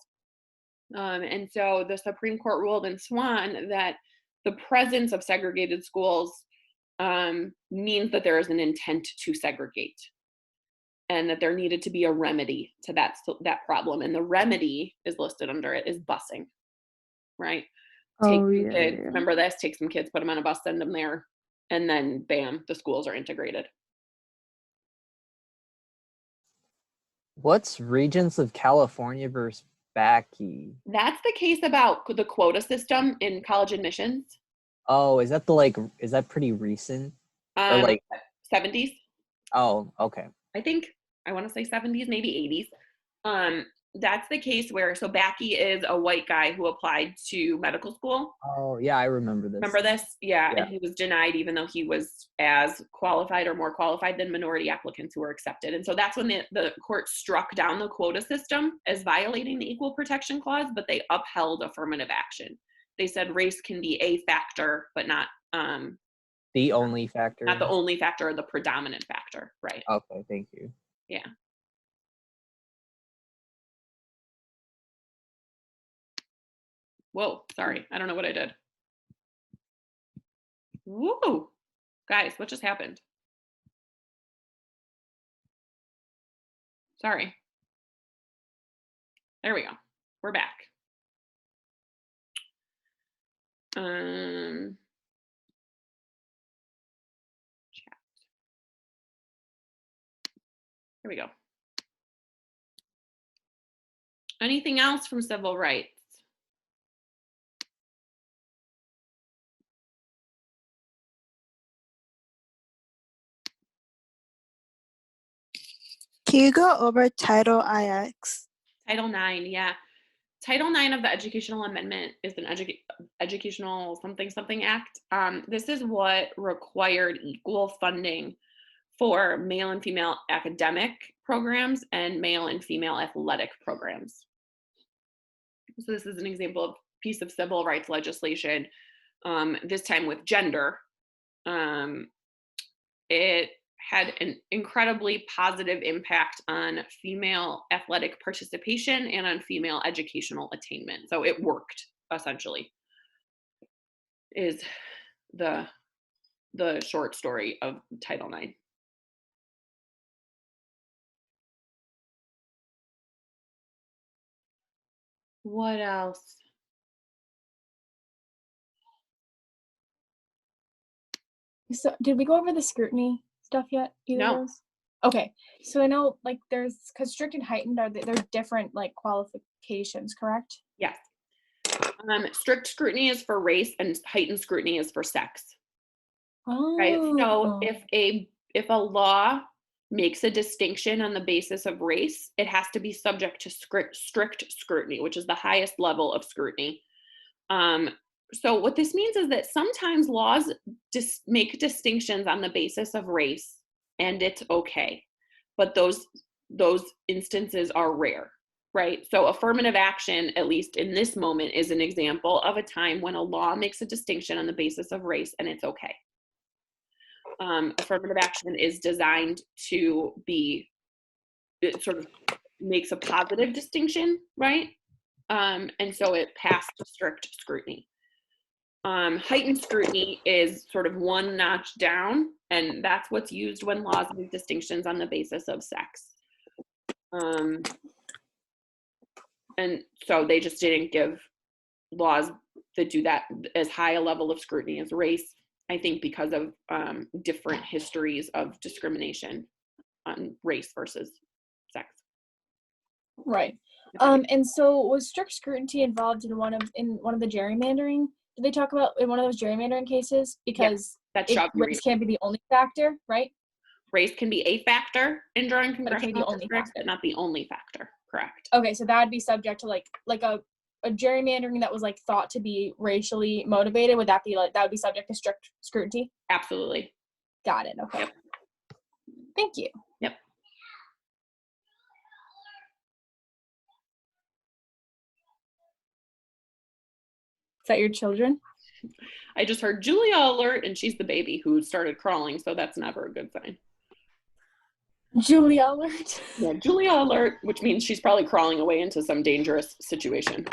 And so the Supreme Court ruled in Swan that the presence of segregated schools means that there is an intent to segregate, and that there needed to be a remedy to that problem. And the remedy is listed under it is busing, right? Take kids, remember this, take some kids, put them on a bus, send them there, and then bam, the schools are integrated. What's Regents of California versus Bakke? That's the case about the quota system in college admissions. Oh, is that is that pretty recent? Or like 70s? Oh, okay. I want to say 70s, maybe 80s. That's the case where, so Bakke is a white guy who applied to medical school. Oh, yeah, I remember this. Remember this? Yeah, and he was denied even though he was as qualified or more qualified than minority applicants who were accepted. And so that's when the court struck down the quota system as violating the Equal Protection Clause, but they upheld affirmative action. They said race can be a factor, but not the only factor. Not the only factor or the predominant factor, right? Okay, thank you. Yeah. Whoa, sorry. I don't know what I did. Woo! Guys, what just happened? Sorry. There we go. We're back. Chat. Here we go. Anything else from civil rights? Can you go over Title IX? Title IX, yeah. Title IX of the Educational Amendment is an Educational something act. This is what required equal funding for male and female academic programs and male and female athletic programs. So this is an example of piece of civil rights legislation, this time with gender. It had an incredibly positive impact on female athletic participation and on female educational attainment. So it worked, essentially, is the short story of Title IX. What else? So did we go over the scrutiny stuff yet? Either No. of those? Okay, so I know like there's constricted, heightened, they're different like qualifications, correct? Yes. Strict scrutiny is for race and heightened scrutiny is for sex. Right. So if a law makes a distinction on the basis of race, it has to be subject to strict scrutiny, which is the highest level of scrutiny. So what this means is that sometimes laws just make distinctions on the basis of race, and it's okay, but those instances are rare, right? So affirmative action, at least in this moment, is an example of a time when a law makes a distinction on the basis of race, and it's okay. Affirmative action is designed to be, it sort of makes a positive distinction, right? And so it passed strict scrutiny. Heightened scrutiny is sort of one notch down, and that's what's used when laws make distinctions on the basis of sex. And so they just didn't give laws that do that as high a level of scrutiny as race, I think because of different histories of discrimination on race versus sex. Right. And so was strict scrutiny involved in one of the gerrymandering? Did they talk about in one of those gerrymandering cases? Because race can't be the only factor, right? Race can be a factor in drawing congressional districts, but not the only factor. Correct. Okay, so that would be subject to like a gerrymandering that was like thought to be racially motivated. Would that be like that would be subject to strict scrutiny? Absolutely. Got it. Okay. Yep. Thank you. Yep. Is that your children? I just heard Julia alert, and she's the baby who started crawling, so that's never a good sign. Julia alert? Yeah, Julia alert, which means she's probably crawling away into some dangerous situation,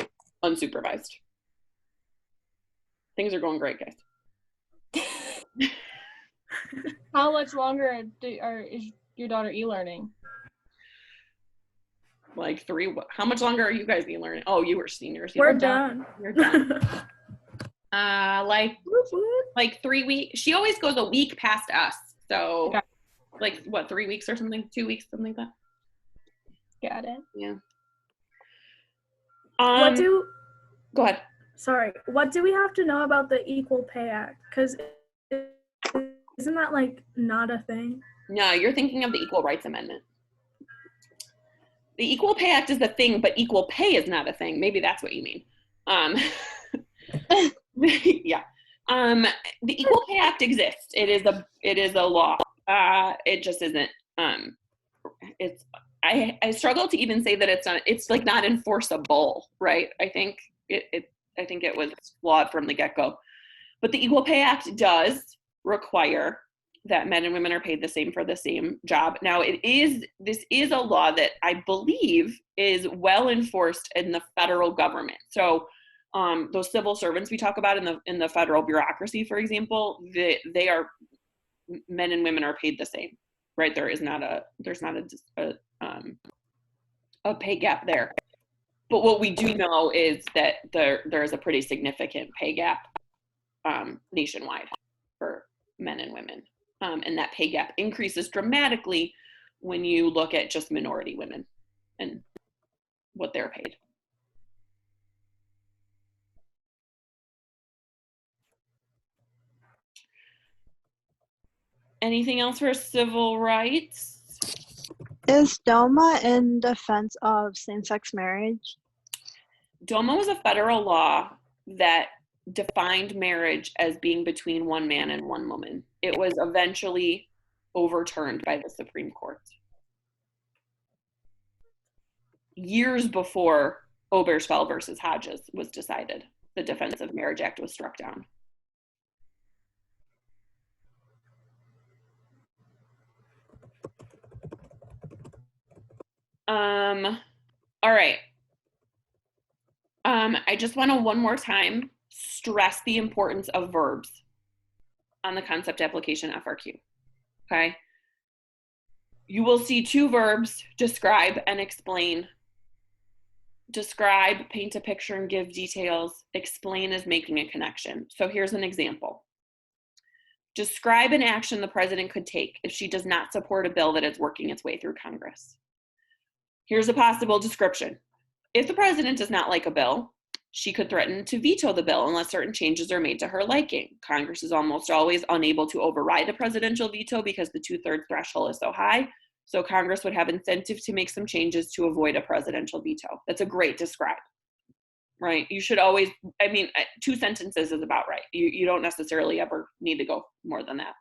unsupervised. Things are going great, guys. How much longer is your daughter e-learning? Like 3. How much longer are you guys e-learning? Oh, you were seniors. We're done. You're done. Like 3 weeks. She always goes a week past us. So like what, 3 weeks or something? 2 weeks, something like that. Got it. Yeah. Go ahead. Sorry. What do we have to know about the Equal Pay Act? Because isn't that like not a thing? No, you're thinking of the Equal Rights Amendment. The Equal Pay Act is the thing, but equal pay is not a thing. Maybe that's what you mean. Yeah. The Equal Pay Act exists. It is a law. It just isn't. I struggle to even say that it's like not enforceable, right? I think it was flawed from the get-go. But the Equal Pay Act does require that men and women are paid the same for the same job. Now, this is a law that I believe is well enforced in the federal government. So those civil servants we talk about in the federal bureaucracy, for example, they are, men and women are paid the same, right? There's not a pay gap there. But what we do know is that there is a pretty significant pay gap nationwide for men and women. And that pay gap increases dramatically when you look at just minority women and what they're paid. Anything else for civil rights? Is DOMA in defense of same-sex marriage? DOMA was a federal law that defined marriage as being between one man and one woman. It was eventually overturned by the Supreme Court. Years before Obergefell versus Hodges was decided, the Defense of Marriage Act was struck down. All right. I just want to one more time stress the importance of verbs on the concept application FRQ. Okay. You will see two verbs, describe and explain. Describe, paint a picture and give details. Explain is making a connection. So here's an example. Describe an action the president could take if she does not support a bill that is working its way through Congress. Here's a possible description. If the president does not like a bill, she could threaten to veto the bill unless certain changes are made to her liking. Congress is almost always unable to override a presidential veto because the 2/3 threshold is so high. So Congress would have incentive to make some changes to avoid a presidential veto. That's a great describe, right? You should always, I mean, 2 sentences is about right. You don't necessarily ever need to go more than that,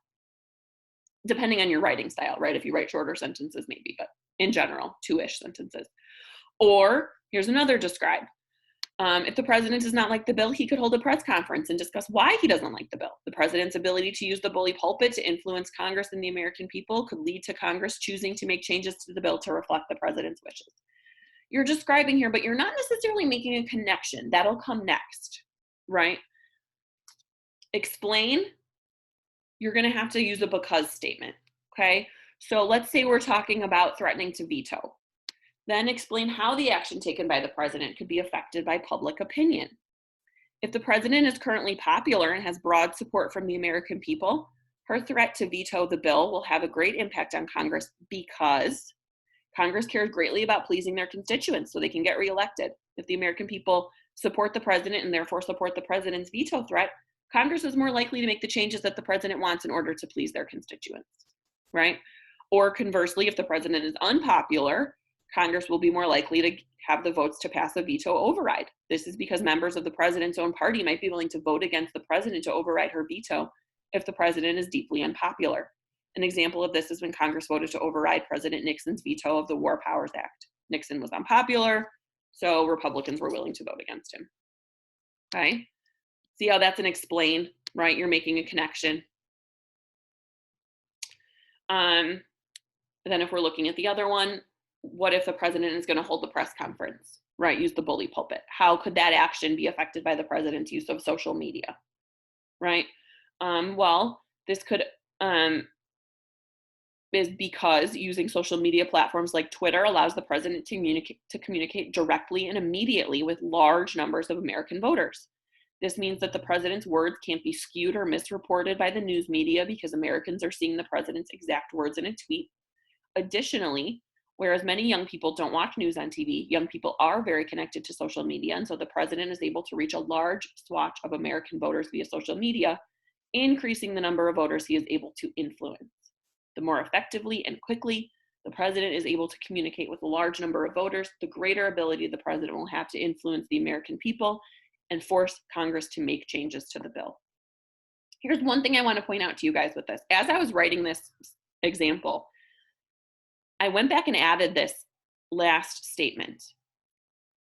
depending on your writing style, right? If you write shorter sentences, maybe, but in general, 2-ish sentences. Or here's another describe. If the president does not like the bill, he could hold a press conference and discuss why he doesn't like the bill. The president's ability to use the bully pulpit to influence Congress and the American people could lead to Congress choosing to make changes to the bill to reflect the president's wishes. You're describing here, but you're not necessarily making a connection. That'll come next, right? Explain, you're going to have to use a because statement, okay? So let's say we're talking about threatening to veto. Then explain how the action taken by the president could be affected by public opinion. If the president is currently popular and has broad support from the American people, her threat to veto the bill will have a great impact on Congress because Congress cares greatly about pleasing their constituents so they can get reelected. If the American people support the president and therefore support the president's veto threat, Congress is more likely to make the changes that the president wants in order to please their constituents, right? Or conversely, if the president is unpopular, Congress will be more likely to have the votes to pass a veto override. This is because members of the president's own party might be willing to vote against the president to override her veto if the president is deeply unpopular. An example of this is when Congress voted to override President Nixon's veto of the War Powers Act. Nixon was unpopular, so Republicans were willing to vote against him. Okay? See how that's an explain, right? You're making a connection. Then if we're looking at the other one, what if the president is going to hold the press conference, right? Use the bully pulpit. How could that action be affected by the president's use of social media, right? Well, this could is because using social media platforms like Twitter allows the president to communicate directly and immediately with large numbers of American voters. This means that the president's words can't be skewed or misreported by the news media because Americans are seeing the president's exact words in a tweet. Additionally, whereas many young people don't watch news on TV, young people are very connected to social media, and so the president is able to reach a large swath of American voters via social media, increasing the number of voters he is able to influence. The more effectively and quickly the president is able to communicate with a large number of voters, the greater ability the president will have to influence the American people and force Congress to make changes to the bill. Here's one thing I want to point out to you guys with this. As I was writing this example, I went back and added this last statement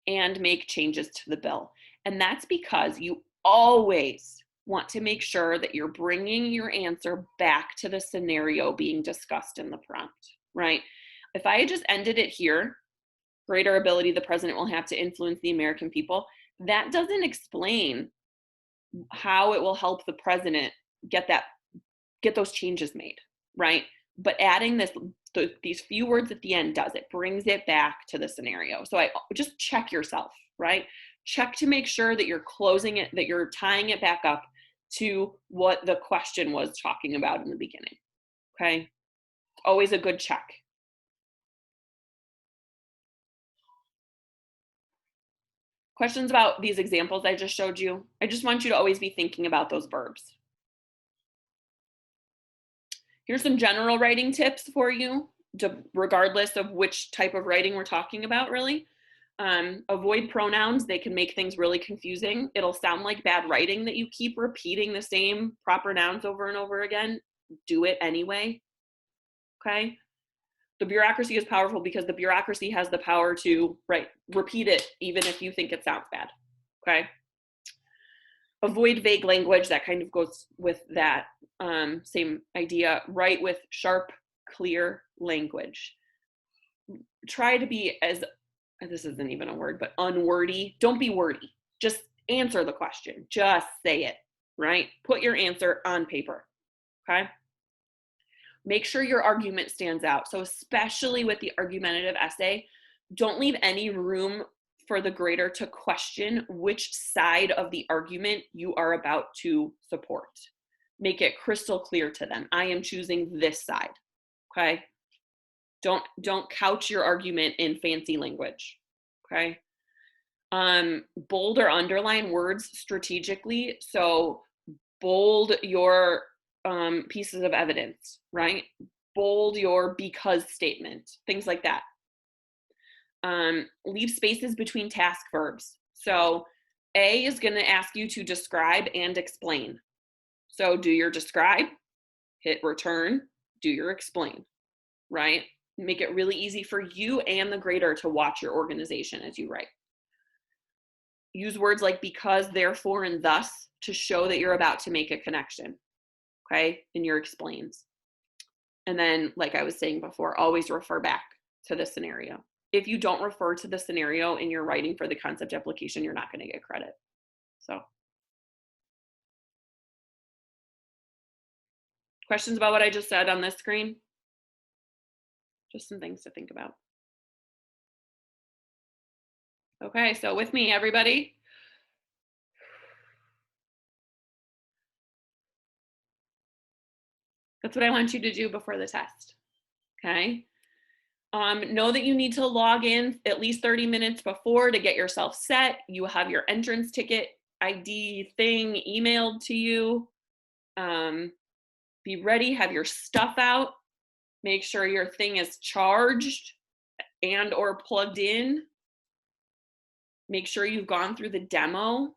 and make changes to the bill. And that's because you always want to make sure that you're bringing your answer back to the scenario being discussed in the prompt, right? If I had just ended it here, greater ability the president will have to influence the American people, that doesn't explain how it will help the president get those changes made, right? But adding these few words at the end does it, brings it back to the scenario. So I just check yourself, right? Check to make sure that you're closing it, that you're tying it back up to what the question was talking about in the beginning, okay? Always a good check. Questions about these examples I just showed you? I just want you to always be thinking about those verbs. Here's some general writing tips for you, regardless of which type of writing we're talking about, really. Avoid pronouns. They can make things really confusing. It'll sound like bad writing that you keep repeating the same proper nouns over and over again. Do it anyway. okay? The bureaucracy is powerful because the bureaucracy has the power to, repeat it even if you think it sounds bad, okay? Avoid vague language. That kind of goes with that same idea. Write with sharp, clear language. Try to be as, this isn't even a word, but unwordy. Don't be wordy. Just answer the question. Just say it, right? Put your answer on paper, okay? Make sure your argument stands out. So especially with the argumentative essay, don't leave any room for the grader to question which side of the argument you are about to support. Make it crystal clear to them. I am choosing this side, okay? Don't couch your argument in fancy language, okay? Bold or underline words strategically. So bold your pieces of evidence, right? Bold your because statement, things like that. Leave spaces between task verbs. So A is going to ask you to describe and explain. So do your describe, hit return, do your explain, right? Make it really easy for you and the grader to watch your organization as you write. Use words like because, therefore, and thus to show that you're about to make a connection, okay, in your explains. And then, like I was saying before, always refer back to the scenario. If you don't refer to the scenario in your writing for the concept application, you're not going to get credit. So, questions about what I just said on this screen? Just some things to think about. Okay, so with me, everybody. That's what I want you to do before the test, okay? Know that you need to log in at least 30 minutes before to get yourself set. You will have your entrance ticket ID thing emailed to you. Be ready, have your stuff out. Make sure your thing is charged and or plugged in. Make sure you've gone through the demo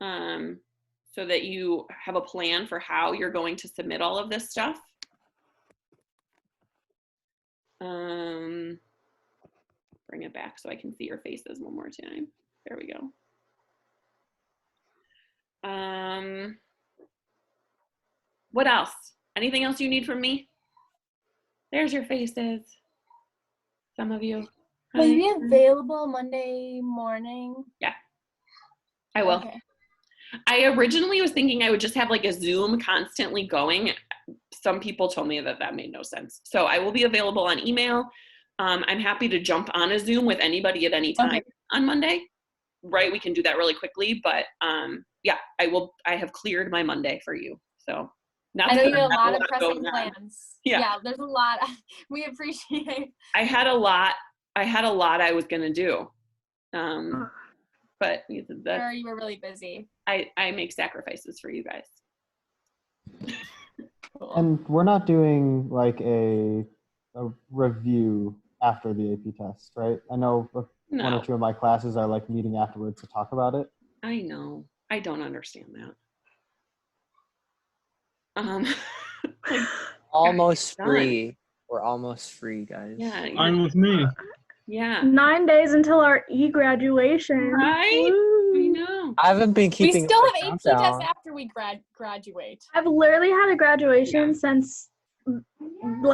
so that you have a plan for how you're going to submit all of this stuff. Bring it back so I can see your faces one more time. There we go. What else? Anything else you need from me? There's your faces. Some of you. Will you be available Monday morning? Yeah, I will. Okay. I originally was thinking I would just have like a Zoom constantly going. Some people told me that that made no sense. So I will be available on email. I'm happy to jump on a Zoom with anybody at any time on Monday. Right, we can do that really quickly, but yeah, I have cleared my Monday for you. So I know you have a lot of pressing plans. Yeah, there's a lot. We appreciate. I had a lot I was gonna do, but Sure, you were really busy. I make sacrifices for you guys. And we're not doing like a review after the AP test, right? I know one or two of my classes are like meeting afterwards to talk about it. I know. I don't understand that. Almost free. We're almost free, guys. Yeah. Fine with me. Yeah. 9 days until our e-graduation. Right? Woo. I know. I haven't been We keeping still up have with the AP tests countdown. after we graduate. I've literally had a graduation since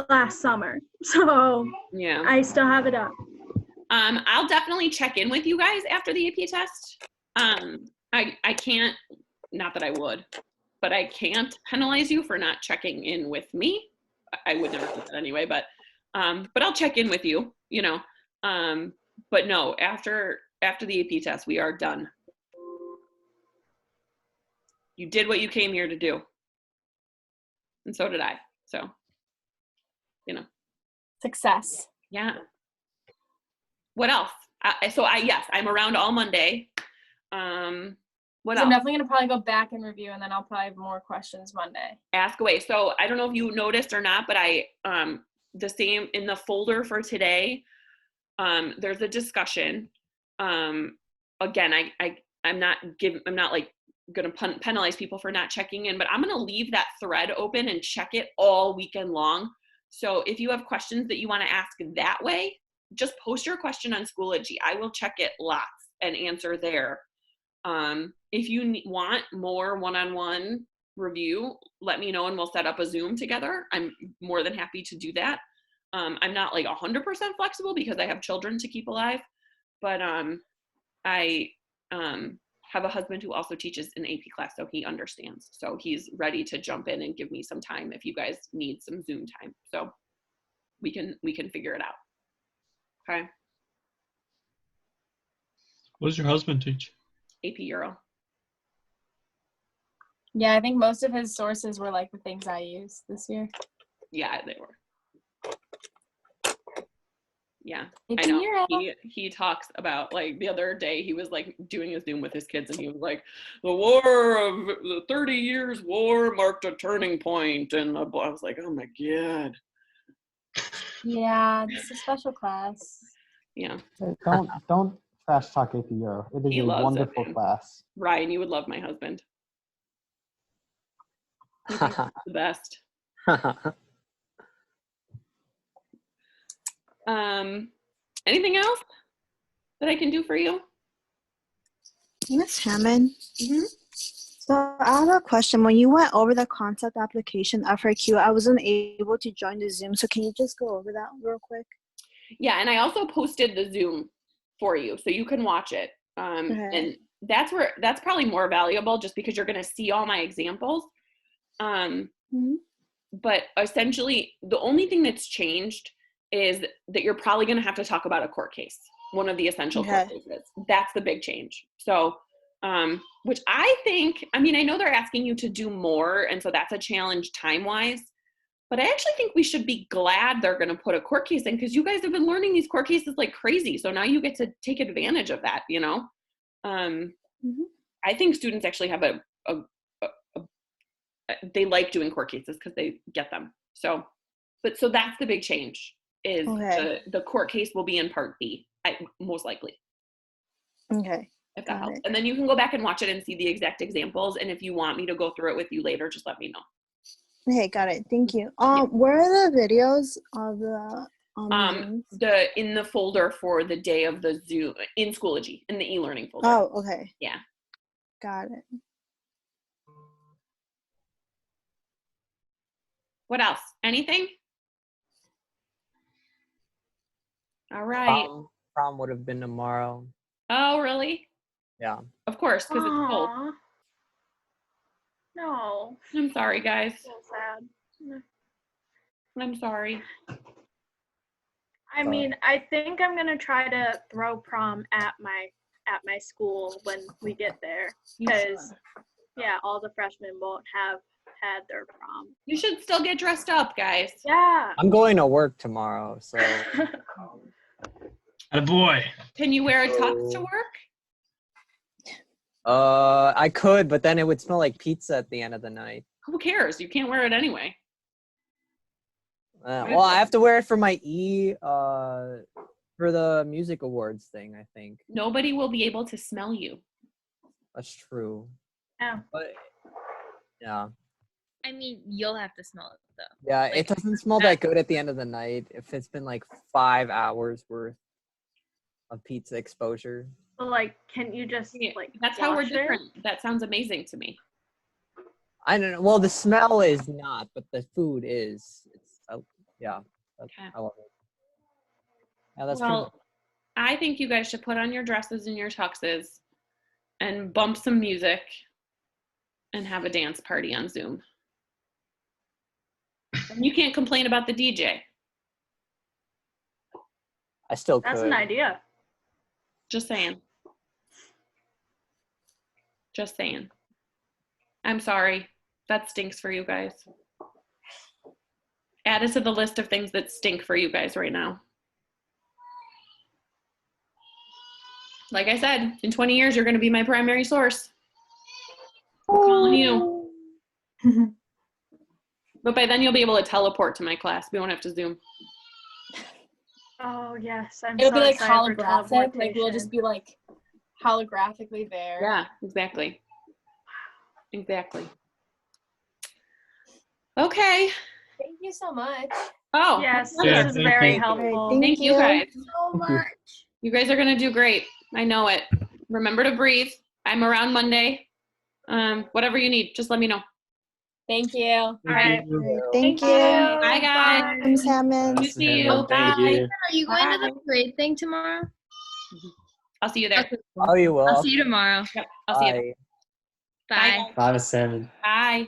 last summer. So yeah, I still have it up. I'll definitely check in with you guys after the AP test. I can't, not that I would, but I can't penalize you for not checking in with me. I would never do that anyway, but I'll check in with you, you know. But no, after the AP test, we are done. You did what you came here to do. And so did I. So, you know. Success. Yeah. What else? Yes, I'm around all Monday. What So I'm else? definitely gonna probably go back and review, and then I'll probably have more questions Monday. Ask away. So I don't know if you noticed or not, but I the same in the folder for today. There's a discussion. Again, I'm not like gonna penalize people for not checking in, but I'm gonna leave that thread open and check it all weekend long So if you have questions that you want to ask that way, just post your question on Schoology. I will check it lots and answer there. If you want more one-on-one review, let me know and we'll set up a Zoom together. I'm more than happy to do that. I'm not like 100% flexible because I have children to keep alive, but I have a husband who also teaches an AP class, so he understands. So he's ready to jump in and give me some time if you guys need some Zoom time. So we can figure it out. Okay. What does your husband teach? AP Euro. Yeah, I think most of his sources were like the things I used this year. Yeah, they were. Yeah, AP I know. Euro. He talks about, like, the other day he was like doing a Zoom with his kids and he was like, the 30 years war marked a turning point, and I was like, oh my God. Yeah, it's a special class. Yeah. Hey, don't trash talk AP Euro. It is He a loves it, wonderful man. class. Ryan, you would love my husband. He thinks he's the best. Anything else that I can do for you? Miss Hammond. Mm-hmm. So I have a question. When you went over the concept application FRQ, I wasn't able to join the Zoom. So can you just go over that real quick? Yeah, and I also posted the Zoom for you, so you can watch it. And that's probably more valuable just because you're going to see all my examples. But essentially, the only thing that's changed is that you're probably going to have to talk about a court case, one of the essential court cases. That's the big change. So, which I think, I mean, I know they're asking you to do more, and so that's a challenge time-wise, but I actually think we should be glad they're going to put a court case in, because you guys have been learning these court cases like crazy, so now you get to take advantage of that, you know? I think students actually have they like doing court cases because they get them. So that's the big change, is the court case will be in Part B, most likely. Okay. If that helps. And then you can go back and watch it and see the exact examples. And if you want me to go through it with you later, just let me know. Okay, got it. Thank you. Where are the videos of the in the folder for the day of the Zoom in Schoology, in the e-learning folder. Oh, okay. Yeah. Got it. What else? Anything? All right. Prom would have been tomorrow. Oh, really? Yeah. Of course, because it's cold. No. I'm sorry, guys. So sad. I'm sorry. I mean, I think I'm gonna try to throw prom at my school when we get there, because all the freshmen won't have had their prom. You should still get dressed up, guys. Yeah. I'm going to work tomorrow, so. Boy. Can you wear a tux to work? I could, but then it would smell like pizza at the end of the night. Who cares? You can't wear it anyway. Well, I have to wear it for my for the music awards thing, I think. Nobody will be able to smell you. That's true. Yeah. But yeah. I mean, you'll have to smell it though. Yeah, Like, it doesn't smell that good at the end of the night if it's been like 5 hours worth of pizza exposure. Well, like, can you just That's how we're wash it? different. That sounds amazing to me. I don't know. Well, the smell is not, but the food is. I love it. Yeah, that's Well, I think you guys should put on your dresses and your tuxes and bump some music and have a dance party on Zoom. And you can't complain about the DJ. I still could. That's an idea. Just saying. Just saying. I'm sorry. That stinks for you guys. Add it to the list of things that stink for you guys right now. Like I said, in 20 years, you're going to be my primary source. I'm calling you. But by then, you'll be able to teleport to my class. We won't have to Zoom. Oh yes, It'll so be like excited for holographic. Like we'll teleportation. just be like holographically there. Yeah, exactly. Exactly. Okay. Thank you so much. Oh, Yes, my this pleasure. is thank very you. helpful. Thank you guys. So Thank you. much. You guys are gonna do great. I know it. Remember to breathe. I'm around Monday. Whatever you need, just let me know. Thank you. All right. Thank you. Bye, guys. Bye. Ms. Hammond. Good to see you. Thank Bye. you. Are you going to the parade thing tomorrow? I'll see you there. Okay. Oh, you will. I'll see you tomorrow. Yep, I'll see you. Bye. Bye. Bye. 5 to 7. Bye.